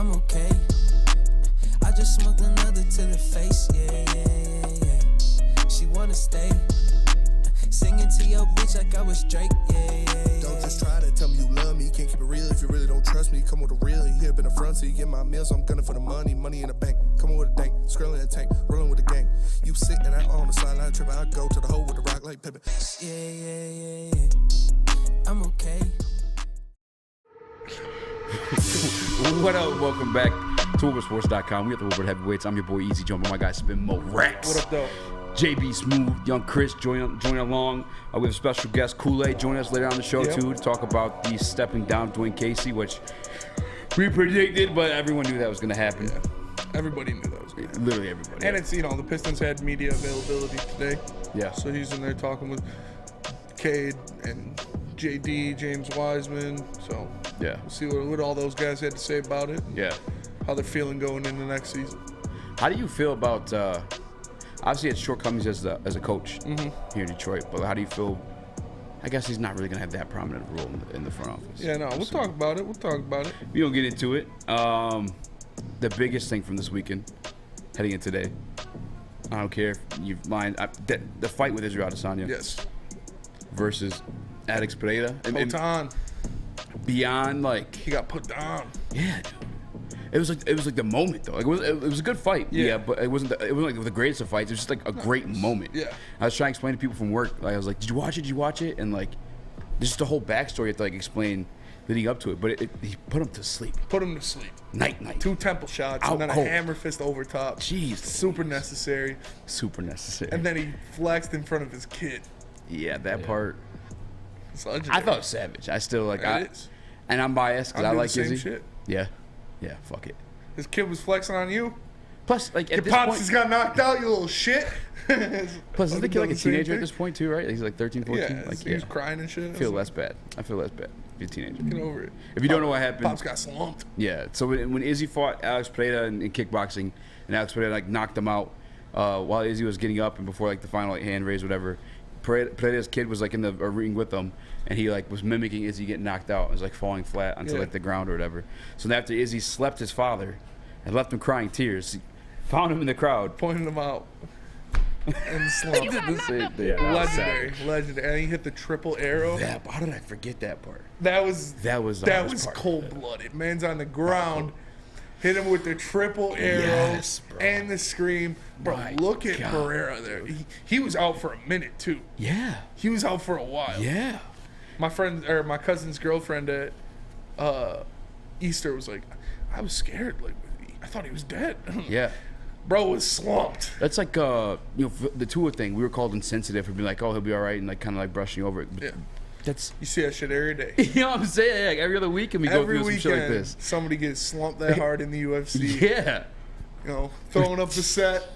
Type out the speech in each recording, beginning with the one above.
I'm okay. I just smoked another to the face, yeah. She wanna stay. Singing to your bitch like I was Drake, yeah. Don't just try to tell me you love me. Can't keep it real if you really don't trust me. Come with a real, you hip in the front seat. Get my meals, I'm gunning for the money. Money in the bank. Come on with a dank. Skrilling in the tank. Rolling with the gang. You sitting out on the sideline tripping. I go to the hole with the rock like Pippin. Yeah. I'm okay. What up? Welcome back to WoodwardSports.com. We at the Woodward Heavyweights. I'm your boy Eazy, joined by my guy Spin Mo Rex. What up, though? JB Smooth, Young Chris joining along. We have a special guest, KoolAid, joining us later on the show too to talk about the stepping down of Dwane Casey, which we predicted, but everyone knew that was going to happen. Yeah. Everybody knew that was going to happen. Literally everybody. And it's, the Pistons had media availability today. Yeah. So he's in there talking with KoolAid and JD, James Wiseman. So yeah, we'll see what all those guys had to say about it. Yeah. How they're feeling going into next season. How do you feel about obviously it's shortcomings as a coach here in Detroit, but how do you feel? I guess he's not really going to have that prominent role in the front office. Yeah, no, we'll talk about it. We don't get into it. The biggest thing from this weekend, heading in today, I don't care if you mind, the fight with Israel Adesanya. Yes. Versus Alex Pereira. Put on. Beyond, like, he got put down. Yeah, dude. It was like the moment though. Like, it was a good fight. Yeah, but it wasn't like the greatest of fights. It was just like a great moment. Yeah. I was trying to explain to people from work. Like, I was like, "Did you watch it?" And like, just the whole backstory you have to like explain leading up to it. But he put him to sleep. Night. 2 temple shots and then a hammer fist over top. Jeez. Super necessary. And then he flexed in front of his kid. Yeah, that part. It's legendary. I thought it was savage. I still like. It is. And I'm biased because I like Eazy. Shit. Yeah, fuck it. His kid was flexing on you. Plus, like, your pops just got knocked out, you little shit. Plus, isn't the kid like a teenager at this point too, right? He's like 13, 14. Yeah, like, he was crying and shit. I feel less bad. You're a teenager. Get over it. If you don't know what happened, Pops got slumped. Yeah. So when Eazy fought Alex Pereira in kickboxing, and Alex Pereira like knocked him out while Eazy was getting up and before like the final like, hand raise, whatever. Pereira's kid was like in the ring with him, and he like was mimicking Eazy getting knocked out. It was like falling flat onto like the ground or whatever. So then after Eazy slept his father and left him crying tears, he found him in the crowd, pointed him out, and slumped. Legendary. And he hit the triple arrow. Yeah, how did I forget that part? That was part. cold-blooded. Man's on the ground. Hit him with the triple arrow and the scream. Bro, look at Pereira there. He was out for a minute, too. Yeah. He was out for a while. Yeah. My cousin's girlfriend at Easter was like, I was scared. Like, I thought he was dead. Yeah. Bro was slumped. That's like, the Tua thing. We were called insensitive for being like, oh, he'll be all right, and like kind of like brushing over it. Yeah. You see that shit every day. You know what I'm saying? Like every other weekend we go through some shit like this. Somebody gets slumped that hard in the UFC. Yeah. Throwing up the set.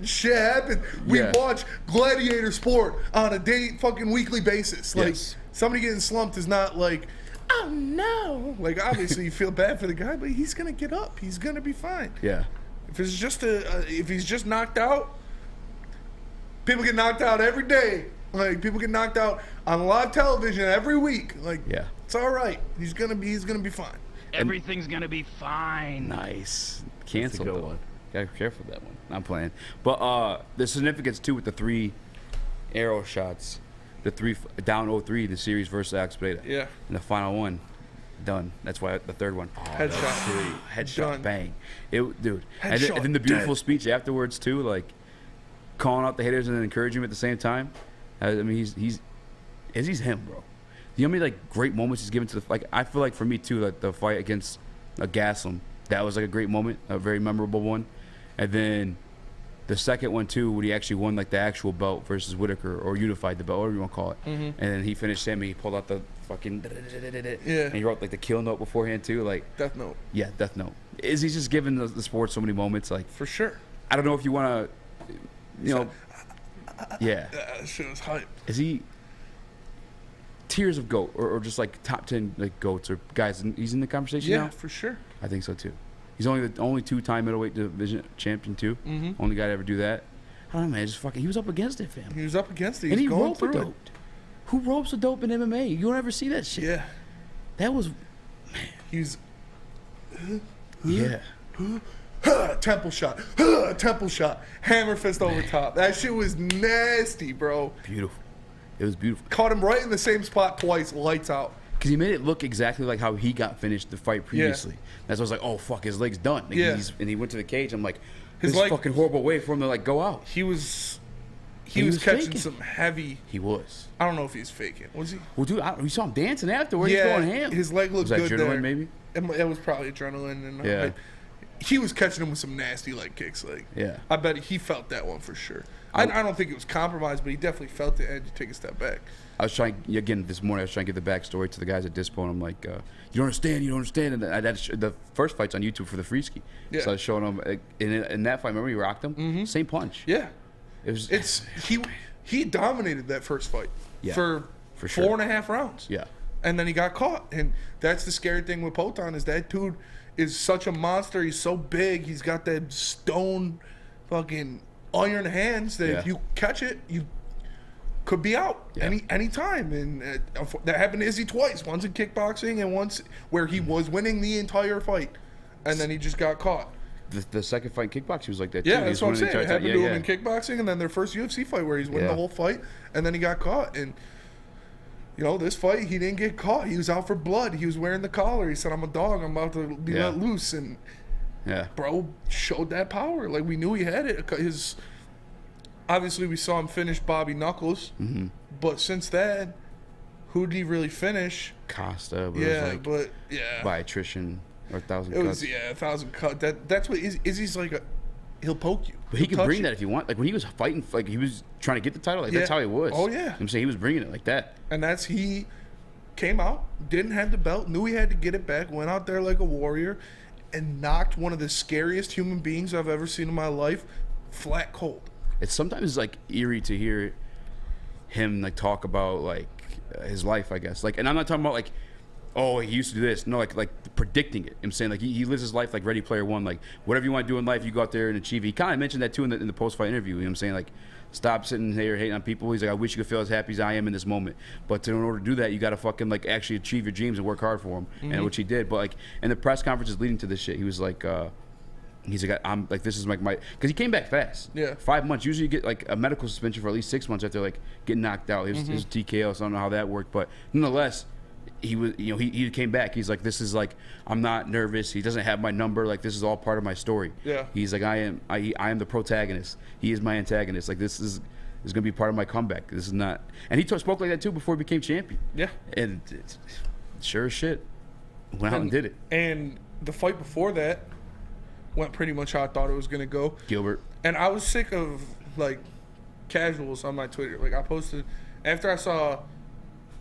Shit happens. We watch gladiator sport on a fucking weekly basis. Like, somebody getting slumped is not like, oh no. Like, obviously you feel bad for the guy, but he's gonna get up. He's gonna be fine. Yeah. If it's just if he's just knocked out, people get knocked out every day. Like, people get knocked out on live television every week. Like, it's all right. He's gonna be fine. Everything's gonna be fine. Nice. Canceled though. One. Gotta be careful with that one. I'm playing. But the significance too with the 3 arrow shots, the 3 down 0-3 the series versus Alex Pereira. Yeah. And the final one, done. That's why the third one. Headshot. Bang. Dude. And then the beautiful speech afterwards too, like calling out the haters and then encouraging him at the same time. I mean, Izzy's him, bro. You know how many like great moments he's given to the like. I feel like for me too, like the fight against Gaslam, that was like a great moment, a very memorable one. And then the second one too, when he actually won like the actual belt versus Whitaker or unified the belt, whatever you want to call it. And then he finished him. He pulled out the fucking and he wrote like the kill note beforehand too, like Death Note. Yeah, Death Note. Izzy's just giving the sport so many moments, like for sure. I don't know if you want to, Yeah. That shit was hype. Is he tiers of GOAT or just like top 10 like GOATs or guys? He's in the conversation now? Yeah, for sure. I think so too. He's only the only 2-time middleweight division champion too. Only guy to ever do that. I don't know, man. Just fucking. He was up against it, fam. He was up against it. And he roped the dope. Who ropes a dope in MMA? You don't ever see that shit. Yeah. That was. He's. Yeah. Temple shot. Temple shot. Hammer fist over top. That shit was nasty, bro. Beautiful. It was beautiful. Caught him right in the same spot twice. Lights out. Because he made it look exactly like how he got finished the fight previously. Yeah. That's why I was like, oh, fuck, his leg's done. Like, and he went to the cage. I'm like, this is a fucking horrible way for him to, like, go out. He was catching faking some heavy. He was. I don't know if he's faking. Was he? Well, dude, we saw him dancing afterwards. Yeah, he's going ham. His leg looked good adrenaline, there. Maybe? It was probably adrenaline. And yeah. He was catching him with some nasty leg kicks. Like, yeah. I bet he felt that one for sure. I don't think it was compromised, but he definitely felt it and had to take a step back. I was trying, again, this morning, I was trying to give the backstory to the guys at Dispo, and I'm like, you don't understand. And the first fight's on YouTube for the Freeski. Yeah. So I was showing them, in that fight, remember he rocked him? Mm-hmm. Same punch. Yeah. He dominated that first fight for sure. 4.5 rounds. Yeah. And then he got caught. And that's the scary thing with Potan is that dude is such a monster. He's so big. He's got that stone fucking iron hands that if you catch it, you could be out any time. And that happened to Eazy twice. Once in kickboxing and once where he was winning the entire fight. And then he just got caught. The second fight in kickboxing was like that too. Yeah, that's what I'm saying. It happened to him in kickboxing and then their first UFC fight where he's winning the whole fight. And then he got caught. And this fight, he didn't get caught. He was out for blood. He was wearing the collar. He said, I'm a dog. I'm about to be let loose. And bro showed that power. Like, we knew he had it. Obviously, we saw him finish Bobby Knuckles. Mm-hmm. But since then, who did he really finish? Costa. But by attrition or 1,000 cuts. It was, 1,000 cuts. That's what Izzy's like. He'll poke you. But he could bring that if you want. Like, when he was fighting, like, he was trying to get the title. Like, that's how he was. Oh, yeah. I'm saying he was bringing it like that. And he came out, didn't have the belt, knew he had to get it back, went out there like a warrior, and knocked one of the scariest human beings I've ever seen in my life flat cold. It's sometimes, like, eerie to hear him, like, talk about, like, his life, I guess. Like, and I'm not talking about, like, oh, he used to do this. No, like predicting it. I'm saying, like, he lives his life like Ready Player One. Like, whatever you want to do in life, you go out there and achieve it. He kind of mentioned that, too, in the post-fight interview. You know what I'm saying? Like, stop sitting here hating on people. He's like, I wish you could feel as happy as I am in this moment. But in order to do that, you got to fucking, like, actually achieve your dreams and work hard for them, and which he did. But, like, in the press conferences leading to this shit, he was like, he's like, I'm like, this is like my, because he came back fast. Yeah. 5 months. Usually you get like a medical suspension for at least 6 months after like getting knocked out. His TKO, so I don't know how that worked, but nonetheless, he was, he came back. He's like, this is like, I'm not nervous. He doesn't have my number. Like, this is all part of my story. Yeah. He's like, I am the protagonist. He is my antagonist. Like, this is gonna be part of my comeback. This is not. And he spoke like that too before he became champion. Yeah. And it's sure as shit went out and did it. And the fight before that went pretty much how I thought it was gonna go. Gilbert. And I was sick of like casuals on my Twitter. Like, I posted after I saw.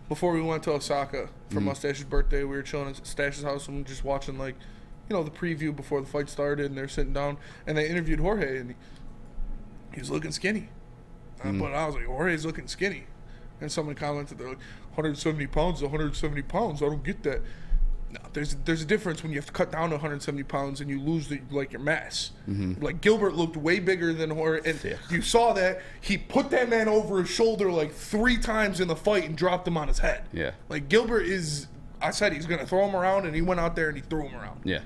Before we went to Osaka for Mustache's birthday, we were chilling at Stash's house and just watching, like, the preview before the fight started, and they're sitting down, and they interviewed Jorge, and he was looking skinny. But I was like, Jorge's looking skinny. And someone commented, they're like, 170 pounds is 170 pounds. I don't get that. No, there's a difference when you have to cut down to 170 pounds and you lose your mass. Like, Gilbert looked way bigger than Jorge, and you saw that he put that man over his shoulder like 3 times in the fight and dropped him on his head. Yeah, like, Gilbert is. I said he's gonna throw him around, and he went out there and he threw him around. Yeah,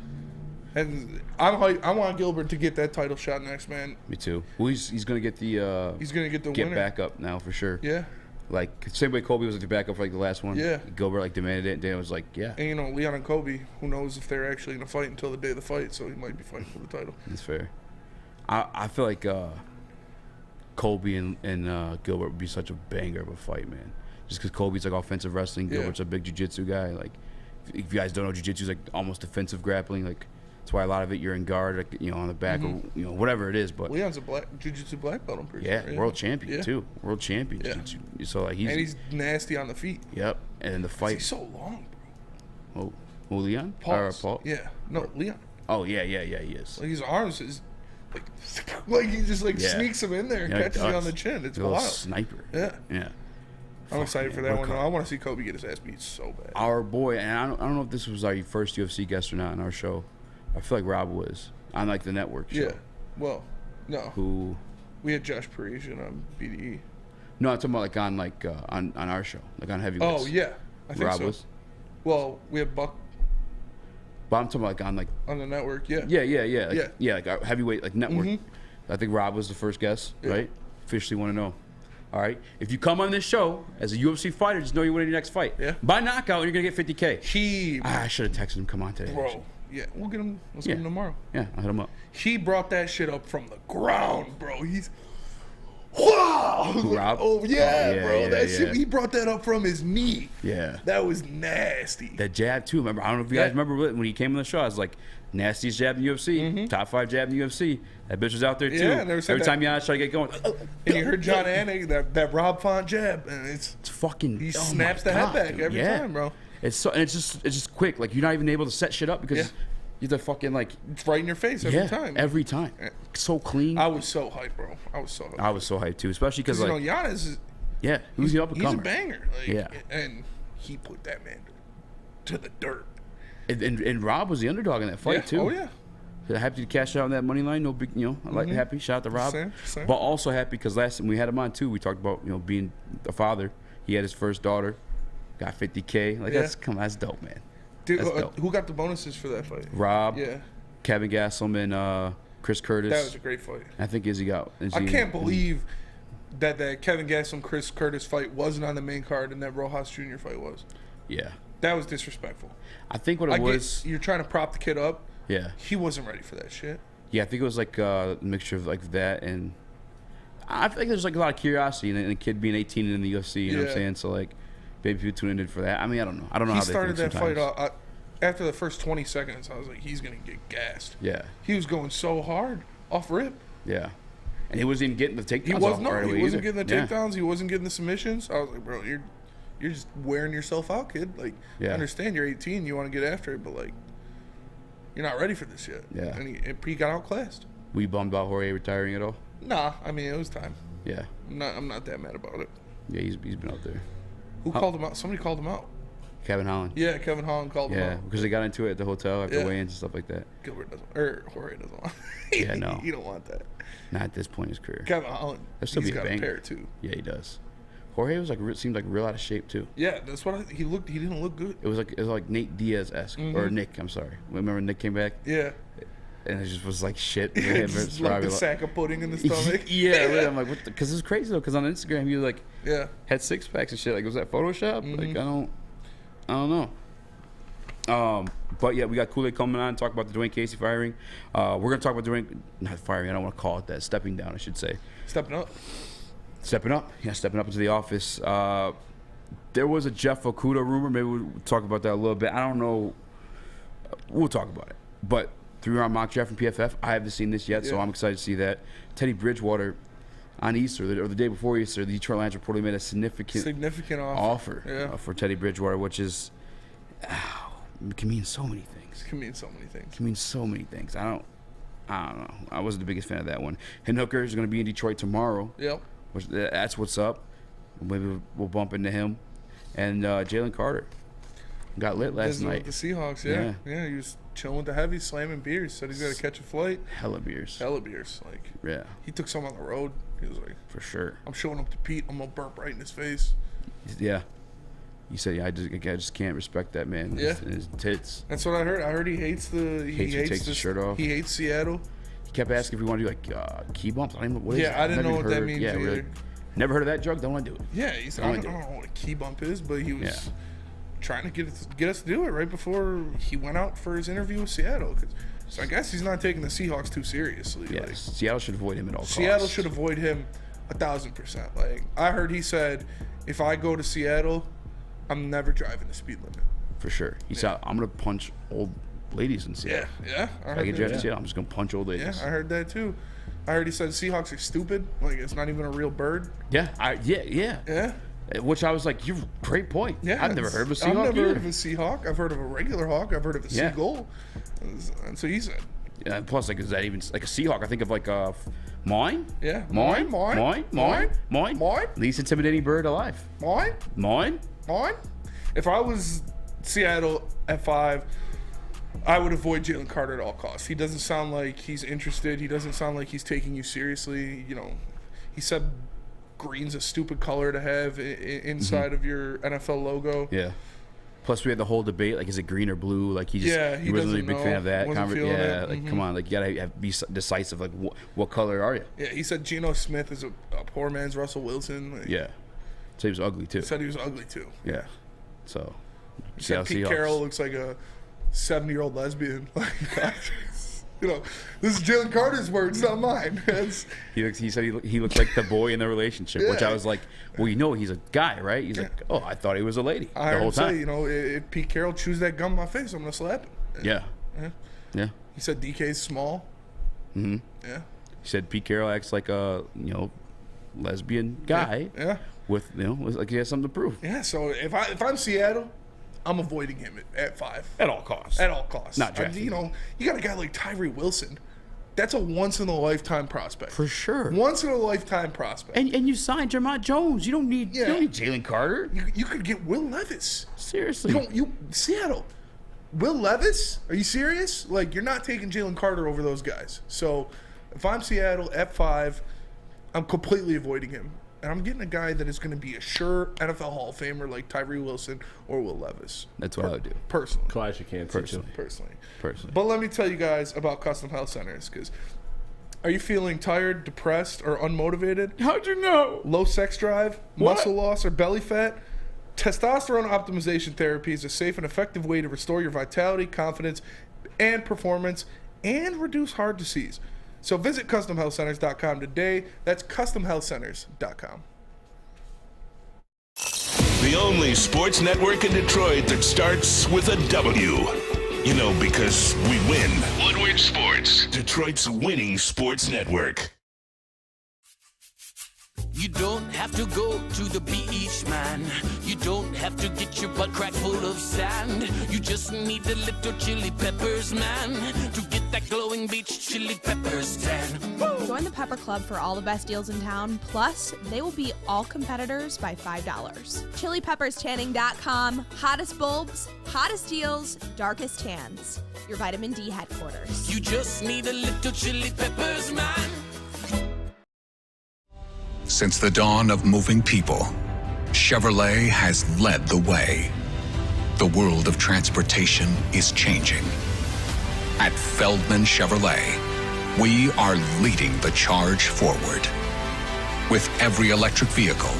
and I want Gilbert to get that title shot next, man. Me too. Well, he's gonna get the winner. Back up now for sure. Yeah. Like, same way Colby was like the backup for like the last one. Yeah. Gilbert like demanded it, and Dan was like, yeah. And Leon and Colby, who knows if they're actually gonna fight until the day of the fight, so he might be fighting for the title. That's fair. I feel like Colby and Gilbert would be such a banger of a fight, man. Just because Colby's like offensive wrestling, Gilbert's a big jiu-jitsu guy. Like, if you guys don't know, jiu-jitsu is like almost defensive grappling. Like, that's why a lot of it you're in guard, like, on the back, or whatever it is. But Leon's a jiu-jitsu black belt, I'm pretty sure. World champion too. World champion jiu-jitsu. So like he's nasty on the feet. Yep. And the fight. He's so long, bro. Oh, Leon? Paul? Yeah. No, Leon. Oh yeah, he is. Like, his arms is like he just sneaks him in there and catches you on the chin. It's wild. Sniper. Yeah. I'm excited for that one. I want to see Kobe get his ass beat so bad. Our boy, and I don't know if this was our first UFC guest or not on our show. I feel like Rob was on like the network show. Yeah. Well, no. Who? We had Josh Parisian on BDE. No, I'm talking about like on our show, like on Heavyweights. Oh yeah, I think Rob so. Was. Well, we have Buck. But I'm talking about like on the network. Yeah. Yeah. Like a heavyweight like network. I think Rob was the first guest, right? Officially want to know. All right. If you come on this show as a UFC fighter, just know you're winning your next fight. Yeah. By knockout, you're gonna get $50K. I should have texted him. Come on today. Bro. Actually. Yeah, we'll get him. Let's get him tomorrow. Yeah, I'll hit him up. He brought that shit up from the ground, bro. He's wow. Rob? Oh yeah, bro. Yeah, that shit. He brought that up from his knee. Yeah. That was nasty. That jab too. Remember? I don't know if you guys remember when he came on the show. I was like, nastiest jab in the UFC, top 5 jab in the UFC. That bitch was out there too. Yeah, every time Giannis tried to get going, and you heard John Annick, that Rob Font jab, and it's fucking. He snaps the head back every time, bro. It's so, and it's just quick. Like you're not even able to set shit up because you're the fucking like. It's right in your face every time. Every time. So clean. I was so hyped, bro. I was so hyped too, especially because like Giannis is. Yeah, who's the up and comer? He's a banger. Like, and he put that man to the dirt. And Rob was the underdog in that fight too. Oh yeah. Happy to cash out on that money line. No big, I like happy. Shout out to Rob. Same. But also happy because last time we had him on too, we talked about being a father. He had his first daughter, got $50K. Like that's dope, man. Dude, who got the bonuses for that fight? Rob. Yeah. Kevin Gastelum and Chris Curtis. That was a great fight. I think Izzy got. I can't believe that Kevin Gastelum Chris Curtis fight wasn't on the main card and that Rojas Jr. fight was. Yeah. That was disrespectful. I think what it was. You're trying to prop the kid up. Yeah. He wasn't ready for that shit. Yeah, I think it was like a mixture of like that and I think there's like a lot of curiosity in the kid being 18 and in the UFC. You know what I'm saying? So like, maybe people tuned in for that. I mean, I don't know. I don't know how they started think that sometimes. fight after the first 20 seconds. I was like, he's gonna get gassed. Yeah. He was going so hard off rip. Yeah. And he wasn't even getting the takedowns. He wasn't getting the takedowns. He wasn't getting the submissions. I was like, bro, you're just wearing yourself out, kid. Like, I understand you're 18, you want to get after it, but like, you're not ready for this yet. Yeah. And he got outclassed. Were you bummed about Jorge retiring at all? Nah, I mean, it was time. Yeah. I'm not that mad about it. Yeah, he's been out there. Who called him out? Somebody called him out. Kevin Holland. Yeah, Kevin Holland called him out. Yeah, because they got into it at the hotel after weigh-ins and stuff like that. Jorge doesn't want Yeah, no. You don't want that. Not at this point in his career. Kevin Holland, he's got a pair too. Yeah, he does. Jorge was seemed like real out of shape too. Yeah, that's what he looked. He didn't look good. It was like Nate Diaz-esque or Nick. I'm sorry. Remember Nick came back? Yeah. And it just was like shit. Just like the sack of pudding in the stomach. Yeah, really, I'm like, what? Because it's crazy though. Because on Instagram he like had 6 packs and shit. Like, was that Photoshop? Like, I don't know. But yeah, we got KoolAid coming on. Talk about the Dwane Casey firing. We're gonna talk about not firing. I don't want to call it that. Stepping down, I should say. Stepping up. Stepping up. Yeah, stepping up into the office. There was a Jeff Okudah rumor. Maybe we'll talk about that a little bit. I don't know. We'll talk about it. But 3-round mock draft from PFF. I haven't seen this yet, so I'm excited to see that. Teddy Bridgewater on Easter, or the day before Easter, the Detroit Lions reportedly made a significant offer for Teddy Bridgewater, which is can mean so many things. Can mean so many things. Can mean so many things. I don't know. I wasn't the biggest fan of that one. Hendon Hooker is going to be in Detroit tomorrow. Yep. That's what's up. Maybe we'll bump into him. And Jalen Carter got lit last night. With the Seahawks, yeah. He was chilling with the heavies, slamming beers. Said he's got to catch a flight. Hella beers. Like, yeah. He took some on the road. He was like, for sure. I'm showing up to Pete. I'm gonna burp right in his face. Yeah. He said, I just can't respect that man. Yeah. His tits. That's what I heard. I heard he hates takes his shirt off. He hates Seattle. He kept asking if we want to do like key bumps. I didn't know what that means either. Really, never heard of that drug. Don't want to do it. Yeah, he said, I don't know what a key bump is, but he was trying to get us to do it right before he went out for his interview with Seattle. So I guess he's not taking the Seahawks too seriously. Yeah, like, Seattle should avoid him at all costs. Seattle should avoid him 1,000%. Like, I heard he said, if I go to Seattle, I'm never driving the speed limit. For sure. He said, I'm going to punch old ladies in Seattle. Yeah. I get drafted to Seattle, I'm just going to punch old ladies. Yeah, I heard that too. I heard he said Seahawks are stupid. Like, it's not even a real bird. Yeah. Yeah. Which I was like, you're great point. Yeah. I've never heard of a Seahawk. I've never heard of a Seahawk. I've heard of a regular hawk. I've heard of a seagull. And so he said. Yeah, and plus, like, is that even like a Seahawk? I think of like a mine. Yeah. Mine. Least intimidating bird alive. Mine. If I was Seattle at 5, I would avoid Jalen Carter at all costs. He doesn't sound like he's interested. He doesn't sound like he's taking you seriously. He said green's a stupid color to have inside of your NFL logo. Yeah. Plus, we had the whole debate, like, is it green or blue? Like, he wasn't really a big fan of that. Come on, like, you gotta be decisive. Like, what color are you? Yeah, he said Geno Smith is a poor man's Russell Wilson. Like, yeah, said he was ugly too. Said he was ugly too. Yeah, so he said Pete Carroll looks like a 70-year-old lesbian. Like, you know, this is Jalen Carter's words, not mine. He said he looked like the boy in the relationship, which I was like, well, he's a guy, right? He's like, oh, I thought he was a lady the whole time. Say, you know, if Pete Carroll chews that gum in my face, I'm gonna slap him. Yeah. He said DK's small. Mm-hmm. Yeah. He said Pete Carroll acts like a lesbian guy. Yeah. With like he has something to prove. Yeah. So if I'm Seattle, I'm avoiding him at 5. At all costs. At all costs. Not drafting. You got a guy like Tyree Wilson. That's a once-in-a-lifetime prospect. For sure. Once-in-a-lifetime prospect. And you signed Jermont Jones. You don't need Jalen Carter. You could get Will Levis. Seriously. Seattle. Will Levis? Are you serious? Like, you're not taking Jalen Carter over those guys. So if I'm Seattle at 5, I'm completely avoiding him. And I'm getting a guy that is going to be a sure NFL Hall of Famer like Tyree Wilson or Will Levis. That's what I would do. Personally. Clash of Kansas. Personally. But let me tell you guys about Custom Health Centers, because are you feeling tired, depressed, or unmotivated? How'd you know? Low sex drive, muscle loss, or belly fat? Testosterone optimization therapy is a safe and effective way to restore your vitality, confidence, and performance, and reduce heart disease. So visit CustomHealthCenters.com today. That's CustomHealthCenters.com. The only sports network in Detroit that starts with a W. You know, because we win. Woodward Sports, Detroit's winning sports network. You don't have to go to the beach, man. You don't have to get your butt crack full of sand. You just need a little chili peppers, man, to get that glowing beach chili peppers tan. Join the Pepper Club for all the best deals in town. Plus, they will beat all competitors by $5. ChiliPeppersTanning.com. Hottest bulbs, hottest deals, darkest tans. Your vitamin D headquarters. You just need a little chili peppers, man. Since the dawn of moving people, Chevrolet has led the way. The world of transportation is changing. At Feldman Chevrolet, we are leading the charge forward. With every electric vehicle,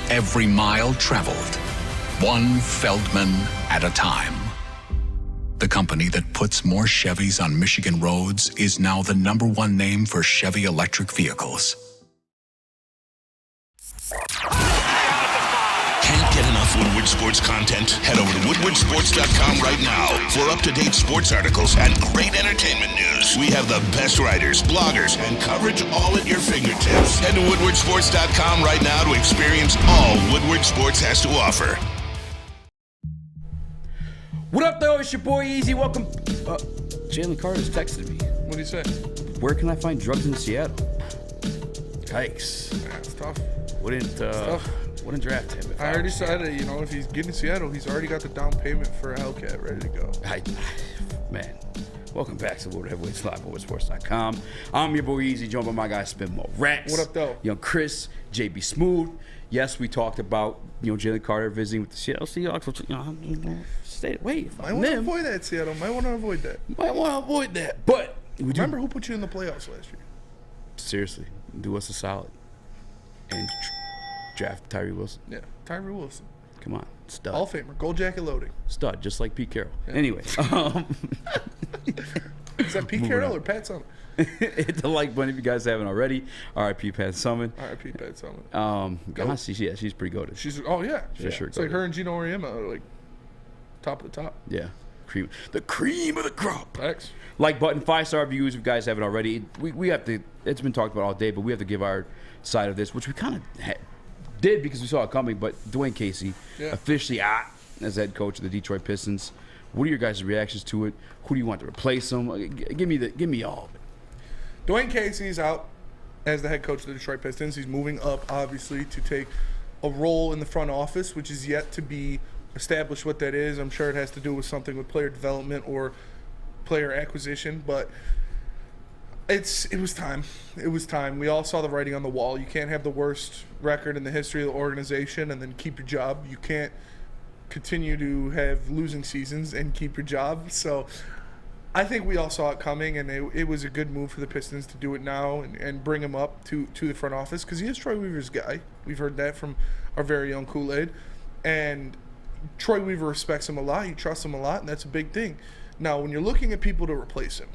every mile traveled, one Feldman at a time. The company that puts more Chevys on Michigan roads is now the #1 name for Chevy electric vehicles. Can't get enough Woodward Sports content? Head over to woodwardsports.com right now for up-to-date sports articles and great entertainment news. We have the best writers, bloggers, and coverage all at your fingertips. Head to woodwardsports.com right now to experience all Woodward Sports has to offer. What up, though? It's your boy Eazy. Welcome. Jalen Carter's texted me. What do you say? Where can I find drugs in Seattle? Yikes. Yeah, it's tough. Wouldn't draft him. I already said it. You know, if he's getting Seattle, he's already got the down payment for a Hellcat ready to go. Man, welcome back to Woodward Heavyweights Live, WoodwardSports.com. I'm your boy Eazy, joined by my guy Spin Mo Rex. What up, though? Young Chris, JB Smooth. Yes, we talked about Jalen Carter visiting with the Seattle Seahawks. Which, stay away from Might want to avoid that, Seattle. Might want to avoid that. But remember who put you in the playoffs last year? Seriously, do us a solid and draft Tyree Wilson. Yeah, Tyree Wilson. Come on, stud. Hall of Famer, gold jacket loading. Stud, just like Pete Carroll. Yeah. Anyway. Is that Pete Carroll or Pat Summitt? Hit the like button if you guys haven't already. R.I.P. Pat Summitt. R.I.P. Pat Summitt. She's pretty goated. She's for sure. It's goated. like her and Gino Auriemma are like top of the top. Yeah, the cream of the crop. Thanks. Like button, 5-star reviews if you guys haven't already. We have to. It's been talked about all day, but we have to give our side of this, which we kind of did because we saw it coming. But Dwane Casey officially out as head coach of the Detroit Pistons. What are your guys' reactions to it? Who do you want to replace him? Give me all of it. Dwane Casey's out as the head coach of the Detroit Pistons. He's moving up, obviously, to take a role in the front office, which is yet to be established what that is. I'm sure it has to do with something with player development or player acquisition, but it was time. It was time. We all saw the writing on the wall. You can't have the worst record in the history of the organization and then keep your job. You can't continue to have losing seasons and keep your job. So I think we all saw it coming, and it was a good move for the Pistons to do it now and bring him up to the front office because he is Troy Weaver's guy. We've heard that from our very own KoolAid. And Troy Weaver respects him a lot. He trusts him a lot, and that's a big thing. Now, when you're looking at people to replace him,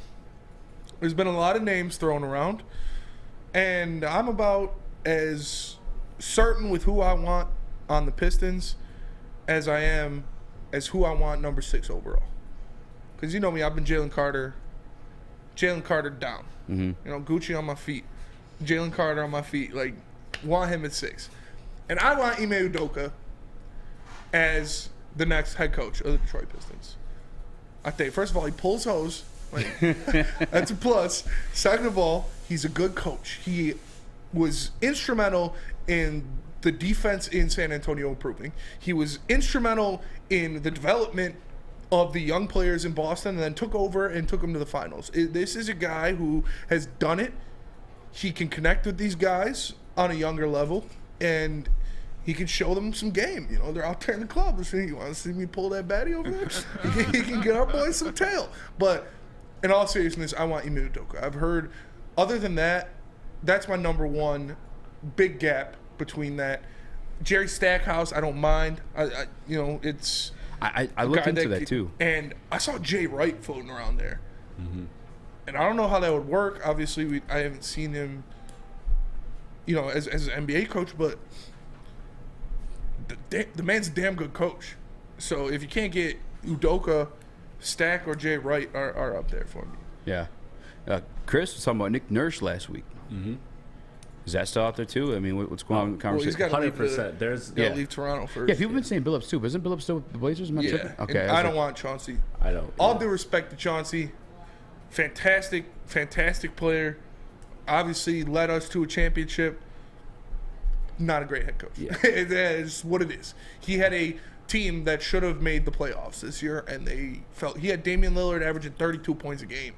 there's been a lot of names thrown around, and I'm about as certain with who I want on the Pistons as I am as who I want number 6 overall. Because you know me, I've been Jalen Carter down. Mm-hmm. You know, Gucci on my feet. Jalen Carter on my feet. Like, want him at 6. And I want Ime Udoka as the next head coach of the Detroit Pistons. I think, first of all, he pulls hose. Like, that's a plus. Second of all, he's a good coach. He was instrumental in the defense in San Antonio improving. He was instrumental in the development of the young players in Boston and then took over and took them to the finals. This is a guy who has done it. He can connect with these guys on a younger level, and he can show them some game. You know, they're out there in the club. They're saying, you want to see me pull that baddie over there? He can get our boys some tail. But in all seriousness, I want Ime Udoka. I've heard, other than that, that's my number one big gap between that. Jerry Stackhouse, I don't mind. It's... I looked into that too. And I saw Jay Wright floating around there. Mm-hmm. And I don't know how that would work. Obviously, I haven't seen him, as an NBA coach, but the man's a damn good coach. So if you can't get Udoka, Stack, or Jay Wright are up there for me. Yeah. Chris was talking about Nick Nurse last week. Mm-hmm. Is that still out there too? I mean, what's going on in the conversation? Well, he's got 100%. There's leave Toronto first. Yeah, people have been saying Billups too, but isn't Billups still with the Blazers? Am I tripping? Okay. I don't want Chauncey. I don't. All due respect to Chauncey, fantastic player. Obviously led us to a championship. Not a great head coach. Yeah. It's what it is. He had a team that should have made the playoffs this year, and they felt he had Damian Lillard averaging 32 points a game.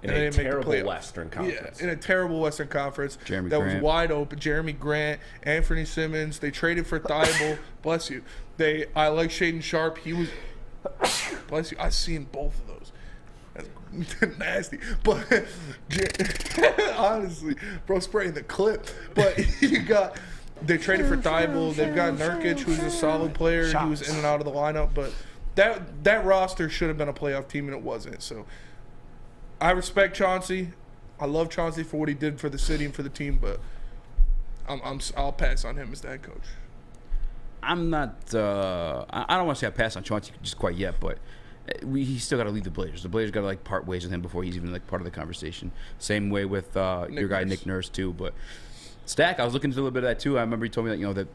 In a terrible Western Conference. Yeah, in a terrible Western Conference. Jeremy that Grant. was wide open. Jeremy Grant, Anthony Simmons. They traded for Thibault. Bless you. I like Shaden Sharp. He was. Bless you. I've seen both of those. That's nasty. But honestly, bro, spraying the clip. But they traded for Thibault. They've got Nurkic, who's a solid player. He was in and out of the lineup. But that roster should have been a playoff team, and it wasn't. So I respect Chauncey. I love Chauncey for what he did for the city and for the team, but I'll pass on him as the head coach. I'm not. I don't want to say I pass on Chauncey just quite yet, but he's still got to leave the Blazers. The Blazers got to part ways with him before he's even part of the conversation. Same way with your guy Nick Nurse too, but. Stack, I was looking into a little bit of that too. I remember he told me that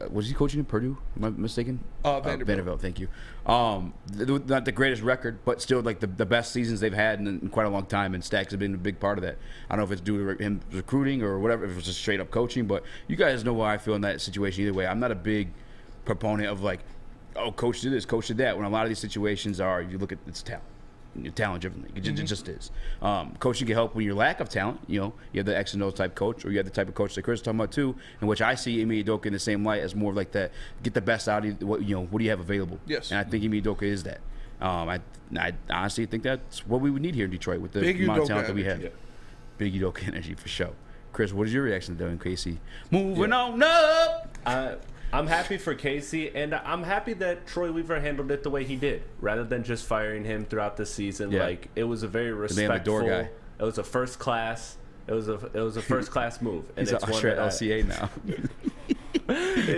was he coaching in Purdue? Am I mistaken? Vanderbilt. Thank you. Not the greatest record, but still the best seasons they've had in quite a long time. And Stack's have been a big part of that. I don't know if it's due to him recruiting or whatever, if it was just straight up coaching. But you guys know how I feel in that situation either way. I'm not a big proponent of coach did this, coach did that. When a lot of these situations are, you look at it's talent. Talent driven league. It just is. Coaching can help when you're lack of talent. You have the X and O type coach, or you have the type of coach that Chris is talking about too, in which I see Ime Udoka in the same light as more of that get the best out of you. What do you have available? Yes. And I think Ime Udoka is that. I honestly think that's what we would need here in Detroit with the amount of talent that we have. Yeah. Big Udoka energy for sure. Chris, what is your reaction to Dwane Casey moving on up? I'm happy for Casey, and I'm happy that Troy Weaver handled it the way he did, rather than just firing him throughout the season. Yeah. It was a very respectful. It was a first class. It was a first class move, and he's it's an usher at LCA now.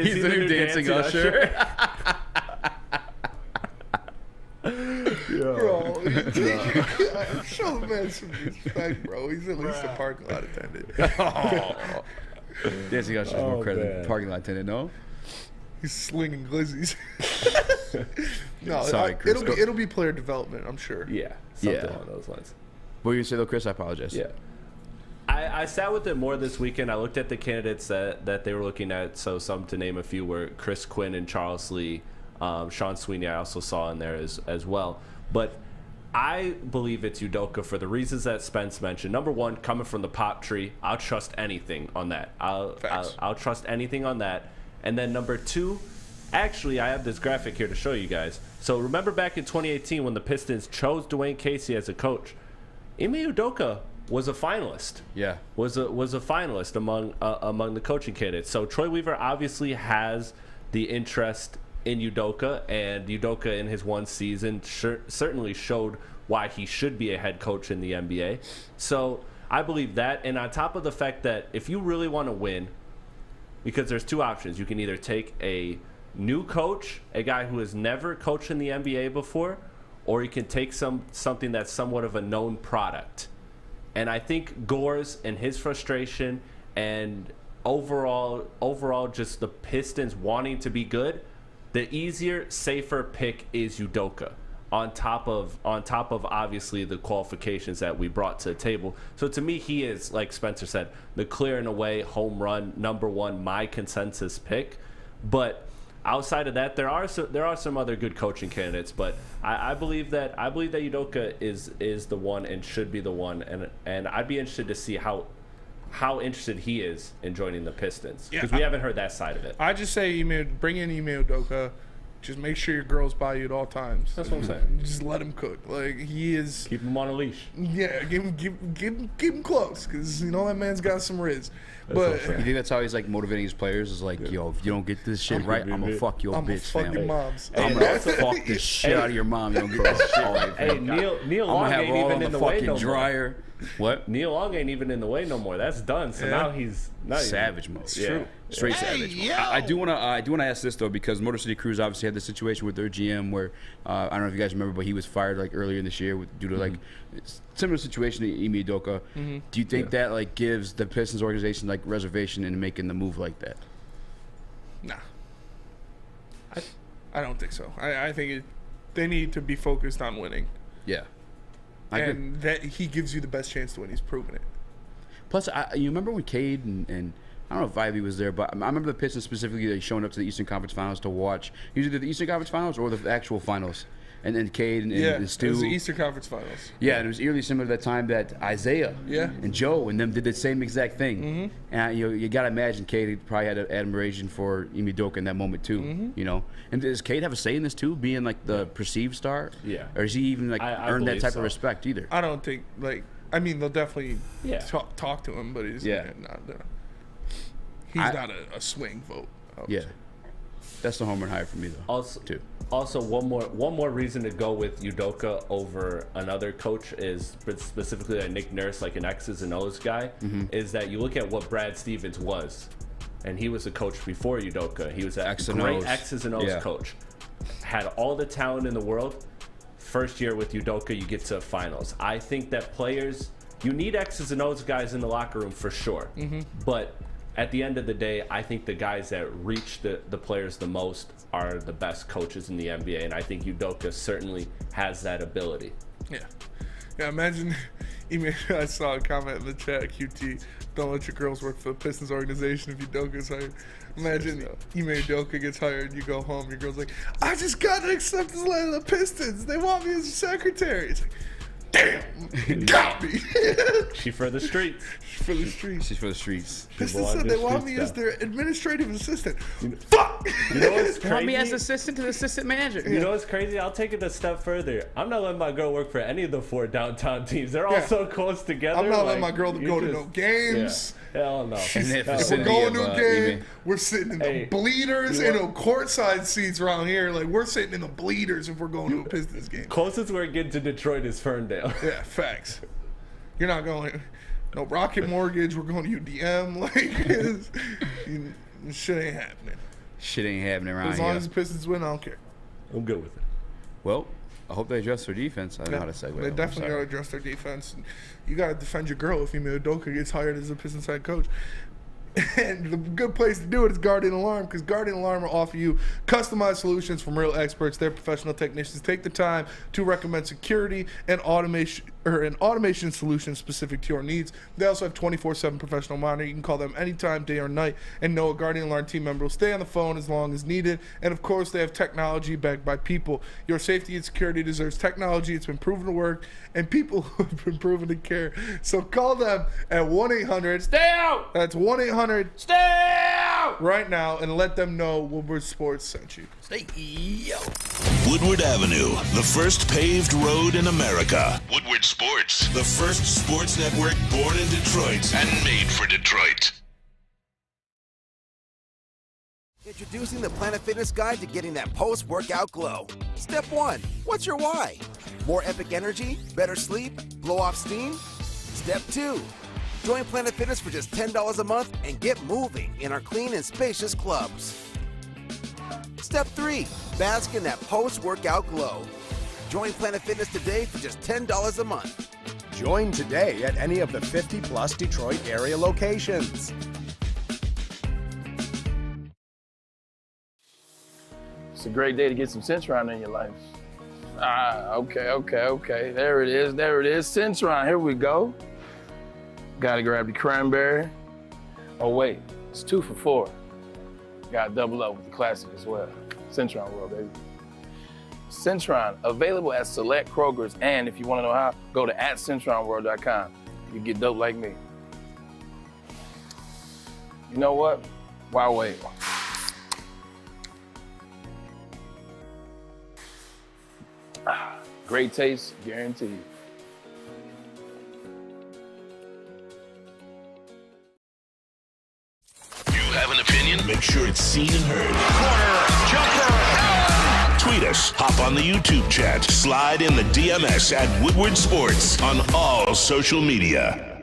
He's the new dancing usher. Bro, show the man some respect, bro. He's at least a parking lot attendant. Dancing usher is more credit than parking lot attendant, no? He's slinging glizzies. No, sorry, Chris. It'll be player development, I'm sure. Yeah, something along those lines. What were you going to say, though, Chris? I apologize. Yeah. I sat with it more this weekend. I looked at the candidates that they were looking at. So some to name a few were Chris Quinn and Charles Lee. Sean Sweeney I also saw in there as well. But I believe it's Udoka for the reasons that Spence mentioned. Number one, coming from the pop tree, I'll trust anything on that. I'll trust anything on that. And then number two, Actually, I have this graphic here to show you guys. So remember back in 2018 when the Pistons chose Dwane Casey as a coach, Ime Udoka was a finalist. Yeah, was a finalist among the coaching candidates. So Troy Weaver obviously has the interest in Udoka, and Udoka in his one season certainly showed why he should be a head coach in the NBA. So I believe that, and on top of the fact that if you really want to win, because there's two options, you can either take a new coach, a guy who has never coached in the NBA before, or you can take something that's somewhat of a known product. And I think Gores and his frustration and overall just the Pistons wanting to be good, the easier, safer pick is Udoka. On top of obviously the qualifications that we brought to the table. So to me, he is, like Spencer said, the clear and away home run #1, my consensus pick. But outside of that, there are some other good coaching candidates. But I believe that Udoka is the one and should be the one. And I'd be interested to see how interested he is in joining the Pistons, because we haven't heard that side of it. I just say bring in Ime Udoka. Just make sure your girl's by you at all times. That's what I'm saying. Just let him cook. Like, he is. Keep him on a leash. Yeah, keep him close, because that man's got some riz. But you think that's how he's like motivating his players? Is like, yo, if you don't get this shit right, I'm gonna fuck your bitch, fuck your family. moms. I'm gonna fuck the shit out of your mom. You don't get this shit right. Hey, Neil Long ain't even in the way no more. What? Neil Long ain't even in the way no more. That's done. So now he's savage mode. It's true. Straight savage mode. I do wanna ask this though, because Motor City Cruise obviously had the situation with their GM where I don't know if you guys remember, but he was fired like earlier in this year due to like similar situation to Ime Udoka. Do you think that like gives the Pistons organization like reservation in making the move like that? Nah, I don't think so. I think they need to be focused on winning. Yeah. And that he gives you the best chance to win. He's proven it. Plus, you remember when Cade and I don't know if Ivy was there, but I remember the Pistons specifically showing up to the Eastern Conference Finals to watch either the Eastern Conference Finals or the actual finals. And then Cade and Stu. It was the Eastern Conference Finals. Yeah, and it was eerily similar to that time that Isaiah and Joe and them did the same exact thing. And you got to imagine Cade probably had an admiration for Ime Udoka in that moment too. And does Cade have a say in this too, being like the perceived star? Yeah. Or does he even like earn that type of respect either? I don't think they'll definitely talk to him, but he's not a swing vote. That's the home run hire for me though. Also, one more reason to go with Udoka over another coach is specifically like Nick Nurse, like an X's and O's guy, is that you look at what Brad Stevens was, and he was a coach before Udoka. He was a great X's and O's coach. Had all the talent in the world. First year with Udoka, you get to finals. I think that players, you need X's and O's guys in the locker room for sure, but at the end of the day, I think the guys that reach the players the most are the best coaches in the NBA, and I think Udoka certainly has that ability. Yeah, imagine, I saw a comment in the chat, QT, don't let your girls work for the Pistons organization if Udoka's hired. Imagine Ime Udoka gets hired, you go home, your girl's like, I just got an acceptance letter to the Pistons. They want me as a secretary. It's like, damn, got me. She for the streets. She's for the streets. She's for the streets. Pistons said they want me as their administrative assistant. Fuck! You know what's crazy? Want me as assistant to the assistant manager. You know what's crazy? I'll take it a step further. I'm not letting my girl work for any of the 4 downtown teams. They're all so close together. I'm not letting my girl go to no games. Hell no. If we're going to a game, we're sitting in the bleeders. Ain't no courtside seats around here. Like, we're sitting in the bleeders if we're going to a Pistons game. Closest we're getting to Detroit is Ferndale. Yeah, facts. You're not going... No Rocket Mortgage, we're going to UDM. Like, shit ain't happening. Shit ain't happening around here. As long as the Pistons win, I don't care. I'm good with it. Well, I hope they address their defense. I don't know how to segue. They definitely got to address their defense. You got to defend your girl if Ime Udoka gets hired as a Pistons head coach. And the good place to do it is Guardian Alarm, because Guardian Alarm will offer you customized solutions from real experts. Their professional technicians take the time to recommend security and automation solution specific to your needs. They also have 24/7 professional monitoring. You can call them anytime, day or night, and know a Guardian Alarm team member will stay on the phone as long as needed. And of course, they have technology backed by people. Your safety and security deserves technology. It's been proven to work, and people who have been proven to care. So call them at 1-800. Stay out. That's 1-800. Stay out. right now and let them know Woodward Sports sent you. Woodward Avenue, the first paved road in America. Woodward Sports, the first sports network born in Detroit and made for Detroit. Introducing the Planet Fitness Guide to getting that post-workout glow. Step 1, what's your why? More epic energy? Better sleep? Blow off steam? Step 2, join Planet Fitness for just $10 a month and get moving in our clean and spacious clubs. Step 3, bask in that post-workout glow. Join Planet Fitness today for just $10 a month. Join today at any of the 50-plus Detroit area locations. It's a great day to get some Centron in your life. Okay. There it is. Centron, here we go. Gotta grab the cranberry. Oh wait, it's 2 for $4. Gotta double up with the classic as well. Centron World, baby. Centron, available at select Kroger's, and if you wanna know how, go to @CentronWorld.com. You get dope like me. You know what? Why wait? Great taste, guaranteed. You have an opinion? Make sure it's seen and heard. Corner, jumper, tweet us, hop on the YouTube chat, slide in the DMS at Woodward Sports on all social media.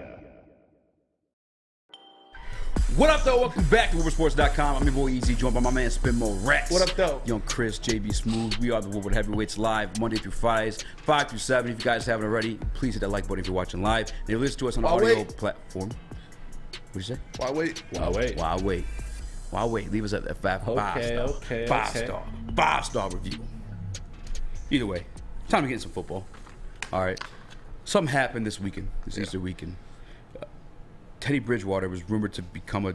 What up, though? Welcome back to WoodwardSports.com. I'm your boy Eazy, joined by my man Spinmo Rex. What up, though? Young Chris, JB Smooth. We are the Woodward Heavyweights live Monday through Fridays, 5 through 7. If you guys haven't already, please hit that like button if you're watching live. And you listen to us on the audio platform. What'd you say? Why wait? Why wait? Leave us at that five star review. Either way, time to get in some football. All right. Something happened this weekend, Easter weekend. Teddy Bridgewater was rumored to become a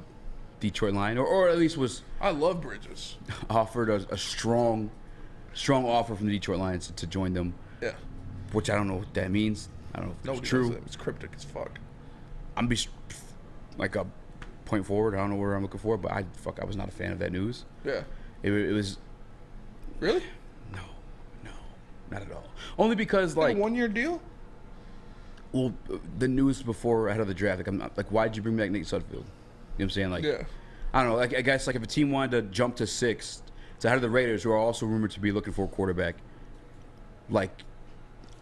Detroit Lion, or at least was. I love Bridges. Offered a strong offer from the Detroit Lions to join them. Yeah. Which I don't know what that means. I don't know if it's true. It's cryptic as fuck. I'm like a point forward. I don't know where I'm looking for, but I was not a fan of that news. Yeah. It was. Really? No, not at all. Only because like a 1-year deal. Well, the news before ahead of the draft, like I'm not, like, why'd you bring back Nate Sudfeld? You know what I'm saying? Like, yeah. I don't know. Like, I guess like if a team wanted to jump to 6th, it's ahead of the Raiders, who are also rumored to be looking for a quarterback. Like,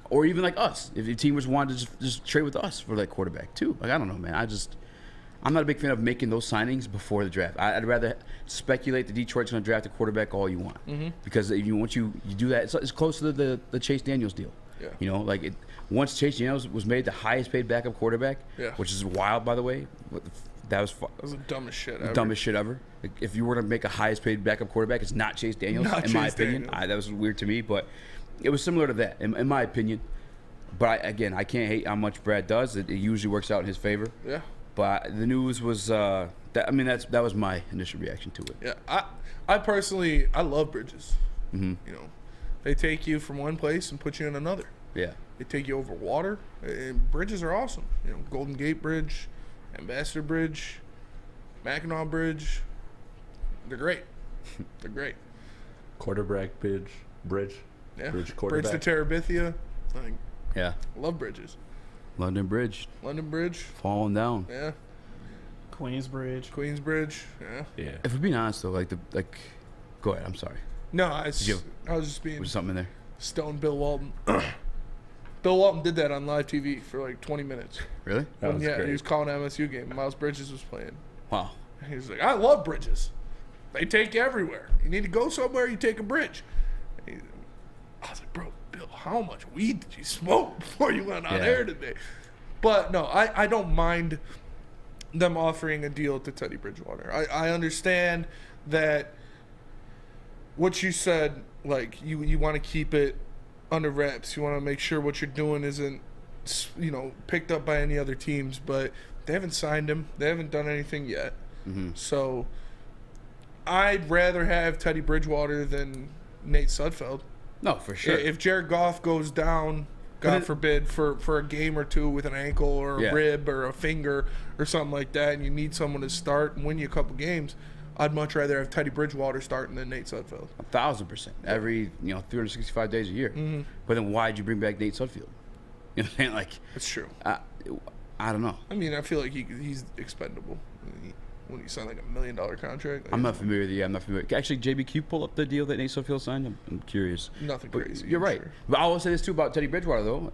or even like us, if the team was wanted to just trade with us for like quarterback too. Like, I don't know, man. I'm not a big fan of making those signings before the draft. I'd rather speculate that Detroit's going to draft a quarterback all you want, because once you do that, it's close to the Chase Daniels deal. Yeah. You know, like once Chase Daniels was made the highest paid backup quarterback, which is wild, by the way. That was the dumbest shit ever. Dumbest shit ever. Like, if you were to make a highest paid backup quarterback, it's not Chase Daniels, in my opinion. That was weird to me, but it was similar to that, in my opinion. But I can't hate how much Brad does. It usually works out in his favor. Yeah. But the news was that was my initial reaction to it. Yeah. I personally love Bridges. Mm-hmm. You know, they take you from one place and put you in another. Yeah. They take you over water. And bridges are awesome. You know, Golden Gate Bridge, Ambassador Bridge, Mackinac Bridge. They're great. They're great. Quarterback bridge. Yeah. Bridge quarterback. Bridge to Terabithia. Yeah. I love bridges. London Bridge. Falling down. Yeah. Queensbridge. Yeah. If we're being honest though, go ahead. I'm sorry. No, I was just being. Was something in there? Stone Bill Walton. Bill Walton did that on live TV for like 20 minutes. Really? Great. He was calling an MSU game. Miles Bridges was playing. Wow. And he was like, I love bridges. They take you everywhere. You need to go somewhere, you take a bridge. I was like, bro, Bill, how much weed did you smoke before you went on air today? But no, I don't mind them offering a deal to Teddy Bridgewater. I understand that what you said, like, you want to keep it under wraps. You want to make sure what you're doing isn't, picked up by any other teams. But they haven't signed him. They haven't done anything yet. Mm-hmm. So I'd rather have Teddy Bridgewater than Nate Sudfeld. No, for sure. If Jared Goff goes down, God forbid, for a game or two with an ankle or a rib or a finger or something like that, and you need someone to start and win you a couple games, I'd much rather have Teddy Bridgewater starting than Nate Sudfeld. 1,000%. Every 365 days a year. Mm-hmm. But then why'd you bring back Nate Sudfeld? You know what I'm saying? Like, that's true. I don't know. I mean, I feel like he's expendable when you sign like $1 million contract. Like, I'm not familiar with I'm not familiar. Actually, JBQ pull up the deal that Nate Sudfeld signed. I'm curious. Nothing but crazy. You're right. Sure. But I will say this too about Teddy Bridgewater though.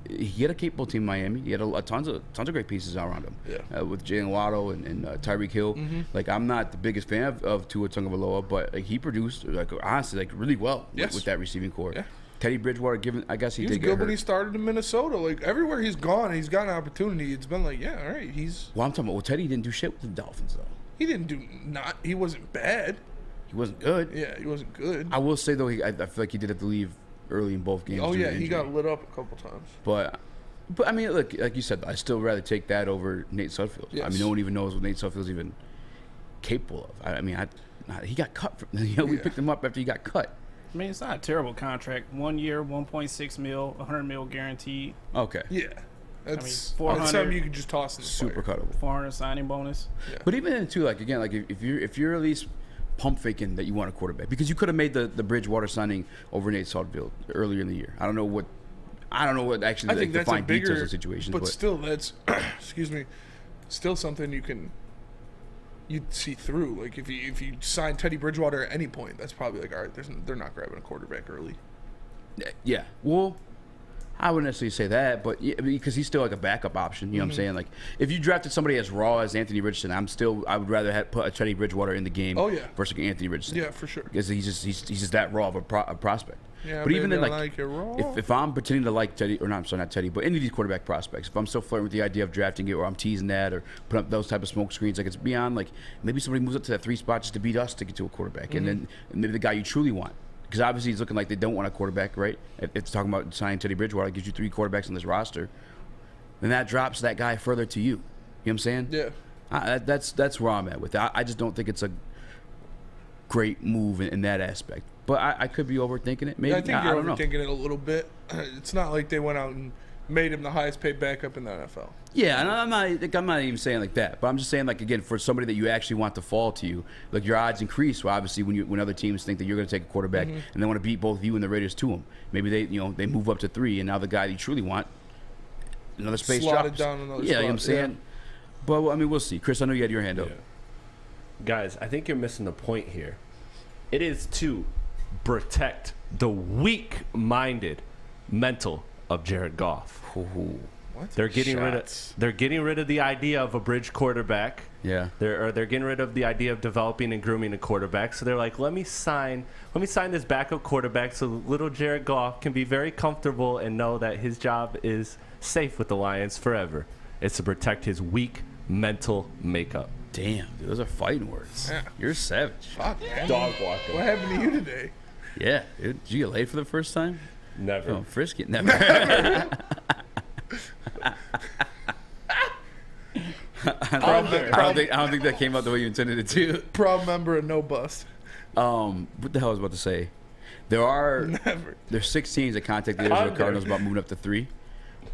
He had a capable team in Miami. He had tons of great pieces around him. Yeah. With Jalen Waddle and Tyreek Hill. Mm-hmm. Like, I'm not the biggest fan of Tua Tagovailoa, but like, he produced honestly really well with that receiving core. Yeah. Teddy Bridgewater, he was did get good hurt. when he started in Minnesota. Like, everywhere he's gone, he's got an opportunity. It's been like, yeah, all right, Well, I'm talking about Teddy didn't do shit with the Dolphins though. He wasn't bad. He wasn't good. Yeah, he wasn't good. I will say though, I feel like he did have to leave early in both games. Oh yeah, he got lit up a couple times. But I mean, look, like you said, I still rather take that over Nate Sudfeld. Yes. I mean, no one even knows what Nate Sudfeld's even capable of. I mean, he got cut. We picked him up after he got cut. I mean, it's not a terrible contract. 1 year, 1.6 mil, 100 mil guaranteed. Okay. Yeah. That's 400. That's something you could just toss in the super fire. cuttable. 400 signing bonus. Yeah. But even then too, like again, like if you're at least pump faking that you want a quarterback, because you could have made the Bridgewater signing over Nate Sudfeld earlier in the year. I don't know what actually I think the that's fine a bigger details of the situation. But still, that's excuse me, still something you'd see through. Like if you sign Teddy Bridgewater at any point, that's probably like, all right, they're not grabbing a quarterback early. Yeah. Well, I wouldn't necessarily say that, but because he's still like a backup option. You know what I'm saying? Like, if you drafted somebody as raw as Anthony Richardson, I would rather put a Teddy Bridgewater in the game. Oh, yeah. Versus Anthony Richardson. Yeah, for sure. Because he's just that raw of a prospect. Yeah, but even then, like it raw. if I'm pretending to like Teddy, or not, I'm sorry, not Teddy, but any of these quarterback prospects, if I'm still flirting with the idea of drafting it, or I'm teasing that, or putting up those type of smoke screens, like it's beyond like maybe somebody moves up to that 3 spot just to beat us to get to a quarterback, and then maybe the guy you truly want. Because obviously he's looking like they don't want a quarterback, right? If it's talking about signing Teddy Bridgewater, it gives you 3 quarterbacks on this roster, then that drops that guy further to you. You know what I'm saying? Yeah. That's where I'm at with it. I just don't think it's a great move in that aspect. But I could be overthinking it. Maybe. Yeah, I think you're don't know. overthinking it a little bit. It's not like they went out and made him the highest paid backup in the NFL. Yeah, and I'm not even saying like that, but I'm just saying, like, again, for somebody that you actually want to fall to you, like, your odds increase. Well, obviously when other teams think that you're going to take a quarterback and they want to beat both you and the Raiders to them, maybe they move up to 3, and now the guy you truly want, another space Slotted drops. down another You know spot, what I'm saying? yeah. But I mean, we'll see. Chris, I know you had your hand up. Guys, I think you're missing the point here. It is to protect the weak-minded mental of Jared Goff. What? They're getting rid of the idea of a bridge quarterback. Yeah. They're getting rid of the idea of developing and grooming a quarterback. So they're like, let me sign this backup quarterback so little Jared Goff can be very comfortable and know that his job is safe with the Lions forever. It's to protect his weak mental makeup. Damn, dude, those are fighting words. Yeah. You're savage. Fuck, man. Dog walking. What happened to you today? Yeah, dude. Did you get laid for the first time? Never. Oh, frisky. Never. I don't think that came out the way you intended it to. Proud member and no bust. What the hell was I about to say? There's 6 teams that contacted the Arizona Cardinals about moving up to 3.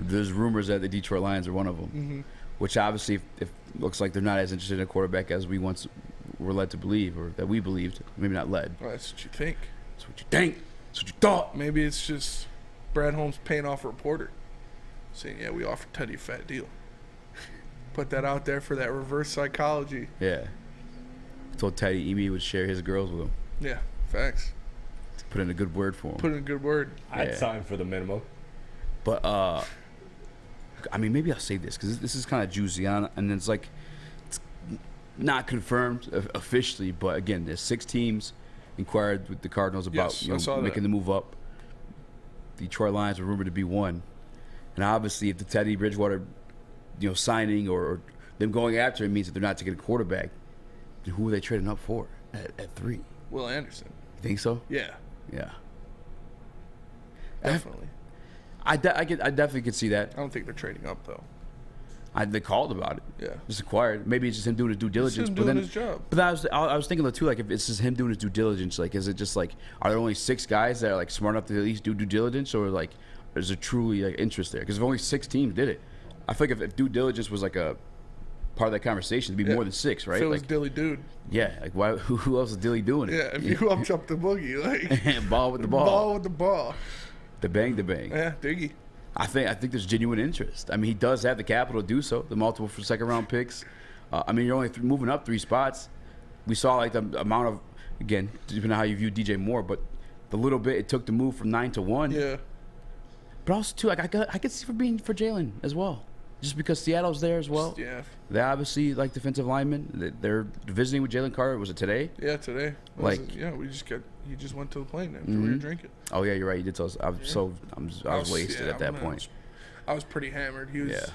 There's rumors that the Detroit Lions are one of them, which obviously if looks like they're not as interested in a quarterback as we once were led to believe, or that we believed. Maybe not led. Well, that's what you think. That's what you think. That's what you thought. Maybe it's just Brad Holmes paying off a reporter, saying, "Yeah, we offered Teddy a fat deal." Put that out there for that reverse psychology. Yeah. Told Teddy Eazy would share his girls with him. Yeah, facts. Put in a good word for him. Put in a good word. I'd sign for the minimum. But I mean, maybe I'll say this because this is kind of juicy, and it's like it's not confirmed officially. But again, there's 6 teams inquired with the Cardinals about making the move up. The Detroit Lions were rumored to be one, and obviously, if the Teddy Bridgewater, signing or them going after him means that they're not taking a quarterback, then who are they trading up for at 3? Will Anderson. You think so? Yeah. Yeah. Definitely. I definitely could see that. I don't think they're trading up though. They called about it. Yeah. Just acquired. Maybe it's just him doing his due diligence. It's him doing his job. But I was thinking though too, like if it's just him doing his due diligence, like is it just like are there only 6 guys that are like smart enough to at least do due diligence, or like is there truly like interest there? Because if only 6 teams did it, I feel like if due diligence was like a part of that conversation to be more than 6, right? Phil's Dilly dude. Yeah, like why? Who else is Dilly doing it? Yeah, if you up the boogie, like ball with the ball. Ball with the ball. The bang, the bang. Yeah, Diggy. I think there's genuine interest. I mean, he does have the capital to do so. The multiple for second-round picks. I mean, you're only moving up 3 spots. We saw like the amount of, again, depending on how you view DJ Moore, but the little bit it took to move from 9 to 1. Yeah. But also too, like I could see for Jalen as well, just because Seattle's there as well. Yeah. They obviously like defensive linemen. They're visiting with Jalen Carter. Was it today? Yeah, today. He just went to the plane after we were drinking. Oh yeah, you're right. You did tell us. I was wasted at that point. I was pretty hammered. He was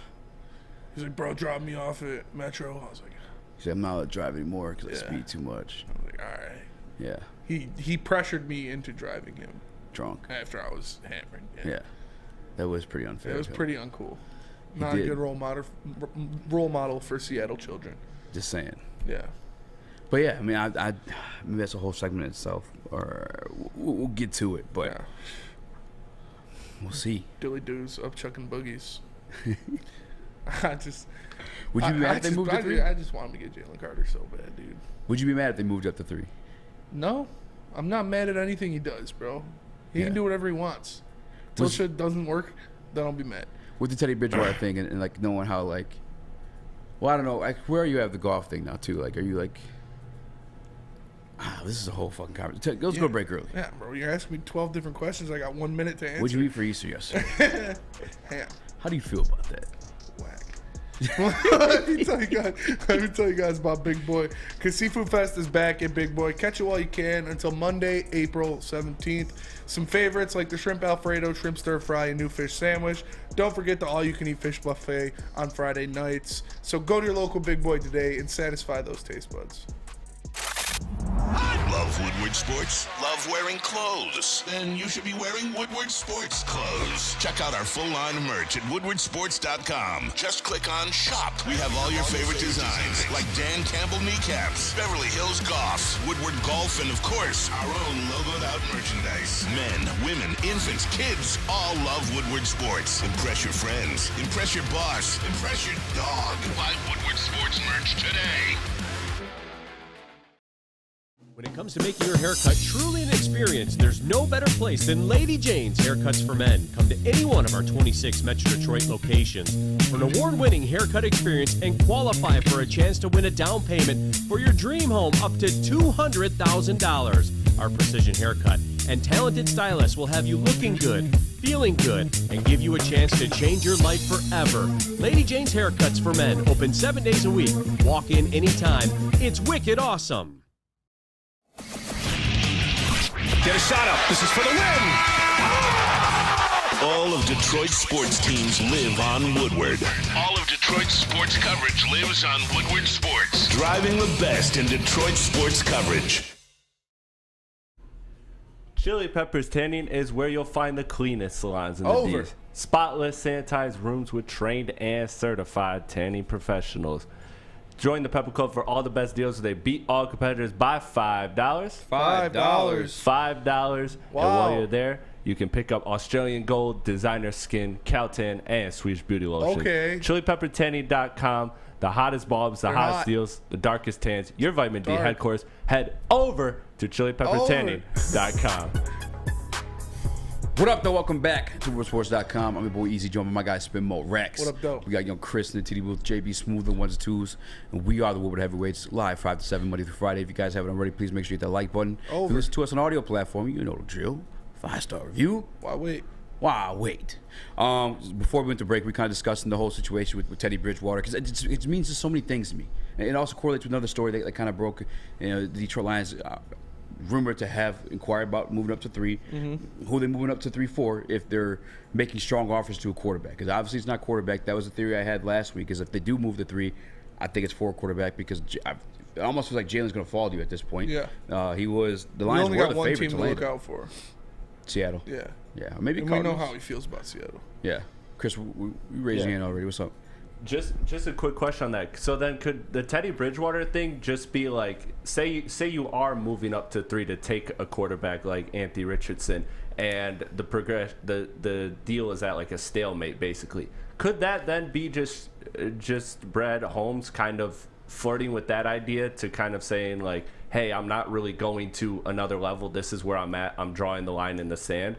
like, bro, drop me off at Metro. I was like, he said, I'm not allowed to drive anymore because I speed too much. I was like, all right. Yeah. He pressured me into driving him. Drunk. After I was hammered. Yeah. That was pretty unfair. It was pretty uncool. Not a good role model for Seattle children. Just saying. Yeah. But yeah, I mean, I maybe that's a whole segment in itself, or we'll get to it, but we'll see. Dilly doos up chucking boogies. Would you be mad if they moved to 3? I just want them to get Jalen Carter so bad, dude. Would you be mad if they moved up to 3? No, I'm not mad at anything he does, bro. He can do whatever he wants. Till shit doesn't work, then I'll be mad. With the Teddy Bridgewater thing and like knowing how like, well, I don't know, like where are you at the golf thing now too? Like, are you like, this is a whole fucking conversation. Let's go break early. Yeah, bro, you're asking me 12 different questions. I got 1 minute to answer. What'd you eat for Easter yesterday? Ham. How do you feel about that? Whack. Let me tell you guys about Big Boy, because Seafood Fest is back at Big Boy. Catch it while you can until Monday, April 17th. Some favorites like the shrimp Alfredo, shrimp stir fry, and new fish sandwich. Don't forget the all-you-can-eat fish buffet on Friday nights. So go to your local Big Boy today and satisfy those taste buds. Love Woodward Sports? Love wearing clothes? Then you should be wearing Woodward Sports clothes. Check out our full line of merch at woodwardsports.com. Just click on shop. We have all your favorite designs, like Dan Campbell kneecaps, Beverly Hills Golf, Woodward Golf, and of course, our own logoed out merchandise. Men, women, infants, kids, all love Woodward Sports. Impress your friends. Impress your boss. Impress your dog. Buy Woodward Sports merch today. When it comes to making your haircut truly an experience, there's no better place than Lady Jane's Haircuts for Men. Come to any one of our 26 Metro Detroit locations for an award-winning haircut experience and qualify for a chance to win a down payment for your dream home up to $200,000. Our precision haircut and talented stylists will have you looking good, feeling good, and give you a chance to change your life forever. Lady Jane's Haircuts for Men, open 7 days a week. Walk in anytime. It's wicked awesome. Get a shot up. This is for the win. All of Detroit's sports teams live on Woodward. All of Detroit's sports coverage lives on Woodward Sports. Driving the best in Detroit sports coverage. Chili Peppers Tanning is where you'll find the cleanest salons in the D's. Spotless, sanitized rooms with trained and certified tanning professionals. Join the Pepper Club for all the best deals. They beat all competitors by $5. $5. Wow. And while you're there, you can pick up Australian Gold, Designer Skin, Caltan, and Swedish Beauty Lotion. Okay. ChiliPepperTanning.com. The hottest bulbs, the hottest deals, the darkest tans. Your vitamin D headquarters. Head over to ChiliPepperTanning.com. What up, though? Welcome back to WoodwardSports.com. I'm your boy Eazy, joined by my guy Spin Mo Rex. What up, though? We got young Chris in the TD booth, JB Smooth, the ones and twos, and we are the Woodward Heavyweights, live 5 to 7 Monday through Friday. If you guys haven't already, please make sure you hit that like button. If you listen to us on audio platform, you know the drill. 5-star review. Why wait? Before we went to break, we kind of discussed the whole situation with Teddy Bridgewater, because it means just so many things to me. And it also correlates with another story that kind of broke. The Detroit Lions rumored to have inquired about moving up to 3. Who are they moving up to 3 for if they're making strong offers to a quarterback? Because obviously it's not quarterback. That was the theory I had last week, is if they do move to 3, I think it's for a quarterback, because it almost feels like Jalen's going to fall to you at this point. Yeah. The Lions were the favorite to land. look out for. Seattle. Yeah. Yeah. Maybe and Cardinals. We know how he feels about Seattle. Yeah. Chris, we raised your hand already. What's up? Just a quick question on that. So then, could the Teddy Bridgewater thing just be like, say you are moving up to 3 to take a quarterback like Anthony Richardson, and the deal is at like a stalemate basically. Could that then be just Brad Holmes kind of flirting with that idea to kind of saying like, hey, I'm not really going to another level. This is where I'm at. I'm drawing the line in the sand.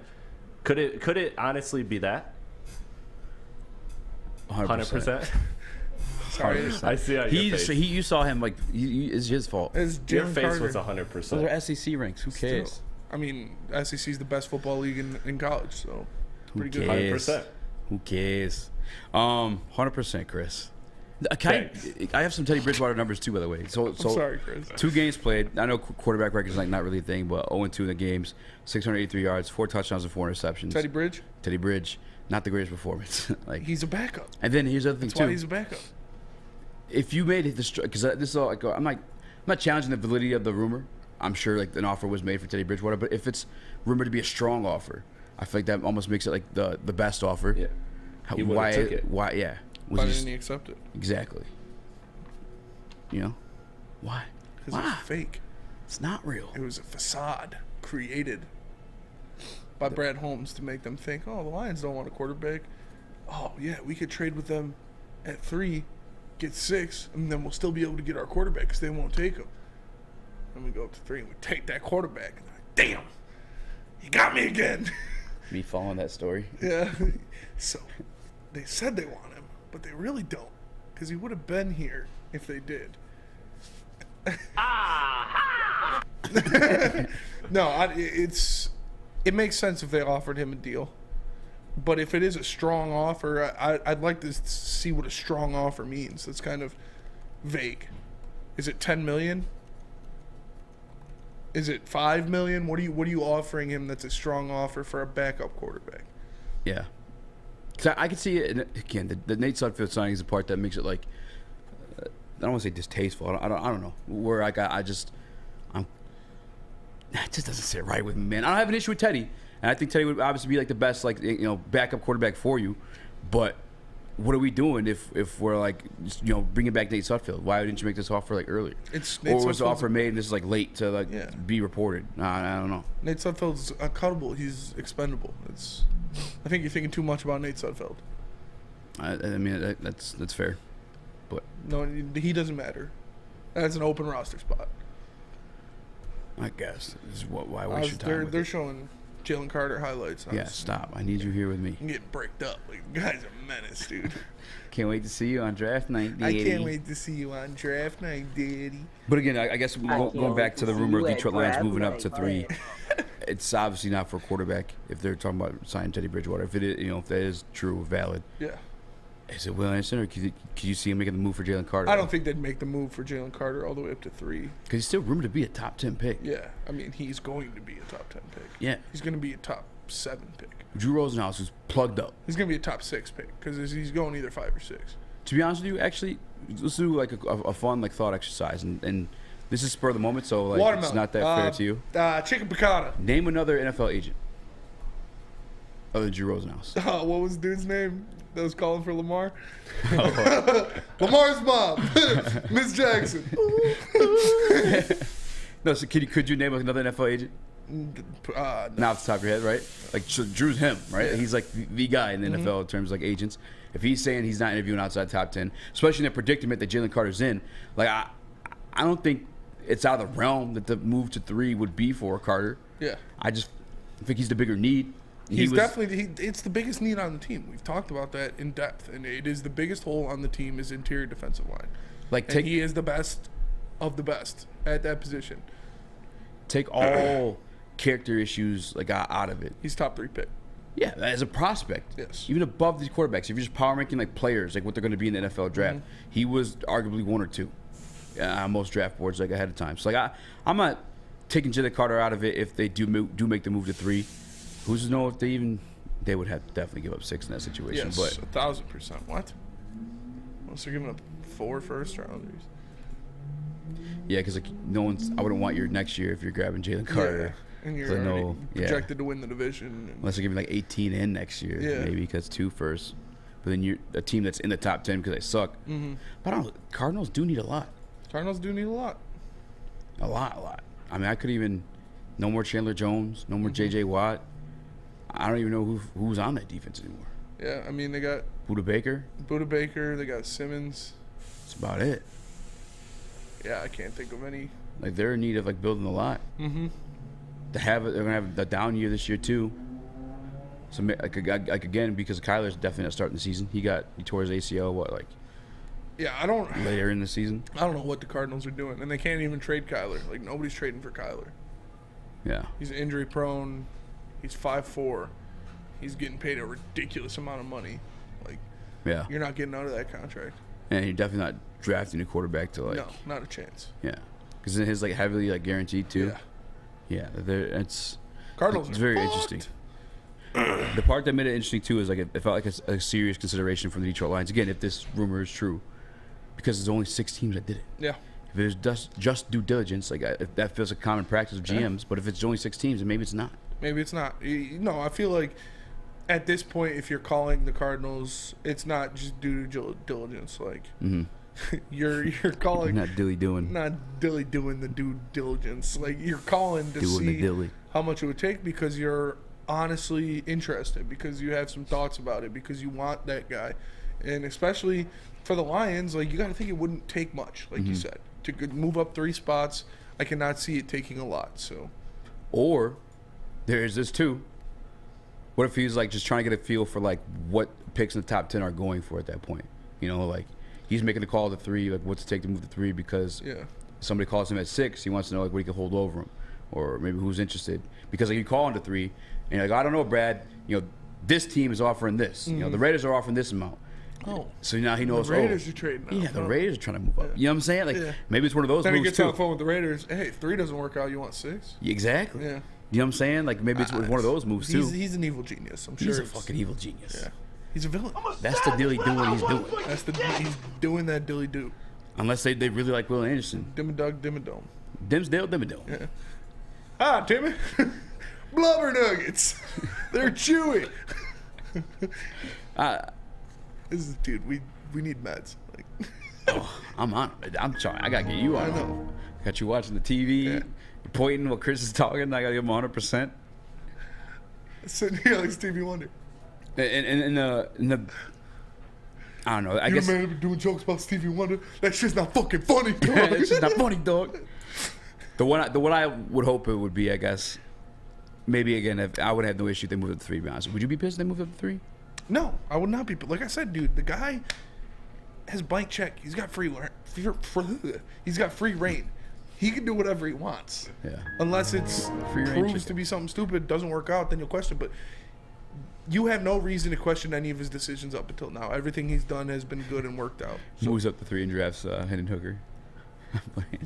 Could it honestly be that? 100%. Sorry, I see how your face. You saw him like it's his fault. Your face was 100%. Those are SEC ranks. Who cares? Still, I mean, SEC is the best football league in college, so pretty good. 100%. Who cares? 100%, Chris. I have some Teddy Bridgewater numbers too, by the way. So I'm sorry, Chris. 2 games played. I know quarterback record is like not really a thing, but 0-2 in the games, 683 yards, 4 touchdowns and 4 interceptions. Teddy Bridge, not the greatest performance. Like he's a backup. And then here's the other thing That's too. why he's a backup. If you made this, because this is all like, I'm not challenging the validity of the rumor. I'm sure like an offer was made for Teddy Bridgewater, but if it's rumored to be a strong offer, I feel like that almost makes it like the best offer. Yeah. He took it. Why? Yeah. Why didn't he accept it? Exactly. You know? Why? Because it was fake. It's not real. It was a facade created by Brad Holmes to make them think, oh, the Lions don't want a quarterback. Oh, yeah, we could trade with them at 3, get 6, and then we'll still be able to get our quarterback because they won't take him. Then we go up to 3 and we take that quarterback. And they're like, damn, you got me again. Me following that story. Yeah. So they said they want him, but they really don't because he would have been here if they did. No, it makes sense if they offered him a deal. But if it is a strong offer, I'd like to see what a strong offer means. That's kind of vague. Is it $10 million? Is it $5 million? What are you offering him that's a strong offer for a backup quarterback? Yeah. Cause I can see it. Again, the Nate Sudfeld signing is the part that makes it like I don't want to say distasteful. I don't know. Where it just doesn't sit right with me, man. I don't have an issue with Teddy, and I think Teddy would obviously be like the best backup quarterback for you. But what are we doing if we're like bringing back Nate Sudfeld? Why didn't you make this offer like earlier? Or was the offer made and this is like late to be reported? I don't know. Nate Sudfeld's cuttable. He's expendable. I think you're thinking too much about Nate Sudfeld. I mean that's fair, but no, he doesn't matter. That's an open roster spot. I guess this is why waste your time. They're showing Jalen Carter highlights. Yeah, stop. I need you here with me. I'm getting bricked up. Like, the guy's a menace, dude. Can't wait to see you on draft night, Daddy. I can't wait to see you on draft night, Daddy. But again, I guess going back to the rumor of Detroit Lions moving up to 3, it's obviously not for a quarterback if they're talking about signing Teddy Bridgewater. If it is, if that is true, valid. Yeah. Is it Will Anderson, or could you see him making the move for Jalen Carter? I don't think they'd make the move for Jalen Carter all the way up to 3. Because he's still rumored to be a top 10 pick. Yeah, I mean, he's going to be a top 10 pick. Yeah. He's going to be a top 7 pick. Drew Rosenhaus is plugged up. He's going to be a top 6 pick because he's going either 5 or 6. To be honest with you, actually, let's do like a fun thought exercise, and this is spur of the moment, so it's not that fair to you. Chicken piccata. Name another NFL agent other than Drew Rosenhaus. What was the dude's name that was calling for Lamar? Lamar's mom, Miss Jackson. No, so could you name another NFL agent? No. Not off the top of your head, right? Like so Drew's him, right? Yeah. He's like the guy in the NFL in terms of like agents. If he's saying he's not interviewing outside top 10, especially in the predicament that Jalen Carter's in, like I don't think it's out of the realm that the move to 3 would be for Carter. Yeah. I just think he's the bigger need. It's the biggest need on the team. We've talked about that in depth, and it is the biggest hole on the team is interior defensive line. He is the best of the best at that position. Take all character issues out of it. He's top 3 pick. Yeah, as a prospect. Yes. Even above these quarterbacks, if you're just power ranking players, what they're going to be in the NFL draft, he was arguably 1 or 2 on most draft boards ahead of time. So I'm not taking Jalen Carter out of it if they do make the move to 3. Who's to know if they would have to definitely give up 6 in that situation. Yes, but 1,000%. What? Unless they're giving up 4 first-rounders. Yeah, because I wouldn't want your next year if you're grabbing Jalen Carter. Yeah, and you're already projected to win the division. Unless they're giving 18 in next year, maybe because 2 first. But then you're a team that's in the top 10 because they suck. Mm-hmm. But I don't know. Cardinals do need a lot. Cardinals do need a lot. A lot. I mean, I could even no more Chandler Jones, no more J.J. Watt. I don't even know who's on that defense anymore. Yeah, I mean, they got Buda Baker. They got Simmons. That's about it. Yeah, I can't think of any. Like, they're in need of, like, building a lot. Mm-hmm. They're going to have a down year this year, too. So, like again, because Kyler's definitely not starting the season. He tore his ACL, later in the season? I don't know what the Cardinals are doing. And they can't even trade Kyler. Like, nobody's trading for Kyler. Yeah. He's injury prone. He's 5'4". He's getting paid a ridiculous amount of money. Like, yeah, you're not getting out of that contract. And you're definitely not drafting a quarterback to, like... No, not a chance. Yeah. Because his, like, heavily, like, guaranteed, too. Yeah. Yeah, Cardinals it's very interesting. The part that made it interesting, too, is, like, it felt like a serious consideration from the Detroit Lions. Again, if this rumor is true. Because there's only 6 teams that did it. Yeah. If it was just due diligence, like, if that feels like common practice of GMs. But if it's only 6 teams, then maybe it's not. Maybe it's not. No, I feel like at this point, if you're calling the Cardinals, it's not just due to diligence. Like, you're calling. Not dilly doing the due diligence. Like, you're calling to see how much it would take because you're honestly interested, because you have some thoughts about it, because you want that guy. And especially for the Lions, like, you got to think it wouldn't take much, like you said, to move up 3 spots. I cannot see it taking a lot. So, or there's this too. What if he's, like, just trying to get a feel for, like, what picks in the top 10 are going for at that point? You know, like, he's making the call to 3, like, what's it take to move to 3 because somebody calls him at 6, he wants to know, like, what he can hold over him, or maybe who's interested. Because, like, you call him to 3, and you're like, I don't know, Brad, you know, this team is offering this. You know, the Raiders are offering this amount. Oh. So now he knows, the Raiders are trading up. Yeah, the Raiders are trying to move up. You know what I'm saying? Like, maybe it's one of those then moves, he gets too. on the phone with the Raiders. Hey, if 3 doesn't work out, you want 6? Exactly. Yeah. You know what I'm saying? Like, maybe it's one of those moves, too. He's an evil genius. I'm sure he's a fucking evil genius. Yeah. He's a villain. That's the dilly do what he's doing. He's doing that dilly do. Unless they really like Will Anderson. Dimmadug, Dimmadome. Dimsdale, Dimmadome. Yeah. Ah, Timmy. Blubber nuggets. They're chewy. Dude, we need meds. Like, I'm on it. I'm trying. I gotta get you on. I know. Got you watching the TV. Yeah. You're pointing while Chris is talking. I gotta give him 100%. Sitting here like Stevie Wonder. And the I don't know. I guess man have been doing jokes about Stevie Wonder. That shit's not fucking funny, dog. It's just not funny, dog. The one I would hope it would be, I guess. Maybe again, if I would have no issue if they moved up to 3. To be honest, would you be pissed if they moved up to 3? No, I would not be. But like I said, dude, the guy has blank check. He's got free reign. He can do whatever he wants. Yeah. Unless it's proves to be something stupid, doesn't work out, then you'll question. But you have no reason to question any of his decisions up until now. Everything he's done has been good and worked out. So, moves up to 3 and drafts Hendon Hooker.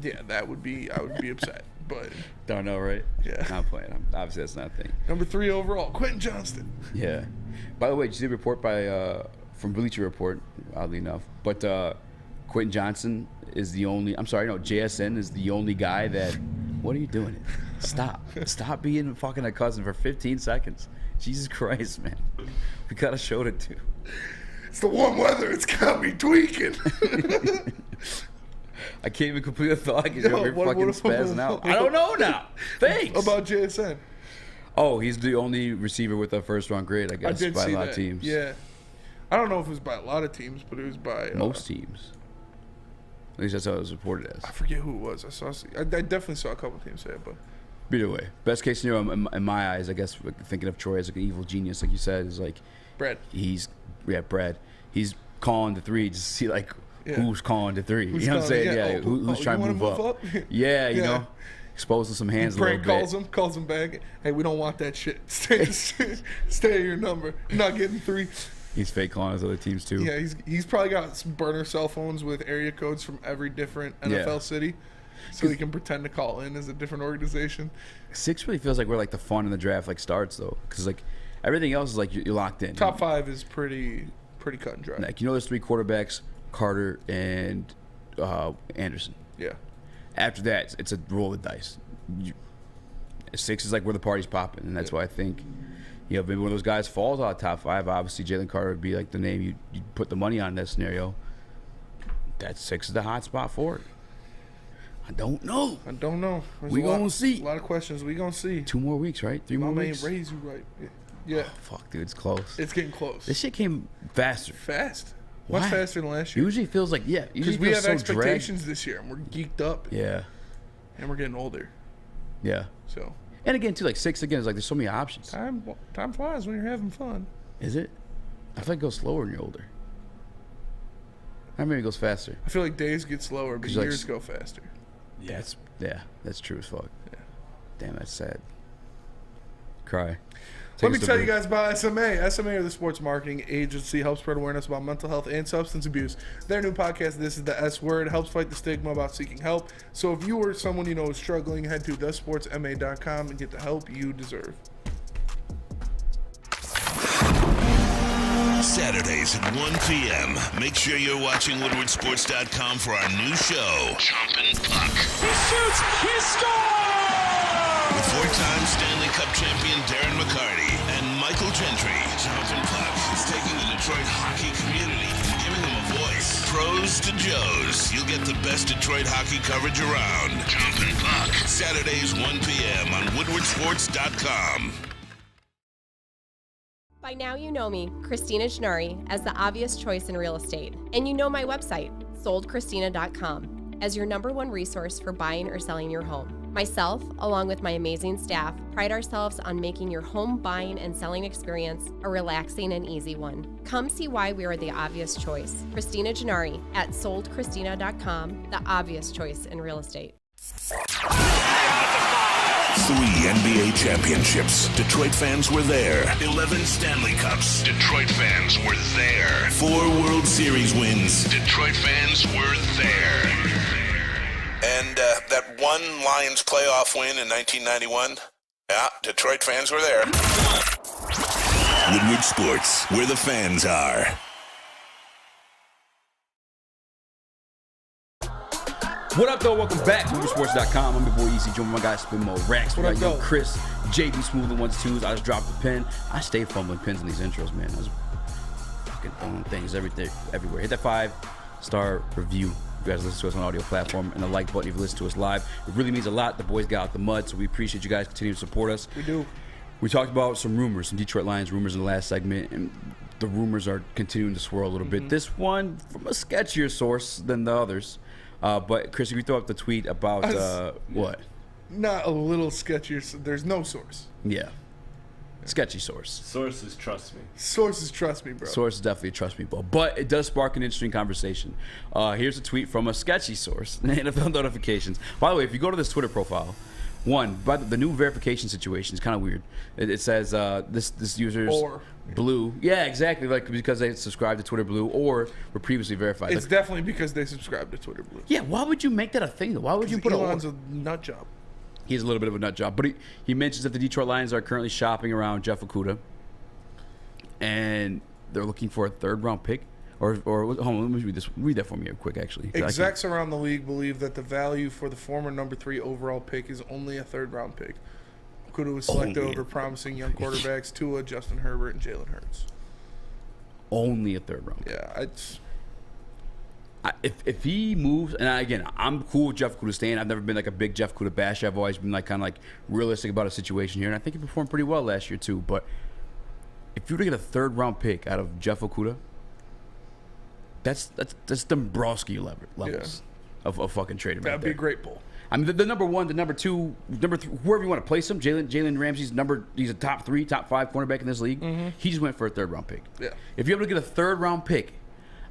Yeah, I would be upset. But don't know, right? Yeah. Not playing. Obviously, that's not a thing. Number 3 overall, Quentin Johnston. Yeah. By the way, did you see the report from Bleacher Report, oddly enough? But Quentin Johnston is the only. I'm sorry, no. JSN is the only guy that. What are you doing? Stop being fucking a cousin for 15 seconds. Jesus Christ, man. We gotta show it to. It's the warm weather. It's got me tweaking. I can't even complete a thought because you're fucking spazzing out. I don't know now. Thanks. About JSN. Oh, he's the only receiver with a first-round grade, I guess, I did by see a lot that. of teams. Yeah. I don't know if it was by a lot of teams, but it was by... most teams. At least that's how it was reported as. I forget who it was. I definitely saw a couple teams say it, but... Either way, best case scenario in my eyes, I guess, thinking of Troy as like an evil genius, like you said, is like... Brad. Brad. He's calling the 3 just to see, like, who's calling the 3. You know what I'm saying? Yeah, who's trying to move up. Yeah, you know? Exposing some hands a little bit. Calls him back. Hey, we don't want that shit. Stay at your number. You're not getting 3. He's fake calling his other teams too. Yeah, he's probably got some burner cell phones with area codes from every different NFL city, so he can pretend to call in as a different organization. 6 really feels like where like the fun in the draft like starts though, because like everything else is like you're locked in. Top 5 is pretty cut and dry. Like, you know, there's 3 quarterbacks: Carter and Anderson. Yeah. After that, it's a roll of the dice. 6 is like where the party's popping, and that's why I think, you know, maybe one of those guys falls out of top 5. Obviously, Jalen Carter would be like the name you put the money on in that scenario. That 6 is the hot spot for it. I don't know. There's we gonna see. A lot of questions. We gonna see. 2 more weeks, right? 3 more weeks. Mama ain't raised you right. Yeah. Oh, fuck, dude, it's close. It's getting close. This shit came faster. Fast. Why? Much faster than last year. Usually feels like, because we have expectations this year, and we're geeked up. Yeah. And we're getting older. Yeah. So. And again, too, like 6 again is like there's so many options. Time flies when you're having fun. Is it? I feel like it goes slower when you're older. I mean, it goes faster. I feel like days get slower, but years go faster. Yeah. That's true as fuck. Yeah. Damn, that's sad. Cry. Let me tell you guys about SMA. SMA are the sports marketing agency, helps spread awareness about mental health and substance abuse. Their new podcast, This is the S Word, helps fight the stigma about seeking help. So if you or someone you know is struggling, head to thesportsma.com and get the help you deserve. Saturdays at 1 p.m. Make sure you're watching WoodwardSports.com for our new show, Chompin' Puck. He shoots! He scores! With 4-time Stanley Cup champion Darren McCarty and Michael Gentry. Chompin' Puck is taking the Detroit hockey community and giving them a voice. Pros to Joes. You'll get the best Detroit hockey coverage around. Chompin' Puck. Saturdays 1 p.m. on WoodwardSports.com. By now you know me, Christina Gennari, as the obvious choice in real estate. And you know my website, soldchristina.com, as your #1 resource for buying or selling your home. Myself, along with my amazing staff, pride ourselves on making your home buying and selling experience a relaxing and easy one. Come see why we are the obvious choice. Christina Gennari at soldchristina.com, the obvious choice in real estate. 3 NBA championships. Detroit fans were there. 11 Stanley Cups. Detroit fans were there. 4 World Series wins. Detroit fans were there. And that one Lions playoff win in 1991? Yeah, Detroit fans were there. Woodward Sports, where the fans are. What up, though? Welcome back to WoodwardSports.com. I'm your boy Eazy, joined by my guy Spinmo Rex. We got young Chris, JB Smooth and 1s, 2s. I just dropped the pen. I stay fumbling pins in these intros, man. I was fucking throwing things everywhere. Hit that 5-star review. You guys listen to us on audio platform, and the like button if you listen to us live. It really means a lot. The boys got out the mud, so we appreciate you guys continuing to support us. We do. We talked about some rumors, some Detroit Lions rumors in the last segment, and the rumors are continuing to swirl a little bit. This one from a sketchier source than the others. But Chris, if you throw up the tweet about what? Not a little sketchier. There's no source. Yeah. Sketchy source. Sources trust me. Sources trust me, bro. Sources definitely trust me, bro. But it does spark an interesting conversation. Here's a tweet from a sketchy source. NFL notifications. By the way, if you go to this Twitter profile, the new verification situation is kind of weird. It says this user's blue. Yeah, exactly. Like because they subscribed to Twitter Blue or were previously verified. It's definitely because they subscribed to Twitter Blue. Yeah. Why would you make that a thing though? Why would you put Elon's a nut job? He's a little bit of a nut job, but he mentions that the Detroit Lions are currently shopping around Jeff Okudah, and they're looking for a 3rd-round pick. Or hold on, let me read that for me real quick, actually. Execs around the league believe that the value for the former #3 overall pick is only a 3rd-round pick. Okudah was selected over promising young quarterbacks Tua, Justin Herbert, and Jalen Hurts. Only a 3rd-round pick. Yeah, if he moves, and again, I'm cool with Jeff Okudah staying. I've never been like a big Jeff Okudah basher. I've always been like kind of like realistic about a situation here, and I think he performed pretty well last year too. But if you were to get a 3rd-round pick out of Jeff Okudah, that's Dombrowski levels of fucking trading. That'd be a great pull. I mean, the #1, the #2, #3, whoever you want to place him. Jalen Ramsey's he's a top 3, top 5 cornerback in this league. Mm-hmm. He just went for a 3rd-round pick. Yeah. If you're able to get a 3rd-round pick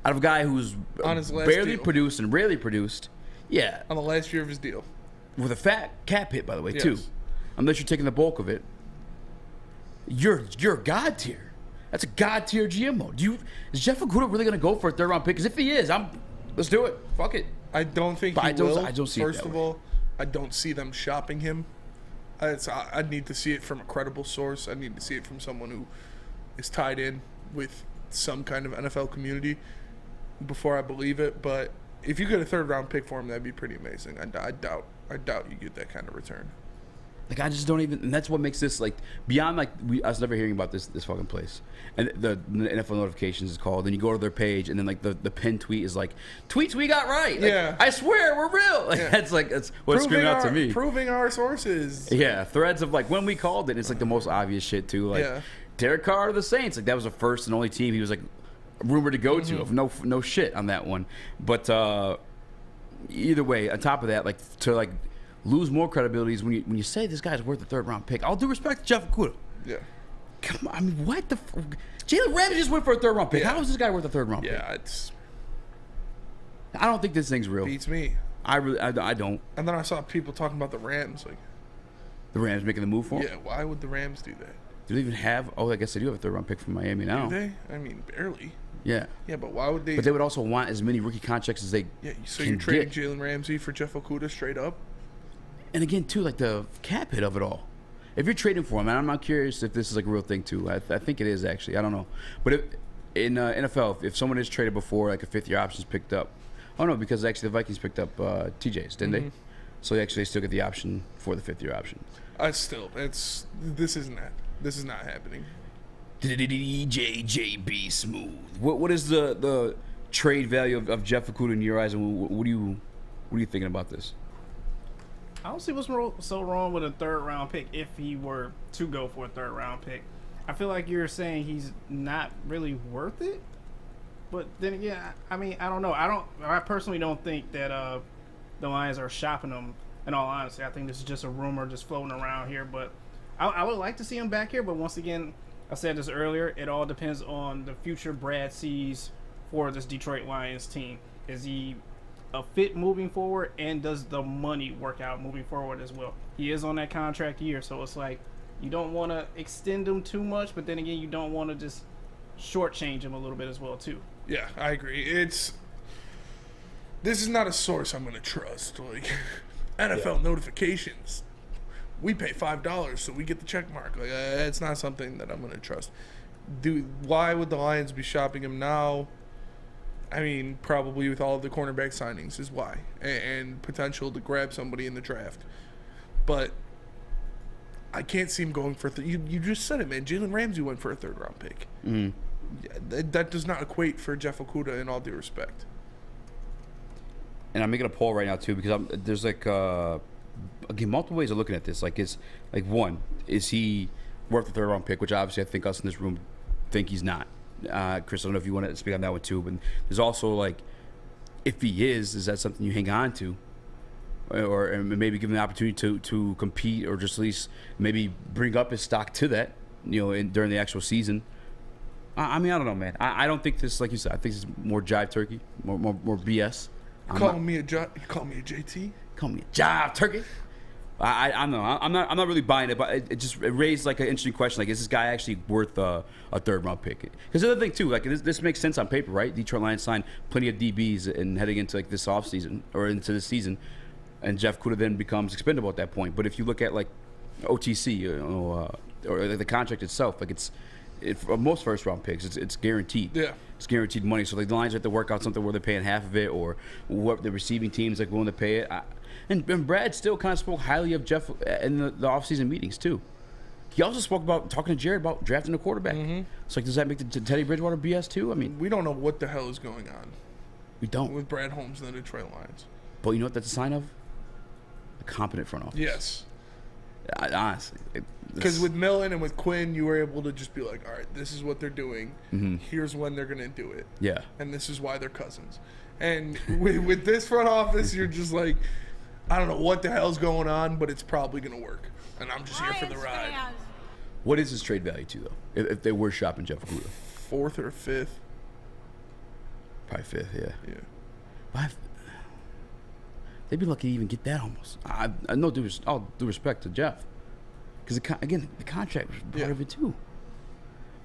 out of a guy who's on his last barely deal. produced and rarely produced, yeah, on the last year of his deal, with a fat cap hit, by the way, too. Unless you're taking the bulk of it, you're god tier. That's a god tier GMO. Is Jeff Okudah really going to go for a 3rd-round pick? Because if he is, let's do it. Fuck it. I don't think he will. I don't see First it that of way. all, I don't see them shopping him. I need to see it from a credible source. I need to see it from someone who is tied in with some kind of NFL community before I believe it. But if you get a 3rd-round pick for him, that'd be pretty amazing. I doubt you get that kind of return. Like, I just don't even, and that's what makes this, like, beyond, like, I was never hearing about this fucking place. And the NFL notifications is called, and you go to their page, and then, like, the pinned tweet is like, tweets we got right. Like, yeah. I swear, we're real. Like, that's what's screaming out to me. Proving our sources. Yeah, threads of, like, when we called it, it's, like, the most obvious shit, too. Like, Derek Carr to the Saints. Like that was the first and only team he was like rumored to go to. Of no shit on that one. But either way, on top of that, like to like lose more credibility is when you say this guy's worth a third-round pick. All due respect to Jeff Okudah. Yeah. Come on, I mean, what the? Jalen Ramsey just went for a third-round pick. Yeah. How is this guy worth a third-round pick? Yeah, it's. I don't think this thing's real. Beats me. I don't. And then I saw people talking about the Rams, like. The Rams making the move for him? Yeah, why would the Rams do that? Do they even have? Oh, I guess they do have a third-round pick from Miami now. Do they? I mean, barely. Yeah. Yeah, but why would they? But they would also want as many rookie contracts as they. Yeah, so can you're trading get. Jalen Ramsey for Jeff Okudah straight up? And again, too, like the cap hit of it all. If you're trading for him, and I'm not curious if this is like a real thing too. I think it is actually. I don't know. But in NFL, if someone is traded before like a fifth-year option is picked up, oh no, because actually the Vikings picked up TJs, didn't they? So they actually still get the option for the fifth-year option. This is not happening. JB Smooth. What is the trade value of Jeff Okudah in your eyes, and what are you thinking about this? I don't see what's so wrong with a third-round pick if he were to go for a third-round pick. I feel like you're saying he's not really worth it, but then again, I mean, I don't know. I personally don't think that the Lions are shopping him. In all honesty, I think this is just a rumor just floating around here. But I would like to see him back here. But once again, I said this earlier, it all depends on the future Brad sees for this Detroit Lions team. Is he a fit moving forward, and does the money work out moving forward as well? He is on that contract year, so it's like you don't want to extend him too much, but then again, you don't want to just shortchange him a little bit as well too. Yeah, I agree. This is not a source I'm going to trust. Like NFL notifications, we pay $5 so we get the check mark. Like it's not something that I'm going to trust. Why would the Lions be shopping him now? I mean, probably with all of the cornerback signings is why, and potential to grab somebody in the draft. But I can't see him going for you just said it, man. Jalen Ramsey went for a third-round pick. Yeah, that does not equate for Jeff Okudah in all due respect. And I'm making a poll right now too because there's like again multiple ways of looking at this. Like it's like one, is he worth a third-round pick? Which obviously I think us in this room think he's not. Chris, I don't know if you want to speak on that one too, but there's also like, if he is that something you hang on to, or maybe give him the opportunity to compete, or just at least maybe bring up his stock to that, during the actual season. I mean, I don't know, man. I don't think this, like you said, I think it's more jive turkey, more BS. You call me a JT? Call me a jive turkey. I'm not really buying it, but it raised like an interesting question. Like, is this guy actually worth a third-round pick? Because the other thing too, like this makes sense on paper, right? Detroit Lions signed plenty of DBs and heading into like this offseason or into this season, and Jeff Okudah then becomes expendable at that point. But if you look at like OTC, or the contract itself, like for most first-round picks, it's guaranteed. Yeah. It's guaranteed money. So like the Lions have to work out something where they're paying half of it, or what the receiving team's like willing to pay it. And Brad still kind of spoke highly of Jeff in the offseason meetings too. He also spoke about talking to Jared about drafting a quarterback. Mm-hmm. So like, does that make the Teddy Bridgewater BS too? I mean, we don't know what the hell is going on. We don't with Brad Holmes and the Detroit Lions. But you know what that's a sign of? A competent front office. Yes. Honestly, because with Millen and with Quinn, you were able to just be like, all right, this is what they're doing. Mm-hmm. Here's when they're going to do it. Yeah. And this is why they're cousins. And with this front office, you're just like, I don't know what the hell's going on, but it's probably going to work. And I'm just here for the ride. What is his trade value to, though, if they were shopping Jeff Okudah? 4th or 5th. Probably 5th, yeah. Yeah. They'd be lucky to even get that almost. I know all due respect to Jeff. Because, again, the contract was part of it, too.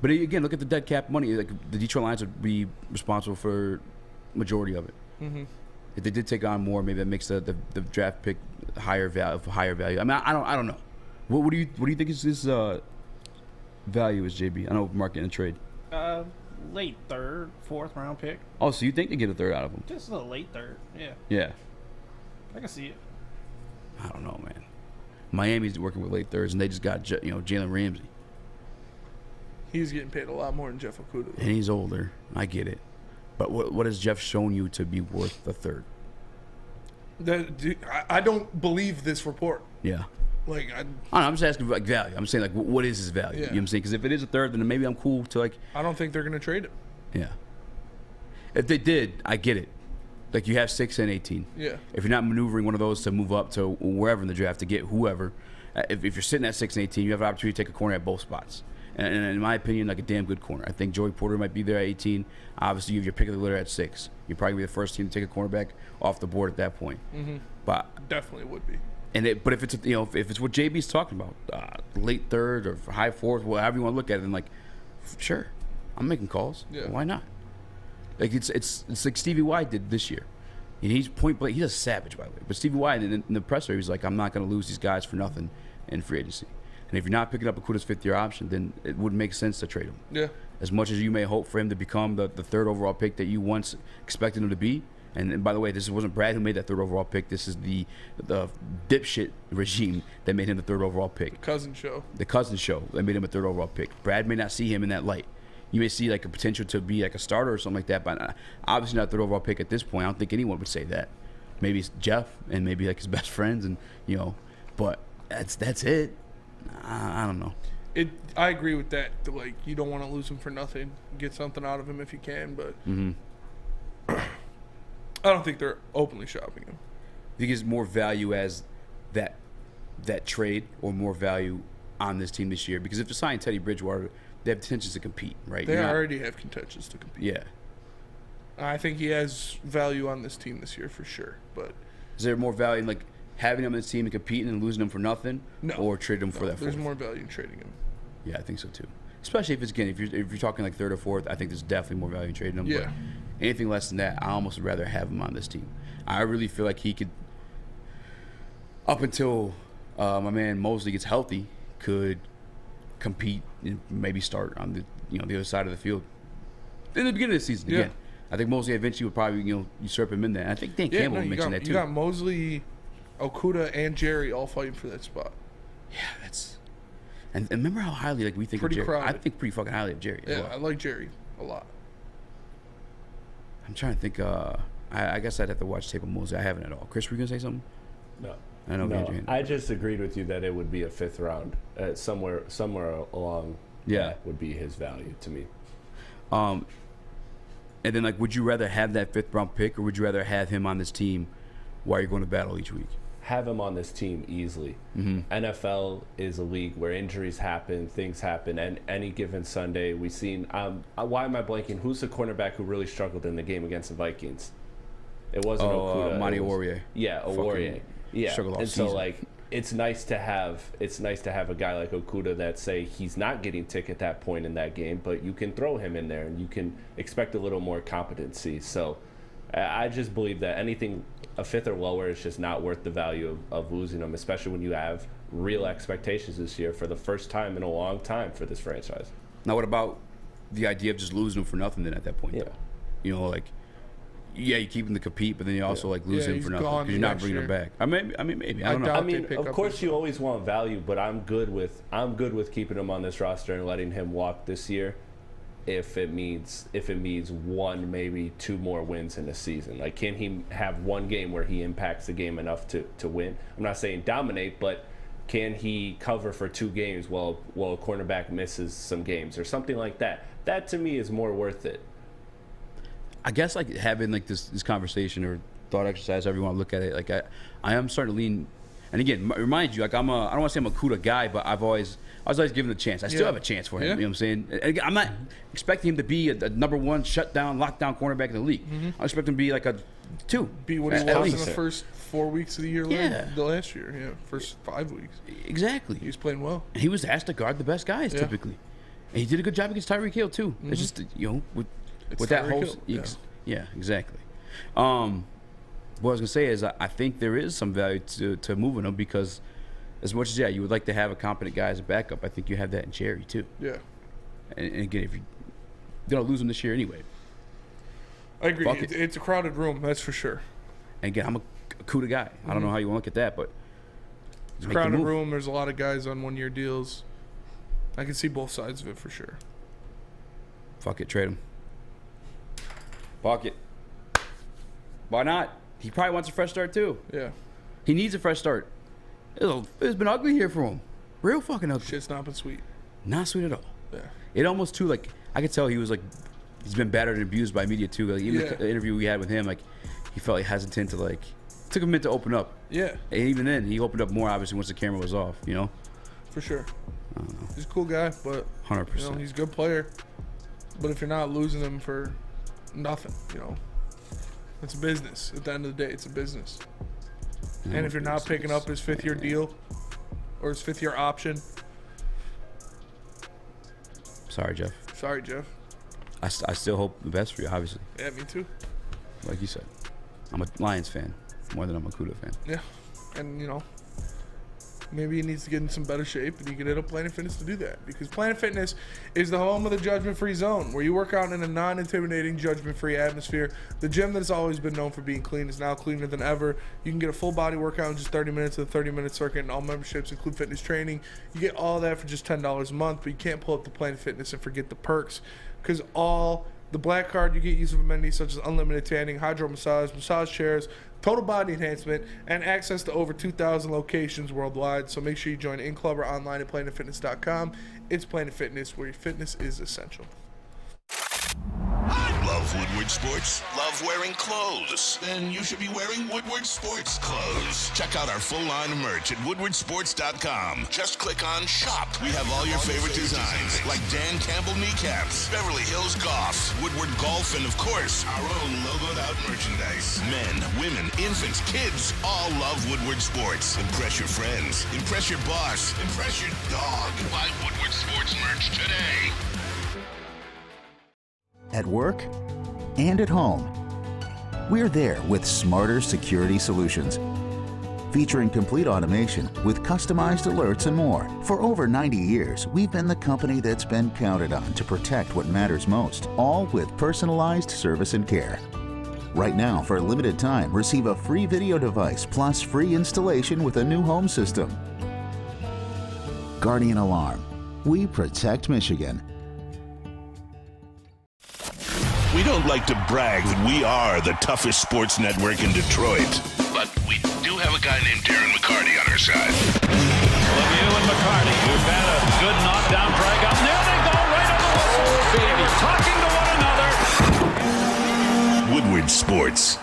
But, again, look at the dead cap money. Like, the Detroit Lions would be responsible for majority of it. Mm-hmm. If they did take on more, maybe that makes the draft pick higher value. I mean, I don't know. What do you think his value is, JB? I know Mark getting a trade. Late 3rd, 4th round pick. Oh, so you think they get a third out of him? Just a late 3rd, yeah. Yeah. I can see it. I don't know, man. Miami's working with late thirds, and they just got Jalen Ramsey. He's getting paid a lot more than Jeff Okudah. And he's older. I get it. But what has Jeff shown you to be worth the third? I don't believe this report. Yeah. Like I don't know, I'm just asking for like value. I'm saying like, what is his value? Yeah. You know what I'm saying? Because if it is a third, then maybe I'm cool to like. I don't think they're gonna trade him. Yeah. If they did, I get it. Like you have 6 and 18. Yeah. If you're not maneuvering one of those to move up to wherever in the draft to get whoever, if you're sitting at 6 and 18, you have an opportunity to take a corner at both spots. And in my opinion, like a damn good corner. I think Joey Porter might be there at 18. Obviously, you have your pick of the litter at 6. You're probably be the first team to take a cornerback off the board at that point. Mm-hmm. But definitely would be. But if it's if it's what JB's talking about, late third or high fourth, whatever you want to look at it, then like, sure, I'm making calls. Yeah. Why not? Like it's like Stevie Y did this year. And he's point blank. He's a savage, by the way. But Stevie Y in the presser, he was like, I'm not going to lose these guys for nothing in free agency. And if you're not picking up Okudah's 5th-year option, then it wouldn't make sense to trade him. Yeah. As much as you may hope for him to become the 3rd overall pick that you once expected him to be. And by the way, this wasn't Brad who made that 3rd overall pick. This is the dipshit regime that made him the 3rd overall pick. The Cousins show that made him a 3rd overall pick. Brad may not see him in that light. You may see like a potential to be like a starter or something like that, but obviously not 3rd overall pick at this point. I don't think anyone would say that. Maybe it's Jeff and maybe like his best friends, and but that's it. I don't know. I agree with that. Like, you don't want to lose him for nothing. Get something out of him if you can, but I don't think they're openly shopping him. I think it's more value as that trade or more value on this team this year, because if they sign Teddy Bridgewater, they have intentions to compete, right? They already have contentions to compete. Yeah. I think he has value on this team this year for sure, but is there more value in like having him on this team and competing and losing him for nothing? No. Or trading him for that There's fourth? more value in trading him. Yeah, I think so too. Especially if you're talking like 3rd or 4th, I think there's definitely more value in trading him. Yeah. But anything less than that, I almost would rather have him on this team. I really feel like he could, up until my man Mosley gets healthy, could compete and maybe start on the other side of the field in the beginning of the season. Yeah. Again, I think Mosley eventually would probably usurp him in there. I think Dan Campbell mentioned that too. You got Mosley, Okudah, and Jerry all fighting for that spot. Yeah, that's. And remember how highly we think pretty of Jerry. crowded. I think pretty fucking highly of Jerry. Yeah, well. I like Jerry a lot. I'm trying to think. I guess I'd have to watch tape of Mosley. I haven't at all. Chris, were you gonna say something? No. I know. No, I just agreed with you that it would be a 5th round. Somewhere along. Yeah, would be his value to me. And then would you rather have that 5th round pick, or would you rather have him on this team while you're going to battle each week? Have him on this team easily. Mm-hmm. NFL is a league where injuries happen, things happen, and any given Sunday we've seen. Why am I blanking? Who's the cornerback who really struggled in the game against the Vikings? It wasn't Okudah. Monty Oruwariye. Yeah, Oruwariye. Yeah, and season. So it's nice to have a guy like Okudah that say he's not getting tick at that point in that game, but you can throw him in there and you can expect a little more competency. So I just believe that anything a 5th or lower is just not worth the value of losing them, especially when you have real expectations this year for the first time in a long time for this franchise. Now, what about the idea of just losing them for nothing then at that point? Yeah. Yeah, you keep him to compete, but then you also lose him for nothing because you're not bringing him back. Maybe. I don't know. I mean, of course, you always want value, but I'm good with keeping him on this roster and letting him walk this year, if it means 1, maybe 2 more wins in a season. Like, can he have one game where he impacts the game enough to win? I'm not saying dominate, but can he cover for 2 games while a cornerback misses some games or something like that? That to me is more worth it. I guess having this conversation or thought exercise, however you want to look at it, I am starting to lean. And again, remind you, I don't want to say I'm a Okudah guy, but I was always given a chance. I still have a chance for him. You know what I'm saying? And again, I'm not expecting him to be a number 1 shutdown, lockdown cornerback in the league. Mm-hmm. I expect him to be a 2. Be what he was in the first 4 weeks of the year. The last year. Yeah, first 5 weeks. Exactly. He was playing well. And he was asked to guard the best guys typically, and he did a good job against Tyreek Hill too. Mm-hmm. It's just with that whole yeah, exactly. What I was gonna say is I think there is some value to moving him, because as much as you would like to have a competent guy as a backup, I think you have that in Jerry too. Yeah. And again, if you're gonna lose him this year anyway, I agree. It's a crowded room, that's for sure. And again, I'm a Okudah guy. Mm-hmm. I don't know how you want to look at that, but it's a crowded room. There's a lot of guys on 1-year deals. I can see both sides of it for sure. Fuck it, trade him. Fuck it. Why not? He probably wants a fresh start too. Yeah. He needs a fresh start. It's been ugly here for him. Real fucking ugly. Shit's not been sweet. Not sweet at all. Yeah. It almost too like I could tell he was like he's been battered and abused by media too. Like even the interview we had with him, like he felt like hesitant to like took a minute to open up. Yeah. And even then he opened up more obviously once the camera was off, you know? For sure. He's a cool guy, but 100%. You know, he's a good player. But if you're not losing him for nothing, you know, it's a business. At the end of the day, it's a business. And if you're not picking up his 5th-year deal or his 5th-year option. Sorry, Jeff. Sorry, Jeff. I still hope the best for you, obviously. Yeah, me too. Like you said, I'm a Lions fan more than I'm a Okudah fan. Yeah. And, you know, maybe he needs to get in some better shape, and you can hit up Planet Fitness to do that. Because Planet Fitness is the home of the judgment-free zone, where you work out in a non-intimidating, judgment-free atmosphere. The gym that has always been known for being clean is now cleaner than ever. You can get a full-body workout in just 30 minutes of the 30-minute circuit, and all memberships include fitness training. You get all that for just $10 a month, but you can't pull up the Planet Fitness and forget the perks. Because all the Black Card, you get use of amenities such as unlimited tanning, hydro massage chairs, total body enhancement, and access to over 2,000 locations worldwide. So make sure you join in club or online at planetfitness.com. It's Planet Fitness, where your fitness is essential. Love Woodward Sports? Love wearing clothes? Then you should be wearing Woodward Sports clothes. Check out our full line of merch at woodwardsports.com. Just click on Shop. We have all your favorite designs, like Dan Campbell kneecaps, Beverly Hills Golf, Woodward Golf, and of course, our own logoed out merchandise. Men, women, infants, kids all love Woodward Sports. Impress your friends. Impress your boss. Impress your dog. Buy Woodward Sports merch today. At work and at home, we're there with smarter security solutions. Featuring complete automation with customized alerts and more. For over 90 years, we've been the company that's been counted on to protect what matters most, all with personalized service and care. Right now, for a limited time, receive a free video device plus free installation with a new home system. Guardian Alarm. We protect Michigan. We don't like to brag that we are the toughest sports network in Detroit, but we do have a guy named Darren McCarty on our side. Lemieux and McCarty, who've had a good knockdown drag up. There they go, right on the whistle. They were talking to one another. Woodward Sports.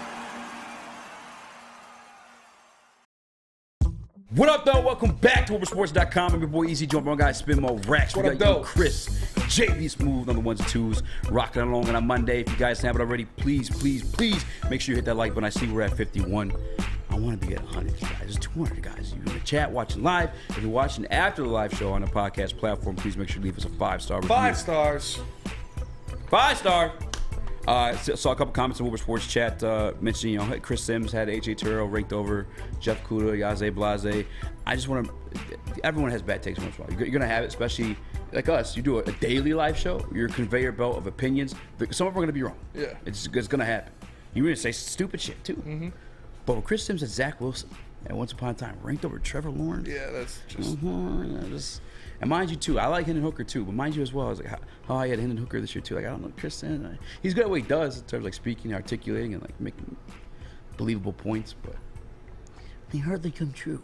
What up, though? Welcome back to woodwardsports.com. I'm your boy Eazy, joined by my guy Spin Mo Racks. We got young Chris, JB Smooth on the ones and twos, rocking along on a Monday. If you guys haven't already, please make sure you hit that like button. I see we're at 51. I want to be at 100, guys. It's 200, guys. You're in the chat watching live. If you're watching after the live show on a podcast platform, please make sure you leave us a 5-star review. 5 stars. 5-star. Saw a couple comments in Woodward Sports chat mentioning, you know, Chris Sims had A.J. Terrell ranked over Jeff Okudah, Yaze Blase. I just want to, everyone has bad takes once in a while. You're going to have it, especially like us. You do a daily live show, you're a conveyor belt of opinions. Some of them are going to be wrong. Yeah. It's going to happen. You're going to say stupid shit, too. Mm-hmm. But with Chris Sims and Zach Wilson, at once upon a time, ranked over Trevor Lawrence. Yeah, that's just... And mind you, too, I like Hendon Hooker, too. But mind you as well, I was like, how I had Hendon Hooker this year, too. Like, I don't know, Chris Sims, he's good at what he does in terms of, like, speaking, articulating, and, like, making believable points. But they hardly come true.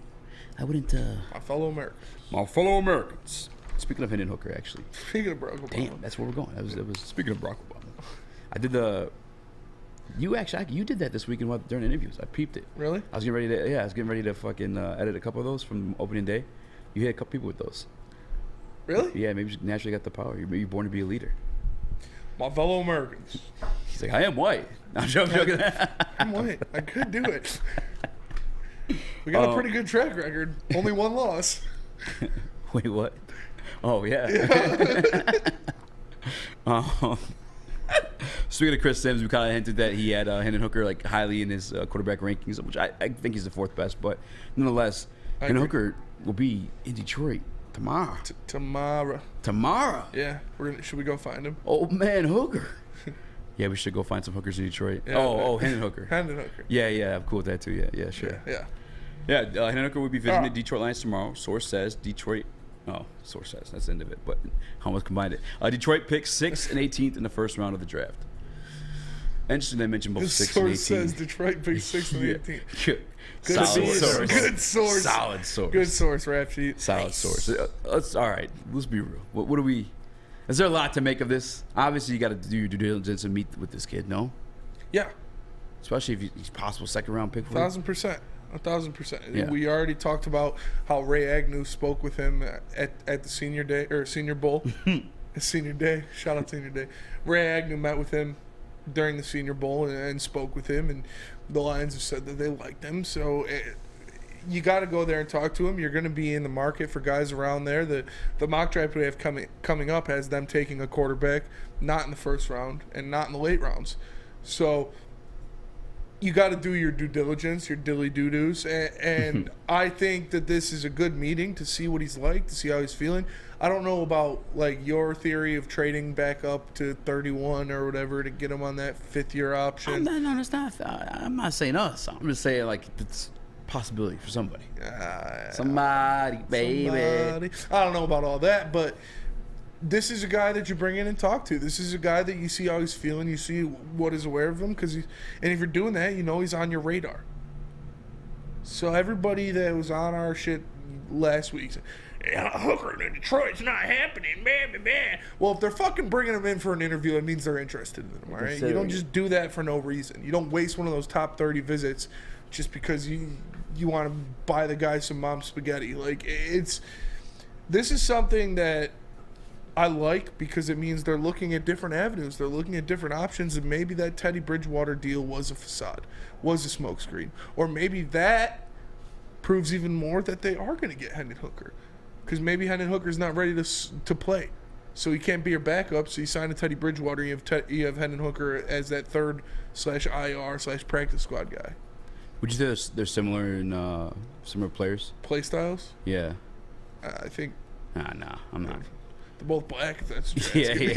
I wouldn't, My fellow Americans. My fellow Americans. Speaking of Hendon Hooker, actually. Speaking of Barack Obama. Damn, that's where we're going. That was speaking of Barack Obama. I did the... You did that this weekend during interviews. I peeped it. Really? I was getting ready to fucking edit a couple of those from opening day. You hit a couple people with those. Really? Yeah, maybe you naturally got the power. You're born to be a leader. My fellow Americans. He's like, I am white. I'm joking. I'm white. I could do it. We got a pretty good track record. Only one loss. Wait, what? Oh, yeah. Speaking of Chris Sims, we kind of hinted that he had Hendon Hooker like highly in his quarterback rankings, which I think he's the 4th best. But nonetheless, Hendon Hooker will be in Detroit tomorrow. Tomorrow? Yeah. Should we go find him? Oh, man, Hooker. Yeah, we should go find some hookers in Detroit. Yeah, Hendon Hooker. Hendon Hooker. Yeah, I'm cool with that too. Yeah, sure. Yeah. Hendon Hooker will be visiting the Detroit Lions tomorrow. Source says Detroit. Oh, source says that's the end of it, but I almost combined it. Detroit picks 6th and 18th in the first round of the draft. Interesting they mentioned both This 6 and 18. source says Detroit picks 6 and 18. Good source. Good source. Solid source. Good source, rap sheet. Solid source. All right, let's be real. What do we... Is there a lot to make of this? Obviously, you got to do your due diligence and meet with this kid, no? Yeah. Especially if he's possible second-round pick for you. 1,000%. 1,000%. Yeah. We already talked about how Ray Agnew spoke with him at the Senior Day, or Senior Bowl. Senior Day. Shout out Senior Day. Ray Agnew met with him during the Senior Bowl and spoke with him, and the Lions have said that they liked him. So you got to go there and talk to him. You're going to be in the market for guys around there. The mock draft we have coming up has them taking a quarterback, not in the first round and not in the late rounds. So you got to do your due diligence, your dilly-doo-doos, and I think that this is a good meeting to see what he's like, to see how he's feeling. I don't know about, like, your theory of trading back up to 31 or whatever to get him on that fifth-year option. No, it's not. I'm not saying us. I'm just saying, like, it's a possibility for somebody. Somebody, baby. Somebody. I don't know about all that, but this is a guy that you bring in and talk to. This is a guy that you see how he's feeling. You see what is aware of him. And if you're doing that, you know he's on your radar. So everybody that was on our shit last week said, Hooker in Detroit's not happening, man. Well, if they're fucking bringing him in for an interview, that means they're interested in him, all right? You don't just do that for no reason. You don't waste one of those top 30 visits just because you want to buy the guy some mom's spaghetti. Like, this is something that I like because it means they're looking at different avenues. They're looking at different options, and maybe that Teddy Bridgewater deal was a facade, was a smokescreen. Or maybe that proves even more that they are going to get Hendon Hooker. Because maybe Hendon Hooker's not ready to play. So he can't be your backup, so you sign a Teddy Bridgewater, you have Hendon Hooker as that third/IR/practice squad guy. Would you say they're similar in similar players? Play styles? Yeah. I think... Nah, I'm not. They're both black, if that's what you're asking.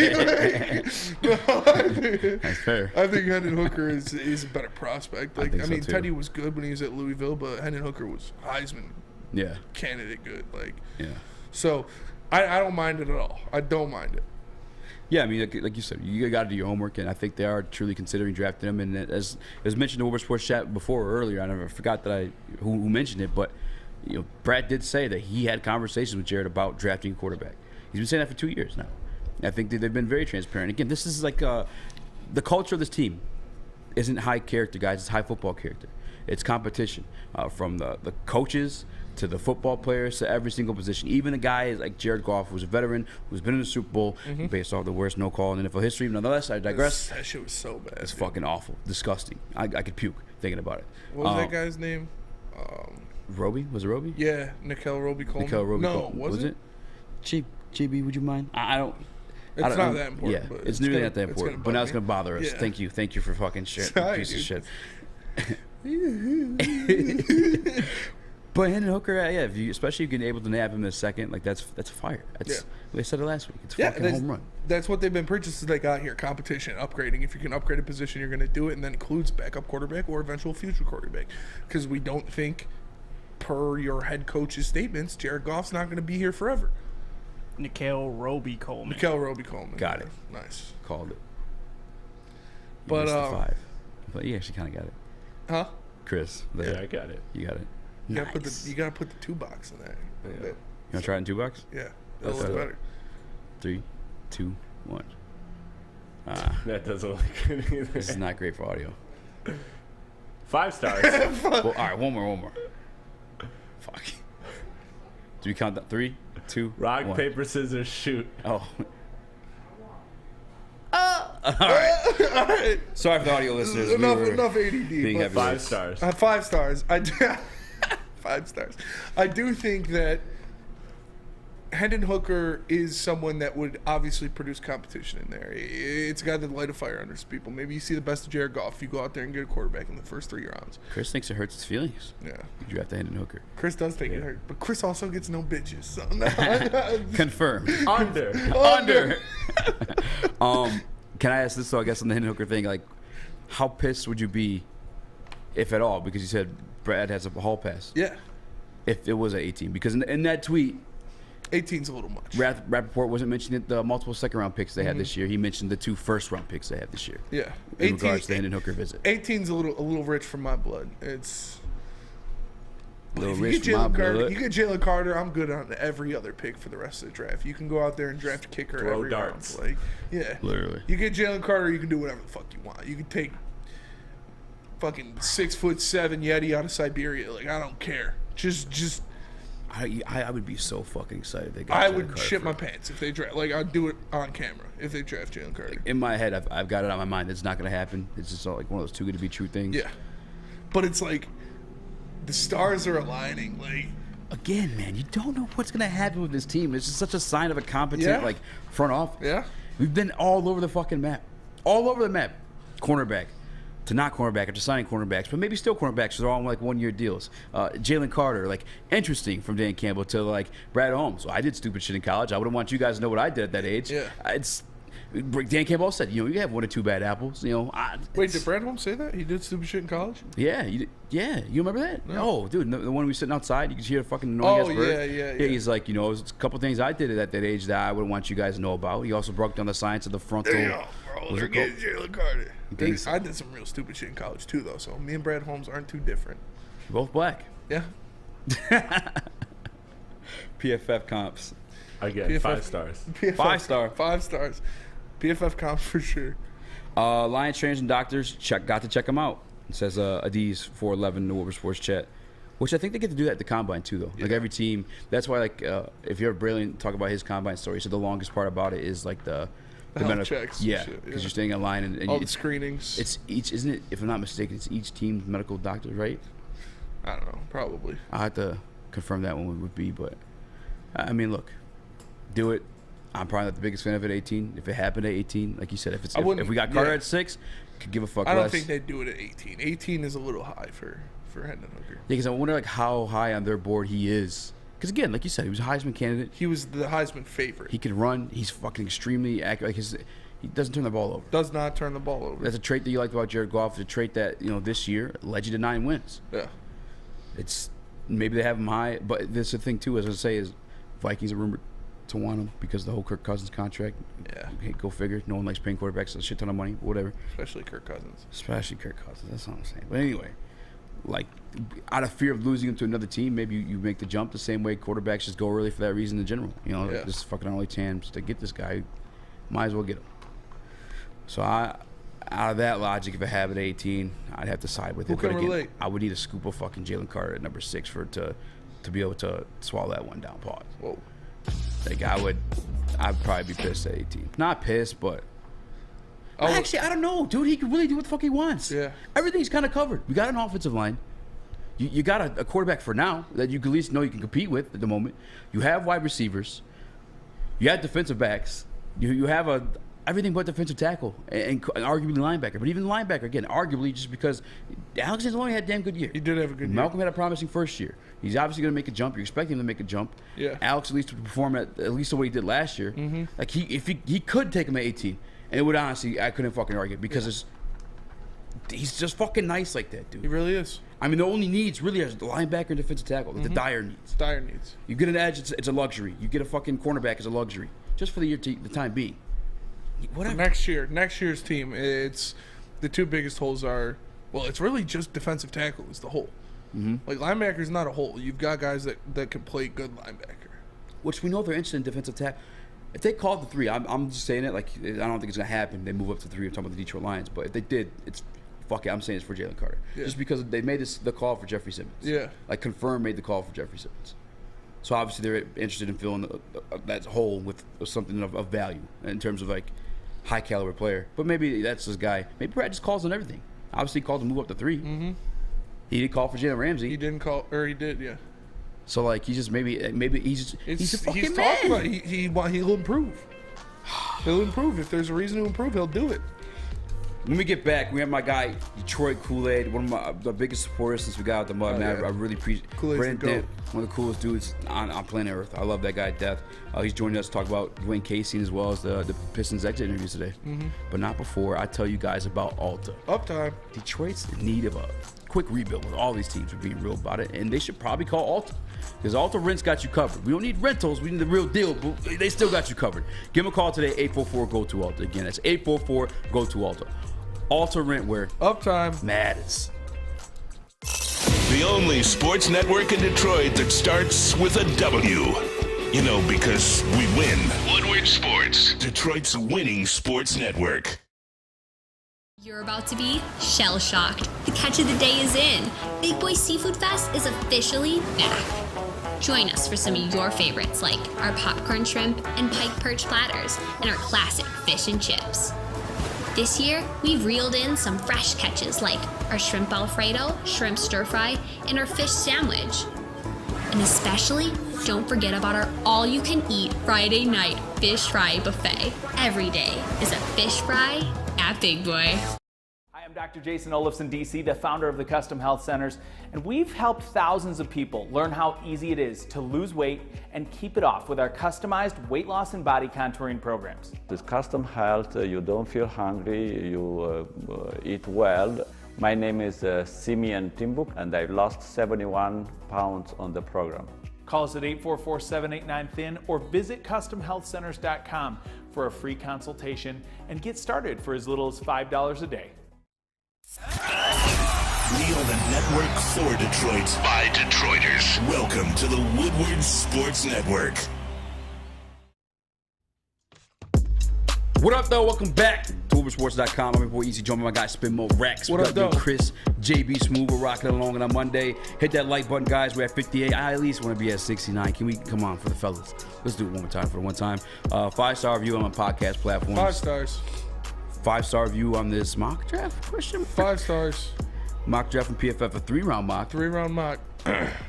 That's fair. I think Hendon Hooker is a better prospect. Like, I mean, so Teddy was good when he was at Louisville, but Hendon Hooker was Heisman Yeah. candidate good. Like, Yeah. So I don't mind it at all. I don't mind it. Yeah, I mean, like you said, you got to do your homework, and I think they are truly considering drafting him. And as mentioned in the Woodward Sports Chat before or earlier, I never forgot that who mentioned it, but Brad did say that he had conversations with Jared about drafting a quarterback. He's been saying that for 2 years now. I think that they've been very transparent. Again, this is like the culture of this team isn't high character, guys. It's high football character. It's competition from the coaches to the football players to every single position. Even a guy like Jared Goff, who's a veteran, who's been in the Super Bowl, based off the worst no call in NFL history. Nonetheless, I digress. That shit was so bad. It's fucking awful, disgusting. I could puke thinking about it. What was that guy's name? Roby? Was it Roby? Yeah, Nickel Roby Coleman. Nickel Roby no, Coleman. was it? JB, would you mind? I don't. It's not that important. Yeah, but it's really not that important. But now it's gonna bother us. Yeah. Thank you for fucking shit. Piece of shit. But Hendon Hooker, yeah, especially if you're able to nab him in a second, like that's fire. They said it last week. It's fucking home run. That's what they've been preaching since they got here. Competition, upgrading. If you can upgrade a position, you're going to do it, and that includes backup quarterback or eventual future quarterback. Because we don't think, per your head coach's statements, Jared Goff's not going to be here forever. Nickel Roby Coleman. Got it. Nice. Called it. But the 5. But you actually kind of got it. Huh? Chris. There. Yeah, I got it. You got it. You Nice. gotta put the 2 box in there. Yeah. You want to try it in 2 bucks? Yeah. That'll look better. 3, 2, 1. That doesn't look good either. This is not great for audio. 5 stars. Well, all right, one more. Fuck. Do we count that? 3, 2, Rock, 1. paper, scissors, shoot. Oh. All right. Sorry for the audio listeners. Enough ADD. Being But 5 stars. 5 stars. 5 stars. I do think that Hendon Hooker is someone that would obviously produce competition in there. It's a guy that light a fire under some people. Maybe you see the best of Jared Goff if you go out there and get a quarterback in the first 3 rounds. Chris thinks it hurts his feelings. Yeah. You draft Hendon Hooker. Chris does think it hurt, but Chris also gets no bitches. So Confirmed. Under. Can I ask this? So I guess on the Hendon Hooker thing, like, how pissed would you be, if at all? Because you said Brad has a hall pass. Yeah. If it was an 18, because in that tweet, 18's a little much. Rappaport wasn't mentioning the multiple second-round picks they had this year. He mentioned the 2 first-round picks they had this year. Yeah. In regards to the Hendon Hooker visit. 18's a little rich for my blood. It's a little if rich for my blood. You get Jalen Carter, I'm good on every other pick for the rest of the draft. You can go out there and draft a kicker every darts. round. Like, yeah. Literally. You get Jalen Carter, you can do whatever the fuck you want. You can take fucking 6'7" Yeti out of Siberia. Like, I don't care. Just I would be so fucking excited. They got I Jalen would Carter shit my pants if they draft. Like, I'd do it on camera if they draft Jalen Carter. In my head, I've got it on my mind. It's not going to happen. It's just like one of those too good to be true things. Yeah. But it's like the stars are aligning. Like, again, man, you don't know what's going to happen with this team. It's just such a sign of a competent like front office. Yeah. We've been all over the fucking map. All over the map. Cornerback. To not cornerback, or to signing cornerbacks, but maybe still cornerbacks because they're all on like 1-year deals. Jalen Carter, like interesting from Dan Campbell to like Brad Holmes. So I did stupid shit in college. I wouldn't want you guys to know what I did at that age. Yeah. It's Dan Campbell said, you have 1 or 2 bad apples. Wait, did Brad Holmes say that he did stupid shit in college? Yeah, you remember that? No. Oh, dude, the one we were sitting outside, you could hear a fucking annoying ass bird. Yeah. He's like, there's a couple things I did at that age that I wouldn't want you guys to know about. He also broke down the science of the frontal. Damn, bro, they're getting Jalen Carter. I did some real stupid shit in college too, though. So me and Brad Holmes aren't too different. Both black. Yeah. PFF comps. Again, PFF, 5 stars. PFF, 5 star. 5 stars. PFF comps for sure. Lions trainers and doctors got to check them out. It says Adiz 411 in the Woodward Sports chat, which I think they get to do that at the combine too, though. Yeah. Like every team. That's why, like, if you ever Brilliant talk about his combine story, so the longest part about it is like the health checks. Yeah, because you're staying in line and all the screenings. It's each, isn't it? If I'm not mistaken, it's each team's medical doctor, right? I don't know. Probably. I have to confirm that one would be, but I mean, look, do it. I'm probably not the biggest fan of it at 18. If it happened at 18, like you said, if we got Carter at 6, could give a fuck less. I don't think they'd do it at 18. 18 is a little high for Hendon Hooker. Yeah, because I wonder like how high on their board he is. Because again, like you said, he was a Heisman candidate. He was the Heisman favorite. He can run. He's fucking extremely accurate. Like he doesn't turn the ball over. Does not turn the ball over. That's a trait that you liked about Jared Goff. It's a trait that this year led you to 9 wins. Yeah. It's maybe they have him high, but this the thing too. As I say, is Vikings are rumored to want him because of the whole Kirk Cousins contract. Yeah. Hey, go figure. No one likes paying quarterbacks a shit ton of money, whatever. Especially Kirk Cousins. That's what I'm saying. But anyway, like out of fear of losing him to another team, maybe you make the jump the same way quarterbacks just go early for that reason in general. Like this fucking only chance to get this guy, might as well get him. So out of that logic, if I have it at 18, I'd have to side with it. Who can relate? I would need a scoop of fucking Jalen Carter at number 6 to be able to swallow that one down. Pause. Whoa. Like I'd probably be pissed at 18. Not pissed, but actually I don't know, dude. He can really do what the fuck he wants. Yeah. Everything's kind of covered. We got an offensive line. You got a quarterback for now that you can at least know you can compete with at the moment. You have wide receivers. You have defensive backs. You have everything but defensive tackle and arguably linebacker. But even linebacker, again, arguably just because Alex only had a damn good year. He did have a good year. Malcolm had a promising first year. He's obviously going to make a jump. You're expecting him to make a jump. Yeah. Alex at least to perform at least the way he did last year. Mm-hmm. Like he could take him at 18, and it would honestly I couldn't fucking argue because he's just fucking nice like that, dude. He really is. I mean, the only needs really are the linebacker and defensive tackle. The dire needs. Dire needs. You get an edge, it's a luxury. You get a fucking cornerback, it's a luxury. Just for the time being. Whatever. For next year's team, it's the 2 biggest holes are, well, it's really just defensive tackle is the hole. Mm-hmm. Like linebacker's not a hole. You've got guys that can play good linebacker. Which we know they're interested in defensive tackle. If they called the 3, I'm just saying it like I don't think it's gonna happen. They move up to 3. I'm talking about the Detroit Lions, but if they did, it's fuck it. I'm saying it's for Jalen Carter, just because they made the call for Jeffrey Simmons. Yeah, like confirmed made the call for Jeffrey Simmons. So obviously they're interested in filling that hole with something of value in terms of like high caliber player. But maybe that's this guy. Maybe Brad just calls on everything. Obviously he called to move up to 3. Mm-hmm. He did call for Jalen Ramsey. He didn't call, or he did, yeah. So like he's just maybe he's a fucking man. He's he'll improve. He'll improve if there's a reason to improve. He'll do it. When we get back, we have my guy Detroit KoolAid, one of the biggest supporters since we got out the mud. Man, I really appreciate KoolAid's Dent, one of the coolest dudes on planet Earth. I love that guy to death. He's joining us to talk about Dwane Casey as well as the Pistons exit interviews today. Mm-hmm. But not before I tell you guys about Alta. Uptime. Detroit's in need of a quick rebuild with all these teams. Are being real about it, and they should probably call Alta, because Alta Rent's got you covered. We don't need rentals. We need the real deal, but they still got you covered. Give them a call today, 844-GO-TO-ALTA. Again, that's 844-GO-TO-ALTA. Alta Rent, where uptime matters. The only sports network in Detroit that starts with a W. You know, because we win. Woodward Sports, Detroit's winning sports network. You're about to be shell-shocked. The catch of the day is in. Big Boy Seafood Fest is officially back. Join us for some of your favorites like our popcorn shrimp and pike perch platters and our classic fish and chips. This year, we've reeled in some fresh catches like our shrimp Alfredo, shrimp stir fry, and our fish sandwich. And especially, don't forget about our all-you-can-eat Friday night fish fry buffet. Every day is a fish fry at Big Boy. Hi, I'm Dr. Jason Olafson, DC, the founder of the Custom Health Centers, and we've helped thousands of people learn how easy it is to lose weight and keep it off with our customized weight loss and body contouring programs. With Custom Health, you don't feel hungry, you eat well. My name is Simeon Timbuk, and I've lost 71 pounds on the program. Call us at 844-789-THIN or visit CustomHealthCenters.com for a free consultation and get started for as little as $5 a day. We are the network for Detroit by Detroiters. Welcome to the Woodward Sports Network. What up, though? Welcome back to WoodwardSports.com. I'm your boy Eazy, joined by my guy Spin Mo Rex. What up, though? Chris, JB Smooth. We're rocking along on a Monday. Hit that like button, guys. We're at 58. I at least want to be at 69. Can we come on for the fellas? Let's do it one more time for the one time. 5-star review on my podcast platforms. 5 stars. 5-star review on this mock draft question. 5 stars. Mock draft from PFF, a 3-round mock. 3-round mock.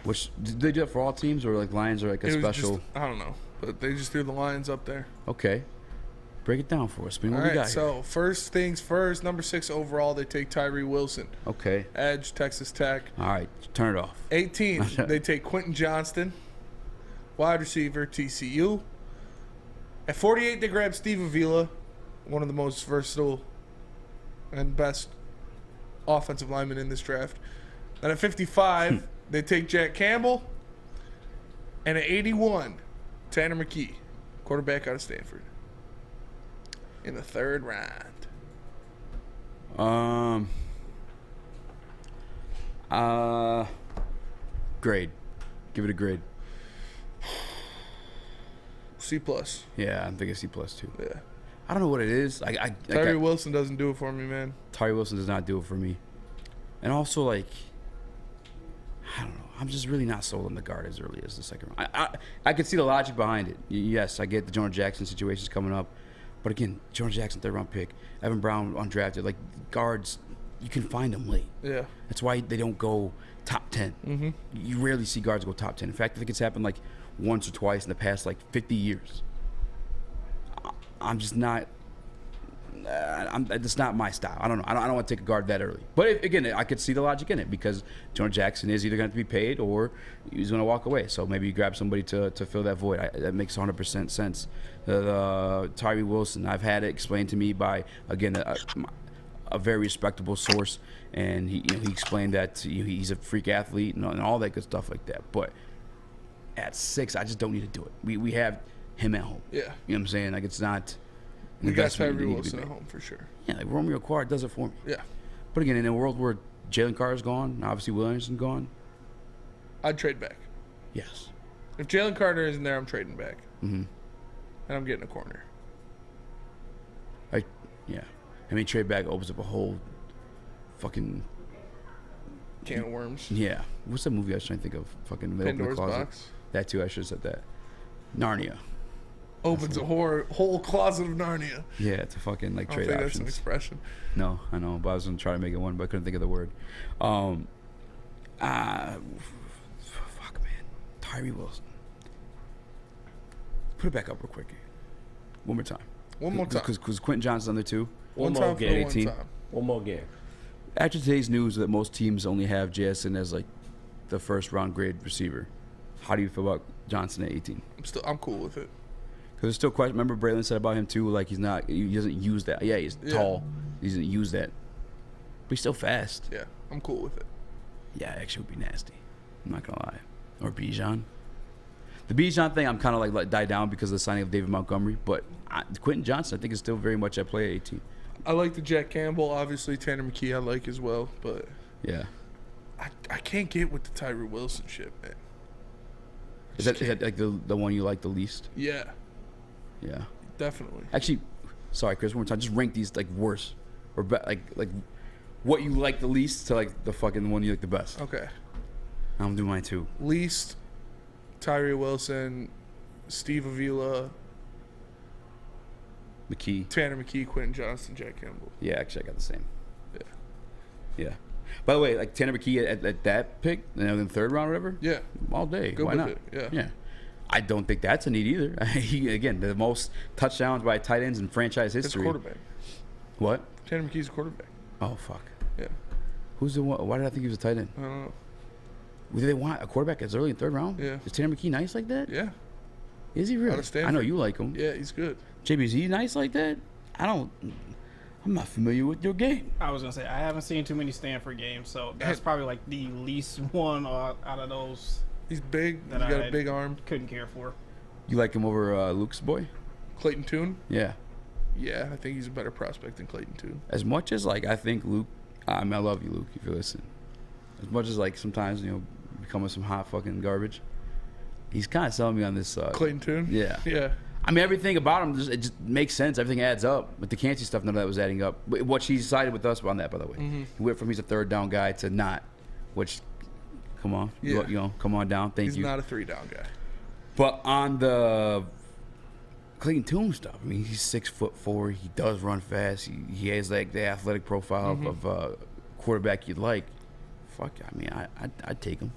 Which did they do it for all teams, or like Lions, or like a special? Just, I don't know, but they just threw the Lions up there. Okay. Break it down for us. What we got so here? First things first, number 6 overall, they take Tyree Wilson. Okay. Edge, Texas Tech. All right, turn it off. 18, they take Quentin Johnston, wide receiver, TCU. At 48, they grab Steve Avila, one of the most versatile and best offensive linemen in this draft. And at 55, they take Jack Campbell. And at 81, Tanner McKee, quarterback out of Stanford. In the 3rd round. Grade. Give it a grade. C+. Yeah, I'm thinking C+ too. Yeah. I don't know what it is. Tyree Wilson doesn't do it for me, man. Tyree Wilson does not do it for me. And also, like, I don't know. I'm just really not sold on the guard as early as the 2nd round. I can see the logic behind it. Yes, I get the Jonah Jackson situations coming up. But again, Jonah Jackson, 3rd round pick. Evan Brown undrafted. Like, guards, you can find them late. Yeah. That's why they don't go top 10. Mm-hmm. You rarely see guards go top 10. In fact, I think it's happened like once or twice in the past like 50 years. I'm just not. It's not my style. I don't know. I don't want to take a guard that early. But again, I could see the logic in it because Jonah Jackson is either going to be paid or he's going to walk away. So maybe you grab somebody to fill that void. That makes 100% sense. Tyree Wilson, I've had it explained to me by, again, a very respectable source, and he explained that he's a freak athlete and all that good stuff like that. But at 6, I just don't need to do it. We have him at home. Yeah. You know what I'm saying? Like, it's not. We got Tyree Wilson at home for sure. Yeah, like Romeo Carr does it for me. Yeah. But again, in a world where Jalen Carter's gone, obviously Williamson gone, I'd trade back. Yes. If Jalen Carter isn't there, I'm trading back. Mm-hmm. And I'm getting a corner. Yeah. I mean, trade back opens up a whole fucking can of worms. Yeah. What's that movie I was trying to think of? Fucking Pandora's Box. That too. I should have said that. Narnia. Opens a whole closet of Narnia. Yeah, it's a fucking like trade I don't think options. that's an expression. No, I know, but I was gonna try to make it one, but I couldn't think of the word. Fuck, man, Tyree Wilson. Put it back up real quick. One more time. One more time. Because Quentin Johnston's on there too. One more game. 18. One more game. After today's news that most teams only have JSN as like the 1st round grade receiver, how do you feel about Johnson at 18? I'm cool with it. Because there's still question. Remember Braylon said about him too, like he doesn't use that. Yeah, he's tall. He doesn't use that. But he's still fast. Yeah, I'm cool with it. Yeah, actually would be nasty. I'm not gonna lie. Or Bijan. The Bijan thing, I'm kind of like died down because of the signing of David Montgomery, but Quentin Johnson, I think, is still very much at play at 18. I like the Jack Campbell. Obviously, Tanner McKee I like as well, but yeah, I can't get with the Tyree Wilson shit, man. Is that like the one you like the least? Yeah. Yeah. Definitely. Actually, sorry, Chris, one more time. Just rank these like worse or like what you like the least to like the fucking one you like the best. Okay. I'm gonna do mine too. Least Tyree Wilson, Steve Avila, McKee, Tanner McKee, Quentin Johnson, Jack Campbell. Yeah, actually, I got the same. Yeah. Yeah. By the way, like Tanner McKee at that pick, in the third round or whatever. Yeah. All day. Good Why with not? it, yeah. Yeah. I don't think that's a need either. Again, the most touchdowns by tight ends in franchise history. It's a quarterback. What? Tanner McKee's a quarterback. Oh fuck. Yeah. Who's the one? Why did I think he was a tight end? I don't know. Do they want a quarterback as early in third round? Yeah. Is Tanner McKee nice like that? Yeah. Is he really? Out of Stanford. I know you like him. Yeah, he's good. JB, is he nice like that? I'm not familiar with your game. I was gonna say I haven't seen too many Stanford games, so that's probably like the least one out of those. He's big. That He's got I a big arm. Couldn't care for. You like him over Luke's boy? Clayton Tune? Yeah. Yeah, I think he's a better prospect than Clayton Tune. As much as like I think Luke, I love you, Luke, if you listen. As much as like sometimes becoming some hot fucking garbage, he's kind of selling me on this. Clayton Tune? Yeah. Yeah. I mean, everything about him it just makes sense. Everything adds up. With the Casey stuff, none of that was adding up. What she sided with us on that, by the way. Mm-hmm. He went from he's a third down guy to not. Which, come on, Yeah. Come on down. Thank He's you. not a 3-down guy. But on the Clayton Tune stuff, I mean, he's 6'4". He does run fast. He has like the athletic profile of a quarterback you'd like. Fuck, I mean, I'd take him.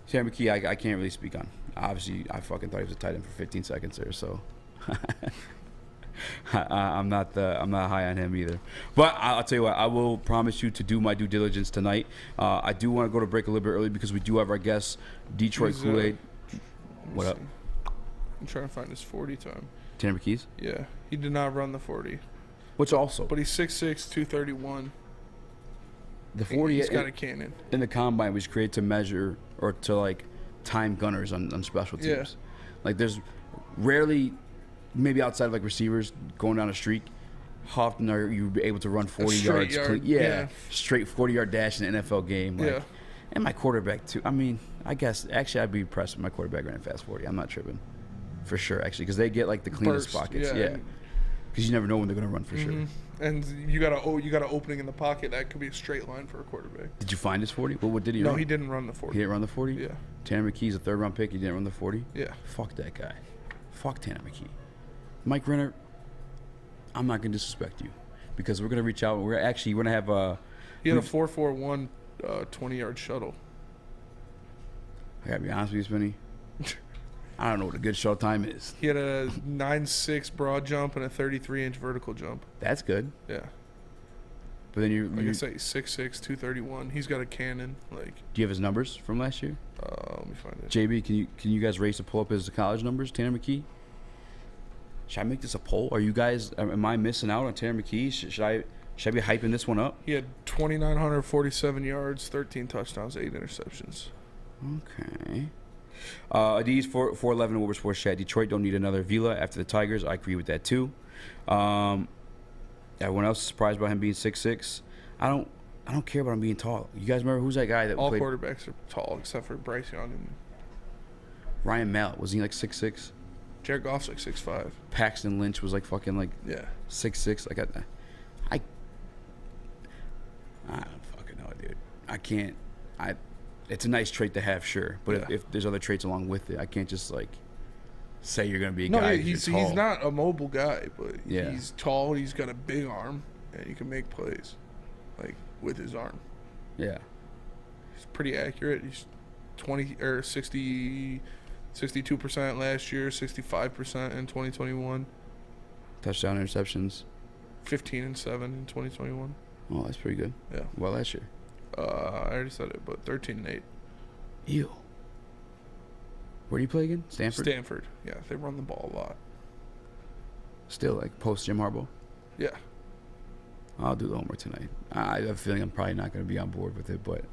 Tanner McKee, I can't really speak on. Obviously, I fucking thought he was a tight end for 15 seconds there, so I'm not high on him either. But I'll tell you what, I will promise you to do my due diligence tonight. I do want to go to break a little bit early because we do have our guest, Detroit KoolAid. What up? I'm trying to find his 40 time. Tanner McKee's? Yeah, he did not run the 40. Which also? But he's 6'6", 231. The 40 he's got a cannon. In the combine was created to measure or to like time gunners on special teams. Yeah. Like there's rarely, maybe outside of like receivers going down a streak, how often are you able to run 40 yards? Yeah, straight 40-yard dash in an NFL game. Like, Yeah. And my quarterback too. I mean, I guess actually I'd be impressed if my quarterback ran a fast 40. I'm not tripping, for sure actually, because they get like the cleanest Burst, pockets. yeah. Yeah. Because you never know when they're gonna run for sure. And you got an opening in the pocket that could be a straight line for a quarterback. Did you find his 40? What did he No, run? he didn't run the 40. He didn't run the 40? Yeah. Tanner McKee's a third-round pick. He didn't run the 40? Yeah. Fuck that guy. Fuck Tanner McKee. Mike Renner, I'm not going to disrespect you because we're going to reach out. We're going to have a... He had a 4.41 20-yard shuttle. I got to be honest with you, Spinny. I don't know what a good shuttle time is. He had a 9.6 broad jump and a 33-inch vertical jump. That's good. Yeah. But then Like I say, 6'6", 231. He's got a cannon. Like. Do you have his numbers from last year? Let me find it. JB, can you guys race to pull up his college numbers, Tanner McKee? Should I make this a poll? Are you guys? Am I missing out on Tanner McKee? Should I be hyping this one up? He had 2,947 yards, 13 touchdowns, 8 interceptions. Okay. Adiz 411 Woodward Sports Chat. Detroit don't need another Vila after the Tigers. I agree with that too. Everyone else is surprised by him being 6'6". I don't care about him being tall. You guys remember who's that guy that all played? quarterbacks are tall except for Bryce Young and Ryan Mallett. Was he like 6'6"? Jared Goff's like 6'5". Paxton Lynch was like fucking like 6'6". Like I don't fucking know, dude. I can't. It's a nice trait to have, sure, but if there's other traits along with it, I can't just like say you're gonna be a guy. No, he's not a mobile guy, but Yeah. he's tall. He's got a big arm, and he can make plays, like with his arm. Yeah, he's pretty accurate. He's 62% last year, 65% in 2021. touchdown interceptions. 15 and 7 in 2021. Oh, that's pretty good. Yeah. Well, last year. I already said it, but 13 and 8. Ew. Where do you play again? Stanford? Stanford. Yeah, they run the ball a lot. Still, like, post Jim Harbaugh? Yeah. I'll do the homework tonight. I have a feeling I'm probably not going to be on board with it, but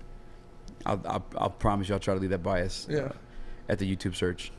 I'll promise you I'll try to leave that bias at the YouTube search.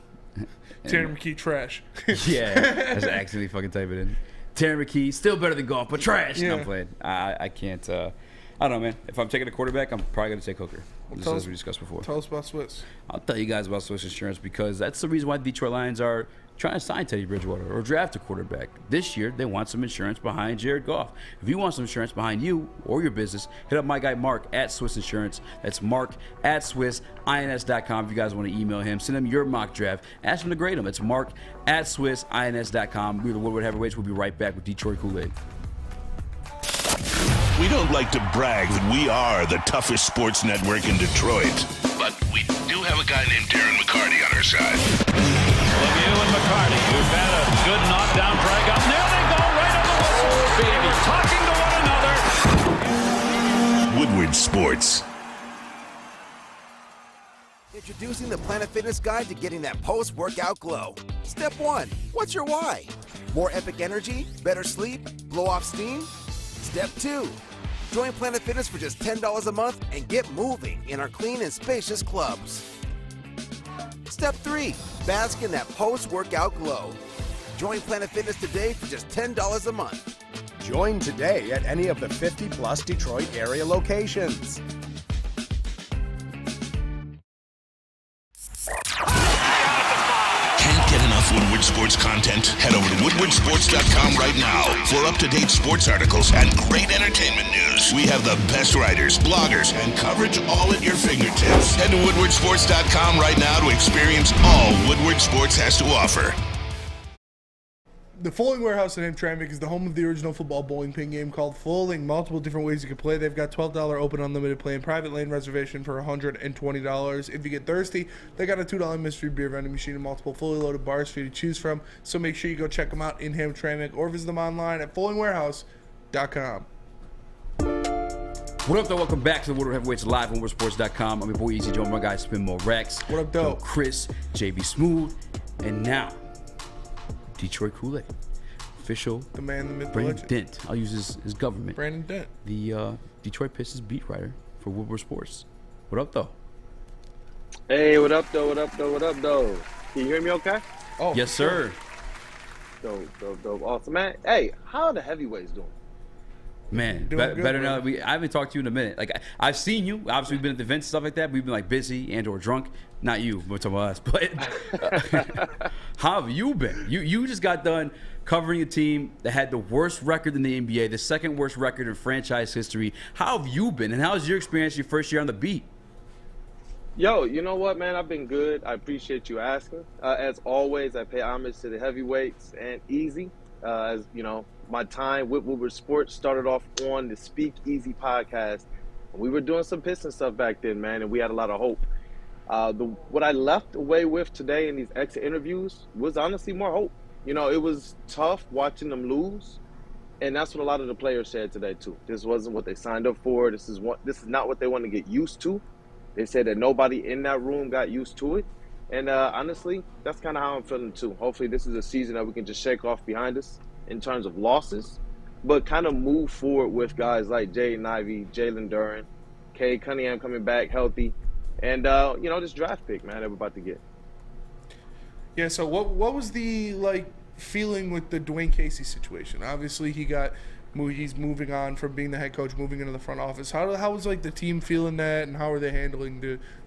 Tanner McKee trash. Yeah, I just accidentally fucking type it in. Tanner McKee, still better than golf, but trash. No, I'm playing. I can't. I don't know, man. If I'm taking a quarterback, I'm probably going to take Hooker. Just as we discussed before. Tell us about Swiss. I'll tell you guys about Swiss Insurance because that's the reason why the Detroit Lions are trying to sign Teddy Bridgewater or draft a quarterback. This year, they want some insurance behind Jared Goff. If you want some insurance behind you or your business, hit up my guy Mark at Swiss Insurance. That's Mark at SwissINS.com. If you guys want to email him, send him your mock draft. Ask him to grade him. It's Mark at SwissINS.com. We're the Woodward Heavyweights. We'll be right back with Detroit KoolAid. We don't like to brag that we are the toughest sports network in Detroit, but we do have a guy named Darren McCarty on our side. Lemieux and McCarty, who've had a good knockdown drag up. There they go, right on the whistle. Baby, talking to one another. Woodward Sports. Introducing the Planet Fitness Guide to getting that post-workout glow. Step 1. What's your why? More epic energy? Better sleep? Blow off steam? Step 2. Join Planet Fitness for just $10 a month and get moving in our clean and spacious clubs. Step 3. Bask in that post-workout glow. Join Planet Fitness today for just $10 a month. Join today at any of the 50-plus Detroit area locations. Can't get enough Woodward Sports content? Head over to woodwardsports.com right now for up-to-date sports articles and great entertainment news. We have the best writers, bloggers, and coverage all at your fingertips. Head to woodwardsports.com right now to experience all Woodward Sports has to offer. The Fulling Warehouse in Hamtramck is the home of the original football bowling pin game called Fulling. Multiple different ways you can play. They've got $12 open unlimited play and private lane reservation for $120. If you get thirsty, they got a $2 mystery beer vending machine and multiple fully loaded bars for you to choose from. So make sure you go check them out in Hamtramck or visit them online at fullingwarehouse.com. What up, though? Welcome back to the Woodward Heavyweights live on WoodwardSports.com. I'm your boy Eazy, joined by my guy Spin More Rex. What up, though? Chris, JB Smooth, and now Detroit KoolAid, official. The man, the myth, the Brandon legend. Dent. I'll use his government. Brandon Dent. The Detroit Pistons beat writer for Woodward Sports. What up, though? Hey, what up, though? What up, though? What up, though? Can you hear me okay? Oh, yes, sir. Dope. Awesome, man. Hey, how are the heavyweights doing? Man, Doing good, better bro. now that I haven't talked to you in a minute. Like I've seen you. Obviously, we've been at the events, stuff like that. We've been like busy and or drunk. Not you, we're talking about us. But how have you been? You just got done covering a team that had the worst record in the NBA, the second worst record in franchise history. How have you been? And how's your experience your first year on the beat? Yo, you know what, man? I've been good. I appreciate you asking. As always, I pay homage to the heavyweights and Eazy. As you know, my time with Woodward Sports started off on the Speak Easy podcast. We were doing some Pistons stuff back then, man, and we had a lot of hope. What I left away with today in these exit interviews was honestly more hope. You know, it was tough watching them lose, and that's what a lot of the players said today too. This wasn't what they signed up for. This is not what they want to get used to. They said that nobody in that room got used to it. And honestly, that's kind of how I'm feeling too. Hopefully this is a season that we can just shake off behind us in terms of losses, but kind of move forward with guys like Jaden Ivey, Jalen Duren, Cade Cunningham coming back healthy, and you know, this draft pick, man, that we're about to get. Yeah, so what was the feeling with the Dwane Casey situation? Obviously, he's moving on from being the head coach, moving into the front office. How was the team feeling that, and how are they handling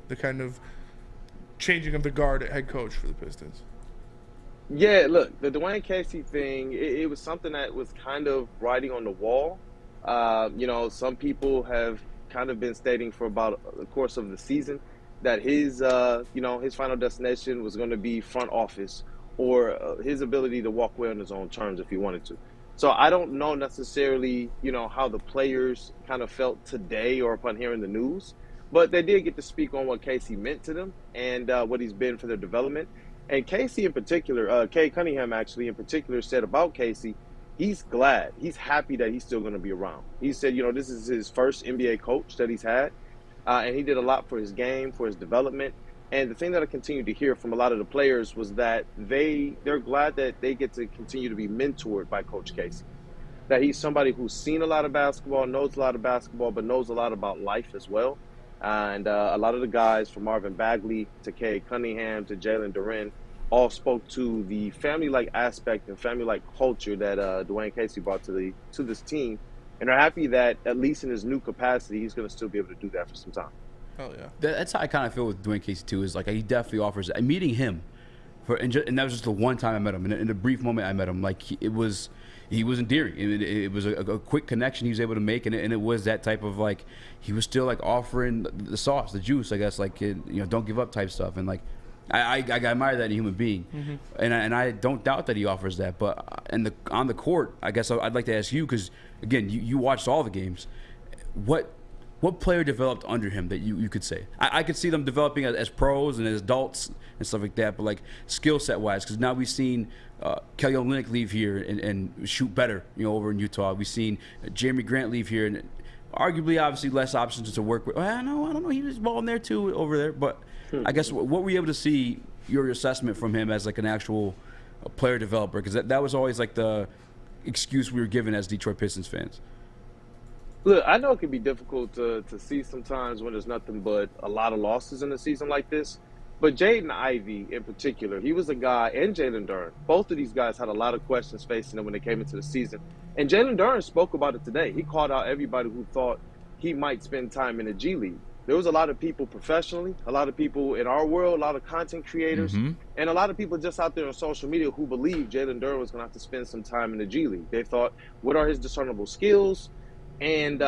the kind of changing of the guard at head coach for the Pistons? Yeah, look, the Dwane Casey thing, it was something that was kind of writing on the wall. You know, some people have kind of been stating for about the course of the season that his final destination was going to be front office, or his ability to walk away on his own terms if he wanted to. So I don't know necessarily, you know, how the players kind of felt today or upon hearing the news, but they did get to speak on what Casey meant to them and what he's been for their development. And Casey in particular, Cade Cunningham actually in particular said about Casey, he's glad, he's happy that he's still going to be around. He said, you know, this is his first NBA coach that he's had, and he did a lot for his game, for his development. And the thing that I continued to hear from a lot of the players was that they're glad that they get to continue to be mentored by Coach Casey. That he's somebody who's seen a lot of basketball, knows a lot of basketball, but knows a lot about life as well. And a lot of the guys from Marvin Bagley to Cade Cunningham to Jalen Duren all spoke to the family-like aspect and family-like culture that Dwane Casey brought to this team, and are happy that at least in his new capacity, he's going to still be able to do that for some time. Hell yeah. That's how I kind of feel with Dwane Casey too. Is like he definitely offers. Meeting him, and that was just the one time I met him. In a brief moment I met him, like he was endearing. It was a quick connection he was able to make, and it was that type of like he was still like offering the sauce, the juice, I guess, like don't give up type stuff, and like I admire that in a human being, and I don't doubt that he offers that. But on the court, I guess I'd like to ask you, because again you watched all the games, what player developed under him that you could say? I could see them developing as pros and as adults and stuff like that, but like skill set wise, because now we've seen Kelly Olynyk leave here and shoot better, over in Utah. We've seen Jeremy Grant leave here, and arguably, obviously, less options to work with. I don't know. He was balling there too over there, but I guess what were you able to see your assessment from him as like an actual player developer? Because that was always like the excuse we were given as Detroit Pistons fans. Look, I know it can be difficult to see sometimes when there's nothing but a lot of losses in a season like this. But Jaden Ivey in particular, he was a guy, and Jalen Duren, both of these guys had a lot of questions facing them when they came into the season. And Jalen Duren spoke about it today. He called out everybody who thought he might spend time in the G League. There was a lot of people professionally, a lot of people in our world, a lot of content creators, and a lot of people just out there on social media who believed Jalen Duren was going to have to spend some time in the G League. They thought, what are his discernible skills? And,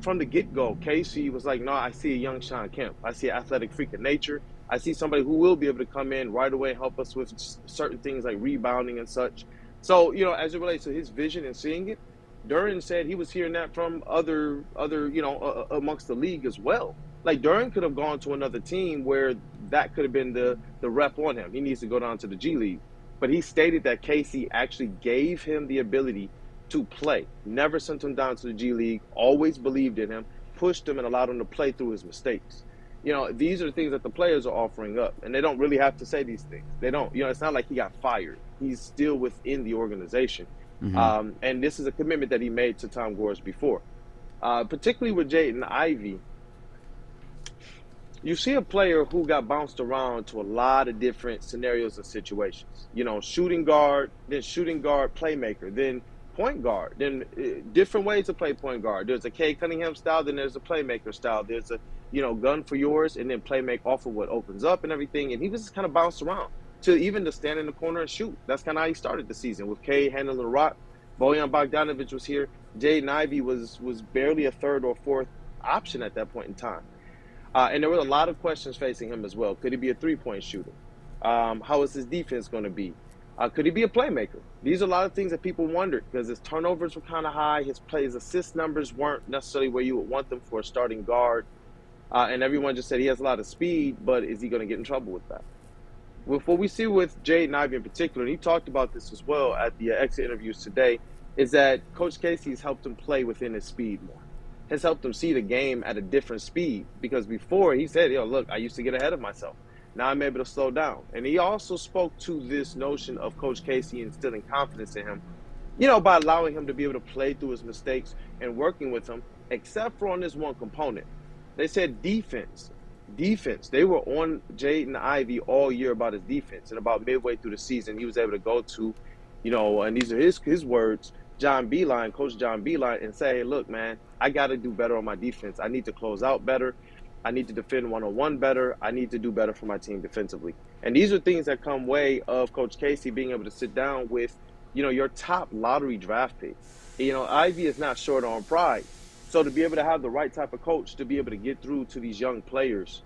from the get-go, Casey was like, no, I see a young Sean Kemp. I see an athletic freak of nature. I see somebody who will be able to come in right away and help us with certain things like rebounding and such. So, as it relates to his vision and seeing it, Duren said he was hearing that from other amongst the league as well. Like, Duren could have gone to another team where that could have been the rep on him. He needs to go down to the G League. But he stated that Casey actually gave him the ability to play, never sent him down to the G League, always believed in him, pushed him, and allowed him to play through his mistakes. These are the things that the players are offering up, and they don't really have to say these things. They don't. It's not like he got fired. He's still within the organization. And this is a commitment that he made to Tom Gores before. Particularly with Jaden Ivey, you see a player who got bounced around to a lot of different scenarios and situations. Shooting guard, then shooting guard, playmaker, then point guard, then different ways to play point guard. There's a Cade Cunningham style, then there's a playmaker style. There's a gun for yours, and then play make off of what opens up and everything. And he was just kind of bounced around to even to stand in the corner and shoot. That's kind of how he started the season, with Cade handling the rock. Bojan Bogdanovic was here. Jaden Ivey was barely a third or fourth option at that point in time. And there were a lot of questions facing him as well. Could he be a three-point shooter? How is his defense going to be? Could he be a playmaker? These are a lot of things that people wondered, because his turnovers were kind of high. His assist numbers weren't necessarily where you would want them for a starting guard. And everyone just said he has a lot of speed, but is he going to get in trouble with that? With what we see with Jaden Ivey in particular, and he talked about this as well at the exit interviews today, is that Coach Casey has helped him play within his speed more. Has helped him see the game at a different speed, because before he said, look, I used to get ahead of myself. Now I'm able to slow down. And he also spoke to this notion of Coach Casey instilling confidence in him, by allowing him to be able to play through his mistakes and working with him, except for on this one component. They said defense. They were on Jaden Ivey all year about his defense. And about midway through the season, he was able to go to, and these are his words, Coach John Beilein, and say, hey, look, man, I got to do better on my defense. I need to close out better. I need to defend one-on-one better. I need to do better for my team defensively. And these are things that come way of Coach Casey being able to sit down with, your top lottery draft pick. Ivey is not short on pride. So to be able to have the right type of coach to be able to get through to these young players,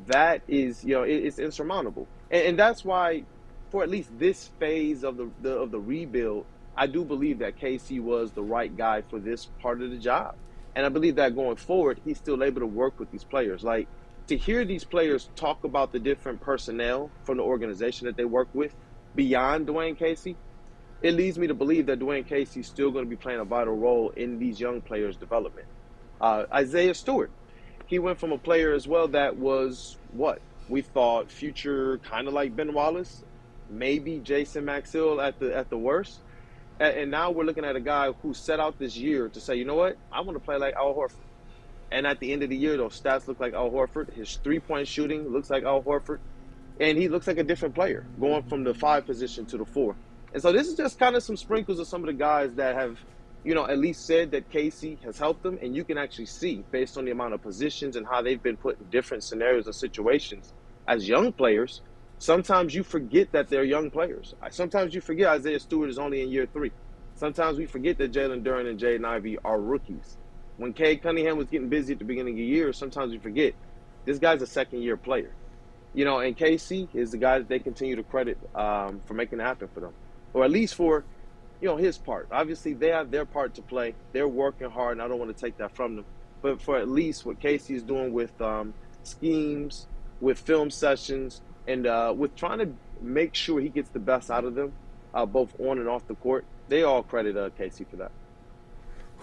that is, it's insurmountable. And that's why, for at least this phase of the rebuild, I do believe that Casey was the right guy for this part of the job. And I believe that going forward, he's still able to work with these players. Like, to hear these players talk about the different personnel from the organization that they work with beyond Dwane Casey, it leads me to believe that Dwane Casey is still going to be playing a vital role in these young players' development. Isaiah Stewart, he went from a player as well that was, we thought future kind of like Ben Wallace, maybe Jason Maxill at the worst. And now we're looking at a guy who set out this year to say, you know what, I want to play like Al Horford. And at the end of the year, those stats look like Al Horford. His three-point shooting looks like Al Horford. And he looks like a different player, going from the 5 position to the 4. And so this is just kind of some sprinkles of some of the guys that have, at least said that Casey has helped them. And you can actually see, based on the amount of positions and how they've been put in different scenarios and situations as young players, sometimes you forget that they're young players. Sometimes you forget Isaiah Stewart is only in year 3. Sometimes we forget that Jalen Duren and Jaden Ivey are rookies. When Cade Cunningham was getting busy at the beginning of the year, sometimes we forget this guy's a second-year player. And Casey is the guy that they continue to credit for making it happen for them. Or at least for, his part. Obviously, they have their part to play. They're working hard, and I don't want to take that from them. But for at least what Casey is doing with schemes, with film sessions, and with trying to make sure he gets the best out of them, both on and off the court, they all credit Casey for that.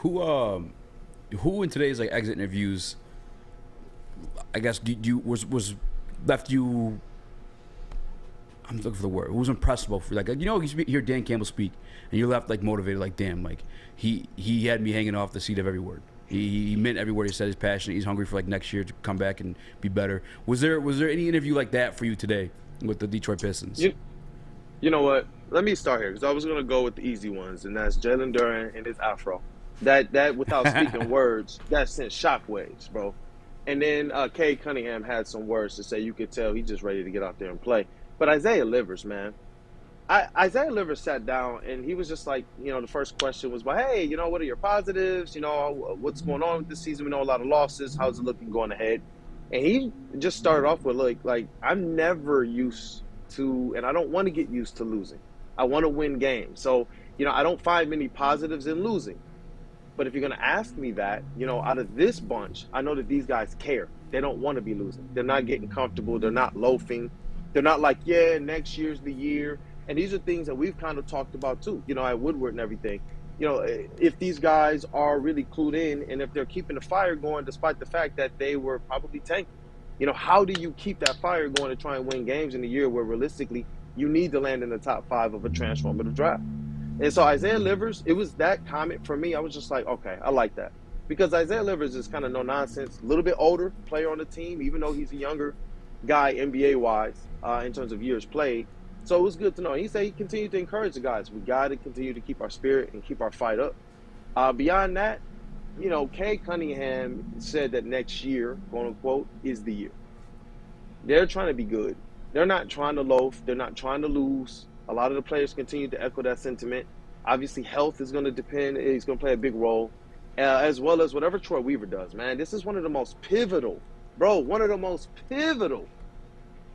Who in today's exit interviews, I guess, was left you? I'm looking for the word. Who was impressive for you hear Dan Campbell speak and you're left motivated, damn, he had me hanging off the seat of every word. He meant every word he said. He's passionate. He's hungry for next year to come back and be better. Was there any interview like that for you today with the Detroit Pistons? You know what? Let me start here because I was gonna go with the easy ones, and that's Jalen Duren and his afro. That without speaking words, that sent shockwaves, bro. And then Cade Cunningham had some words to say. You could tell he's just ready to get out there and play. But Isaiah Livers, man. Isaiah Livers sat down, and he was just the first question was, well, hey, what are your positives? What's going on with this season? We know a lot of losses. How's it looking going ahead? And he just started off with, I'm never used to, and I don't want to get used to losing. I want to win games. So, I don't find many positives in losing. But if you're going to ask me that, out of this bunch, I know that these guys care. They don't want to be losing. They're not getting comfortable. They're not loafing. They're not next year's the year. And these are things that we've kind of talked about too, at Woodward and everything. If these guys are really clued in and if they're keeping the fire going despite the fact that they were probably tanking, how do you keep that fire going to try and win games in a year where realistically you need to land in the top 5 of a transformative draft? And so Isaiah Livers, it was that comment for me. I was just okay, I like that. Because Isaiah Livers is kind of no nonsense, a little bit older player on the team, even though he's a younger guy NBA-wise in terms of years played. So it was good to know. He said he continued to encourage the guys. We got to continue to keep our spirit and keep our fight up. Beyond that, Cade Cunningham said that next year, quote unquote, is the year. They're trying to be good. They're not trying to loaf. They're not trying to lose. A lot of the players continue to echo that sentiment. Obviously, health is going to depend. He's going to play a big role, as well as whatever Troy Weaver does, man. This is one of the most pivotal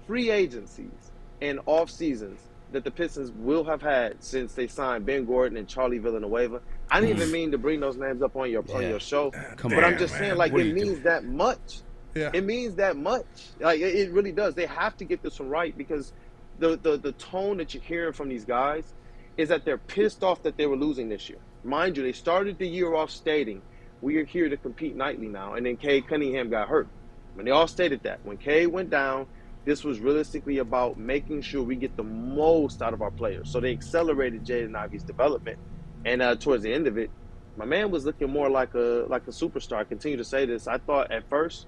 free agencies and off seasons that the Pistons will have had since they signed Ben Gordon and Charlie Villanueva. I didn't even mean to bring those names up on your show, but I'm just saying, it means that much. Yeah. It means that much. It really does. They have to get this one right because the tone that you're hearing from these guys is that they're pissed off that they were losing this year. Mind you, they started the year off stating, we are here to compete nightly now, and then Cade Cunningham got hurt. When they all stated that. When Cade went down, this was realistically about making sure we get the most out of our players. So they accelerated Jaden Ivey's development, and towards the end of it, my man was looking more like a superstar. I continue to say this. I thought at first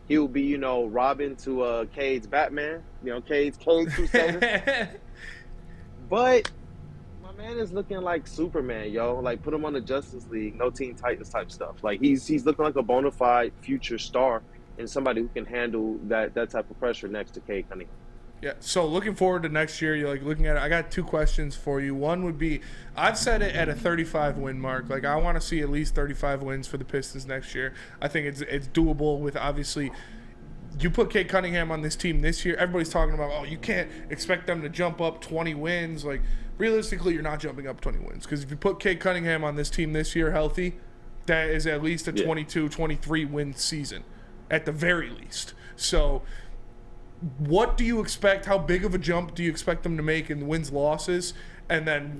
he would be, Robin to Cade's Batman, Cade's Crusader. But my man is looking like Superman, yo. Put him on the Justice League, no Teen Titans type stuff. He's looking like a bona fide future star and somebody who can handle that type of pressure next to Cade Cunningham. Yeah, so looking forward to next year, you're looking at it. I got 2 questions for you. One would be, I've set it at a 35 win mark. I want to see at least 35 wins for the Pistons next year. I think it's doable with, obviously, you put Cade Cunningham on this team this year, everybody's talking about, you can't expect them to jump up 20 wins. Realistically, you're not jumping up 20 wins because if you put Cade Cunningham on this team this year healthy, that is at least a 22, 23 win season at the very least. So what do you expect? How big of a jump do you expect them to make in wins, losses? And then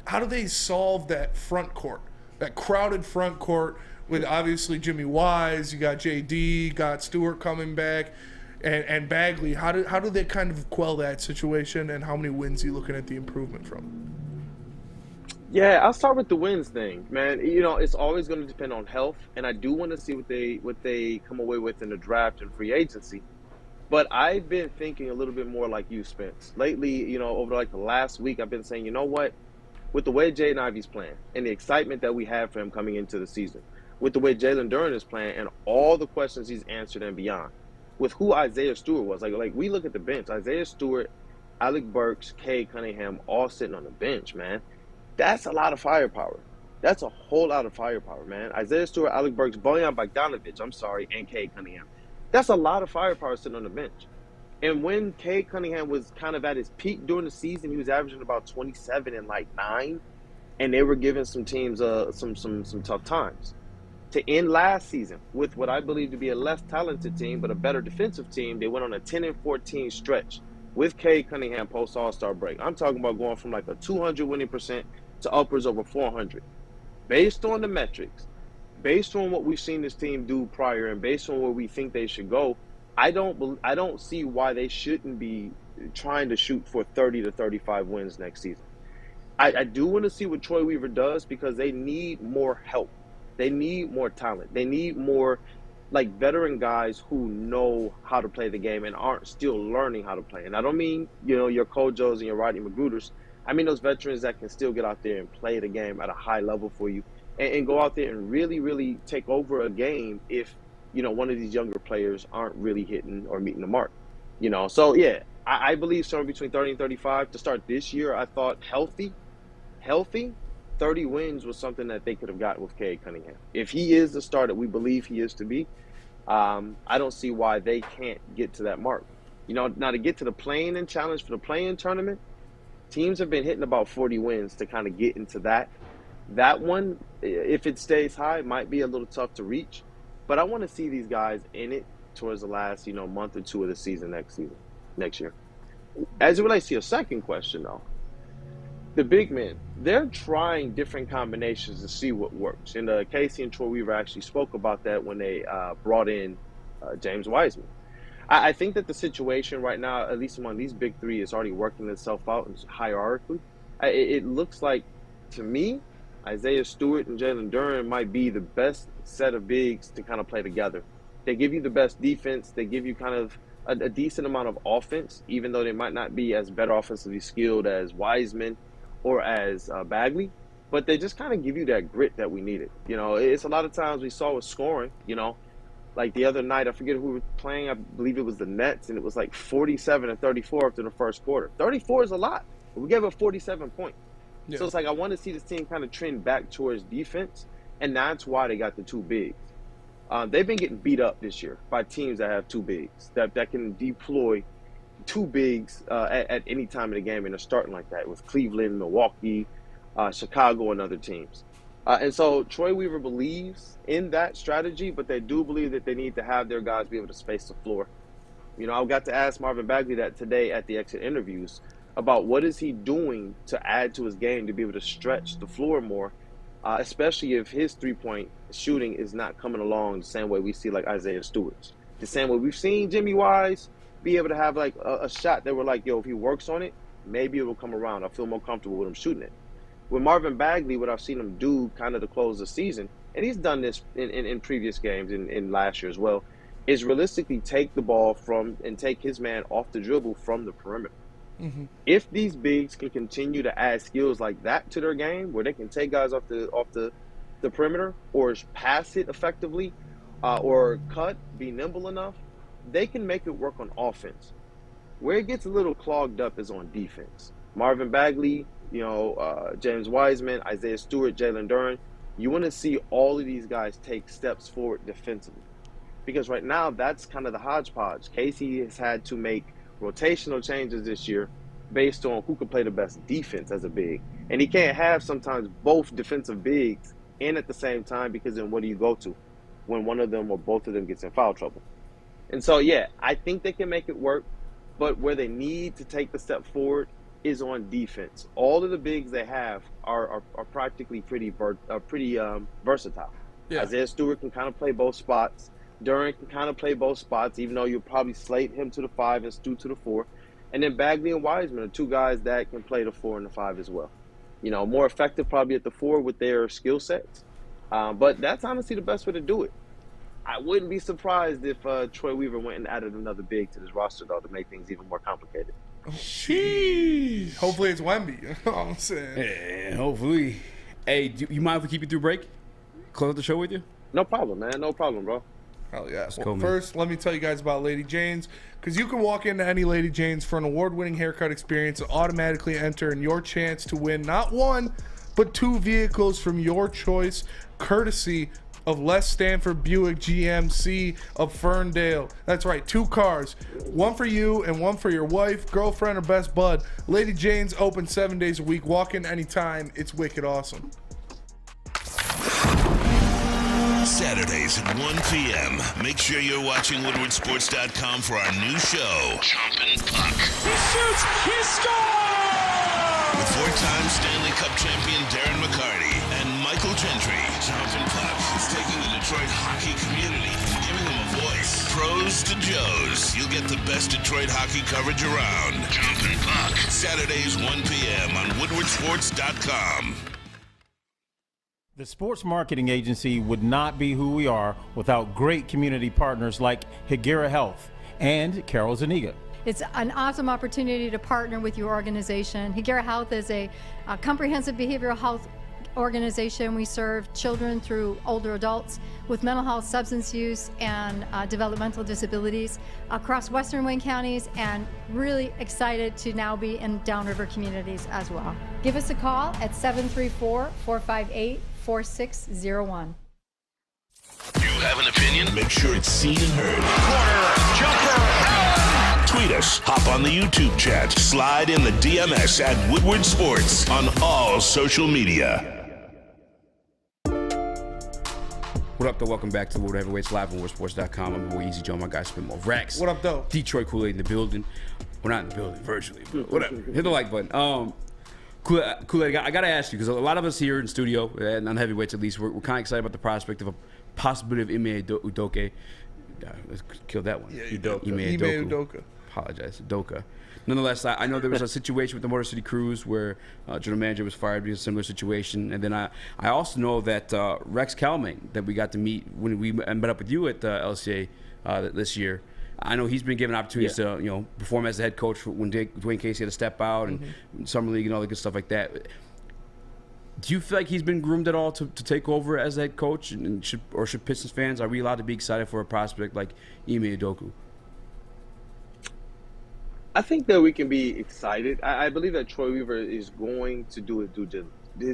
how do they solve that front court, that crowded front court with obviously Jimmy Wise, you got JD, got Stewart coming back, and Bagley? How do they kind of quell that situation, and how many wins are you looking at the improvement from? Yeah, I'll start with the wins thing, man. You know, it's always going to depend on health, and I do want to see what they come away with in the draft and free agency. But I've been thinking a little bit more like you, Spence. Lately, you know, over like the last week, I've been saying, you know what? With the way Jaden Ivey's playing and the excitement that we have for him coming into the season, with the way Jalen Duren is playing and all the questions he's answered and beyond, with who Isaiah Stewart was, like we look at the bench, Isaiah Stewart, Alec Burks, Cade Cunningham, all sitting on the bench, man. That's a lot of firepower. That's a whole lot of firepower, man. Isaiah Stewart, Alec Burks, Bojan Bogdanovic, and Cade Cunningham. That's a lot of firepower sitting on the bench. And when Cade Cunningham was kind of at his peak during the season, he was averaging about 27 and like 9, and they were giving some teams some tough times. To end last season with what I believe to be a less talented team but a better defensive team, they went on a 10-14 stretch with Cade Cunningham post All-Star break. I'm talking about going from like a 200 winning percent to upwards over 400. Based on the metrics, based on what we've seen this team do prior, and based on where we think they should go, I don't see why they shouldn't be trying to shoot for 30 to 35 wins next season. I do want to see what Troy Weaver does because they need more help. They need more talent. They need more like veteran guys who know how to play the game and aren't still learning how to play. And I don't mean, you know, your Kojos and your Rodney McGruders. I mean those veterans that can still get out there and play the game at a high level for you and go out there and really, really take over a game if, you know, one of these younger players aren't really hitting or meeting the mark. You know, so yeah, I believe somewhere between 30 and 35 to start this year. I thought healthy, 30 wins was something that they could have gotten with Cade Cunningham. If he is the star that we believe he is to be, I don't see why they can't get to that mark. You know, now to get to the play-in and challenge for the play-in tournament, teams have been hitting about 40 wins to kind of get into that. That one, if it stays high, might be a little tough to reach. But I want to see these guys in it towards the last, you know, month or two of the season next year. As it relates to your second question, though, the big men, they're trying different combinations to see what works. And Casey and Troy Weaver actually spoke about that when they brought in James Wiseman. I think that the situation right now, at least among these big three, is already working itself out hierarchically. It looks like, to me, Isaiah Stewart and Jalen Duren might be the best set of bigs to kind of play together. They give you the best defense. They give you kind of a decent amount of offense, even though they might not be as better offensively skilled as Wiseman or as Bagley. But they just kind of give you that grit that we needed. You know, it's a lot of times we saw with scoring, you know, like the other night, I forget who was playing. I believe it was the Nets, and it was like 47-34 after the first quarter. 34 is a lot. We gave up 47 points. Yeah. So it's like I want to see this team kind of trend back towards defense, and that's why they got the two bigs. They've been getting beat up this year by teams that have two bigs, that can deploy two bigs at any time in the game, and they're starting like that with Cleveland, Milwaukee, Chicago, and other teams. And so Troy Weaver believes in that strategy, but they do believe that they need to have their guys be able to space the floor. You know, I got to ask Marvin Bagley that today at the exit interviews about what is he doing to add to his game to be able to stretch the floor more, especially if his three-point shooting is not coming along the same way we see like Isaiah Stewart's. The same way we've seen Jimmy Wise be able to have like a shot that we're like, yo, if he works on it, maybe it will come around. I feel more comfortable with him shooting it. With Marvin Bagley, what I've seen him do kind of to close the season, and he's done this in previous games in last year as well, is realistically take the ball from and take his man off the dribble from the perimeter. Mm-hmm. If these bigs can continue to add skills like that to their game, where they can take guys off the perimeter or pass it effectively or cut, be nimble enough, they can make it work on offense. Where it gets a little clogged up is on defense. Marvin Bagley, you know, James Wiseman, Isaiah Stewart, Jalen Duren, you want to see all of these guys take steps forward defensively. Because right now, that's kind of the hodgepodge. Casey has had to make rotational changes this year based on who can play the best defense as a big. And he can't have sometimes both defensive bigs in at the same time, because then what do you go to when one of them or both of them gets in foul trouble? And so, yeah, I think they can make it work, but where they need to take the step forward is on defense. All of the bigs they have are practically pretty versatile. Yeah. Isaiah Stewart can kind of play both spots. Duren can kind of play both spots, even though you'll probably slate him to the 5 and Stu to the 4. And then Bagley and Wiseman are two guys that can play the 4 and the 5 as well. more effective probably at the 4 with their skill sets. But that's honestly the best way to do it. I wouldn't be surprised if Troy Weaver went and added another big to this roster, though, to make things even more complicated. Jeez. Hopefully it's Wemby. You know what I'm saying? Yeah, hopefully. Hey, do you mind if we keep you through break? Close out the show with you? No problem, man. No problem, bro. Hell yeah. Cool, man. First, let me tell you guys about Lady Jane's, because you can walk into any Lady Jane's for an award-winning haircut experience and automatically enter in your chance to win not 1, but 2 vehicles from your choice, courtesy of Les Stanford Buick GMC of Ferndale. That's right, 2 cars. 1 for you and 1 for your wife, girlfriend, or best bud. Lady Jane's open 7 days a week. Walk in anytime. It's wicked awesome. Saturdays at 1 p.m. Make sure you're watching WoodwardSports.com for our new show, Chompin' Puck. He shoots! He scores! With 4-time Stanley Cup champion Darren McCarty and Michael Gentry, Chompin' Puck is taking the Detroit hockey community and giving them a voice. Pros to Joes. You'll get the best Detroit hockey coverage around. Chompin' Puck. Saturdays 1 p.m. on WoodwardSports.com. The sports marketing agency would not be who we are without great community partners like Higuera Health and Carol Zuniga. It's an awesome opportunity to partner with your organization. Higuera Health is a comprehensive behavioral health organization. We serve children through older adults with mental health, substance use, and developmental disabilities across Western Wayne counties, and really excited to now be in downriver communities as well. Give us a call at 734-458-4601. You have an opinion? Make sure it's seen and heard. Corner, jumper, tweet us, hop on the YouTube chat, slide in the DMS at Woodward Sports on all social media. What up, though? Welcome back to Woodward Heavyweights live on WoodwardSports.com. I'm your boy Eazy Joe, my guy Spitmo Rex. What up, though? Detroit KoolAid in the building. Well, not in the building, virtually, but whatever. Hit the like button. KoolAid, I got to ask you, because a lot of us here in studio, and on heavyweights at least, we're kind of excited about the prospect of a possibility of Ime Udoka. Let's kill that one. Yeah, Ime Udoka. Apologize, Udoka. Nonetheless, I know there was a situation with the Motor City Cruise where general manager was fired because of a similar situation. And then I also know that Rex Kalming, that we got to meet when we met up with you at LCA this year, I know he's been given opportunities to perform as the head coach when Dwane Casey had to step out and Summer League and all the good stuff like that. Do you feel like he's been groomed at all to take over as the head coach? And should Pistons fans, are we allowed to be excited for a prospect like Ime Udoka? I think that we can be excited. I believe that Troy Weaver is going to do his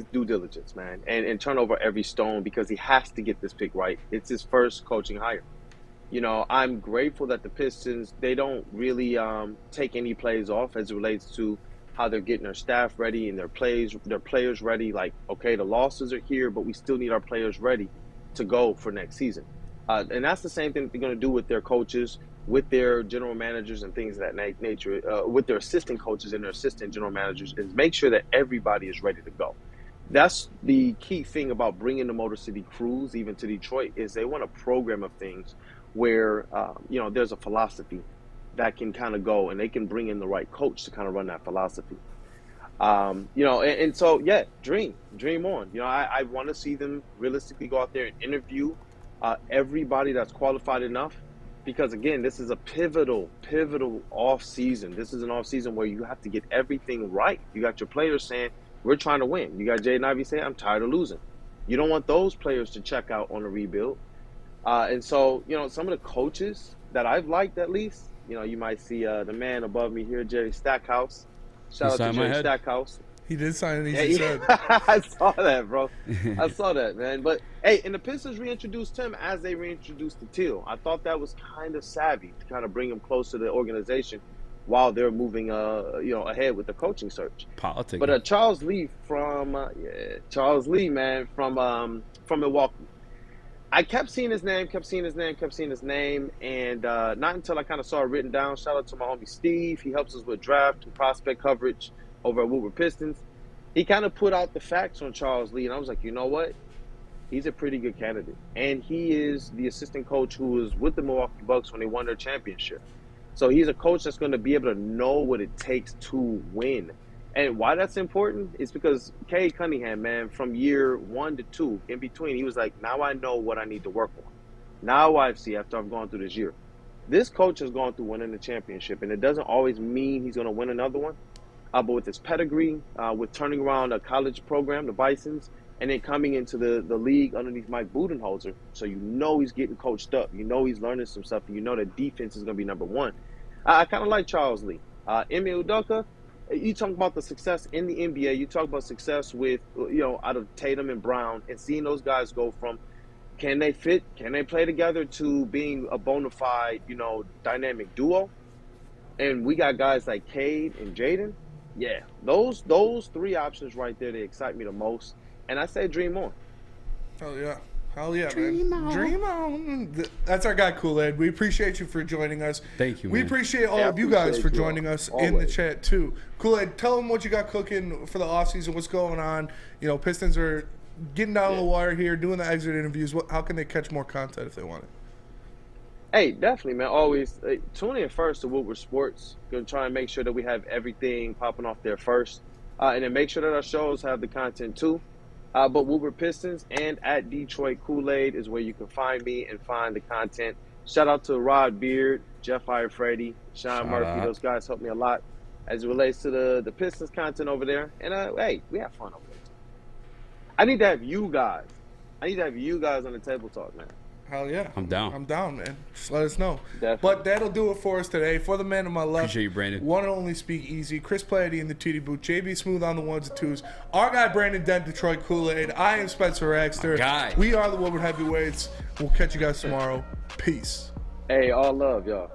due diligence, man, and turn over every stone, because he has to get this pick right. It's his first coaching hire. I'm grateful that the Pistons, they don't really take any plays off as it relates to how they're getting their staff ready and their players ready. Like, okay, the losses are here, but we still need our players ready to go for next season. And that's the same thing they're going to do with their coaches, with their general managers and things of that nature, with their assistant coaches and their assistant general managers, is make sure that everybody is ready to go. That's the key thing about bringing the Motor City Cruise even to Detroit, is they want a program of things where, there's a philosophy that can kind of go, and they can bring in the right coach to kind of run that philosophy. And so, yeah, dream on. I want to see them realistically go out there and interview everybody that's qualified enough. Because, again, this is a pivotal off season. This is an off season where you have to get everything right. You got your players saying, we're trying to win. You got Jaden Ivey saying, I'm tired of losing. You don't want those players to check out on a rebuild. And so, some of the coaches that I've liked, at least, you might see the man above me here, Jerry Stackhouse. Shout out to Jerry Stackhouse. He did sign an Eazy said. I saw that, bro. I saw that, man. But, hey, and the Pistons reintroduced him as they reintroduced the Teal. I thought that was kind of savvy to kind of bring him close to the organization while they're moving, ahead with the coaching search. Politics. But Charles Lee from Milwaukee. I kept seeing his name, and not until I kind of saw it written down. Shout out to my homie Steve. He helps us with draft and prospect coverage over at Woodward Pistons. He kind of put out the facts on Charles Lee, and I was like, you know what? He's a pretty good candidate. And he is the assistant coach who was with the Milwaukee Bucks when they won their championship. So he's a coach that's going to be able to know what it takes to win. And why that's important is because Cade Cunningham, man, from year 1 to 2, in between, he was like, now I know what I need to work on. Now I see after I've gone through this year. This coach has gone through winning the championship, and it doesn't always mean he's going to win another one. But with his pedigree, with turning around a college program, the Bisons, and then coming into the league underneath Mike Budenholzer, so you know he's getting coached up. You know he's learning some stuff, and you know that defense is going to be number one. I kind of like Charles Lee. Ime Udoka, you talk about the success in the NBA. You talk about success with, out of Tatum and Brown, and seeing those guys go from can they fit, can they play together, to being a bona fide, dynamic duo. And we got guys like Cade and Jaden. Yeah, those 3 options right there, they excite me the most. And I say dream on. Hell yeah. Hell yeah, man. Dream on. That's our guy, KoolAid. We appreciate you for joining us. Thank you, We man. appreciate all of you guys for joining us in the chat, too. KoolAid, tell them what you got cooking for the offseason, what's going on. Pistons are getting down the wire here, doing the exit interviews. How can they catch more content if they want it? Hey, definitely, man. Always tune in first to Woodward Sports. Going to try and make sure that we have everything popping off there first. And then make sure that our shows have the content, too. But Woodward Pistons and at Detroit KoolAid is where you can find me and find the content. Shout out to Rod Beard, Jeff Iafredi, Sean Murphy. Those guys helped me a lot as it relates to the Pistons content over there. And, hey, we have fun over there. I need to have you guys. on the table talk, man. Hell yeah. I'm down. I'm down, man. Just let us know. Definitely. But that'll do it for us today. For the man on my left, Appreciate you, Brandon. One and only Speak Easy, Chris Playety in the TD booth, JB Smooth on the ones and twos, our guy Brandon Dent, Detroit KoolAid. I am Spencer Raxter. Guy. We are the Woodward Heavyweights. We'll catch you guys tomorrow. Peace. Hey, all love, y'all.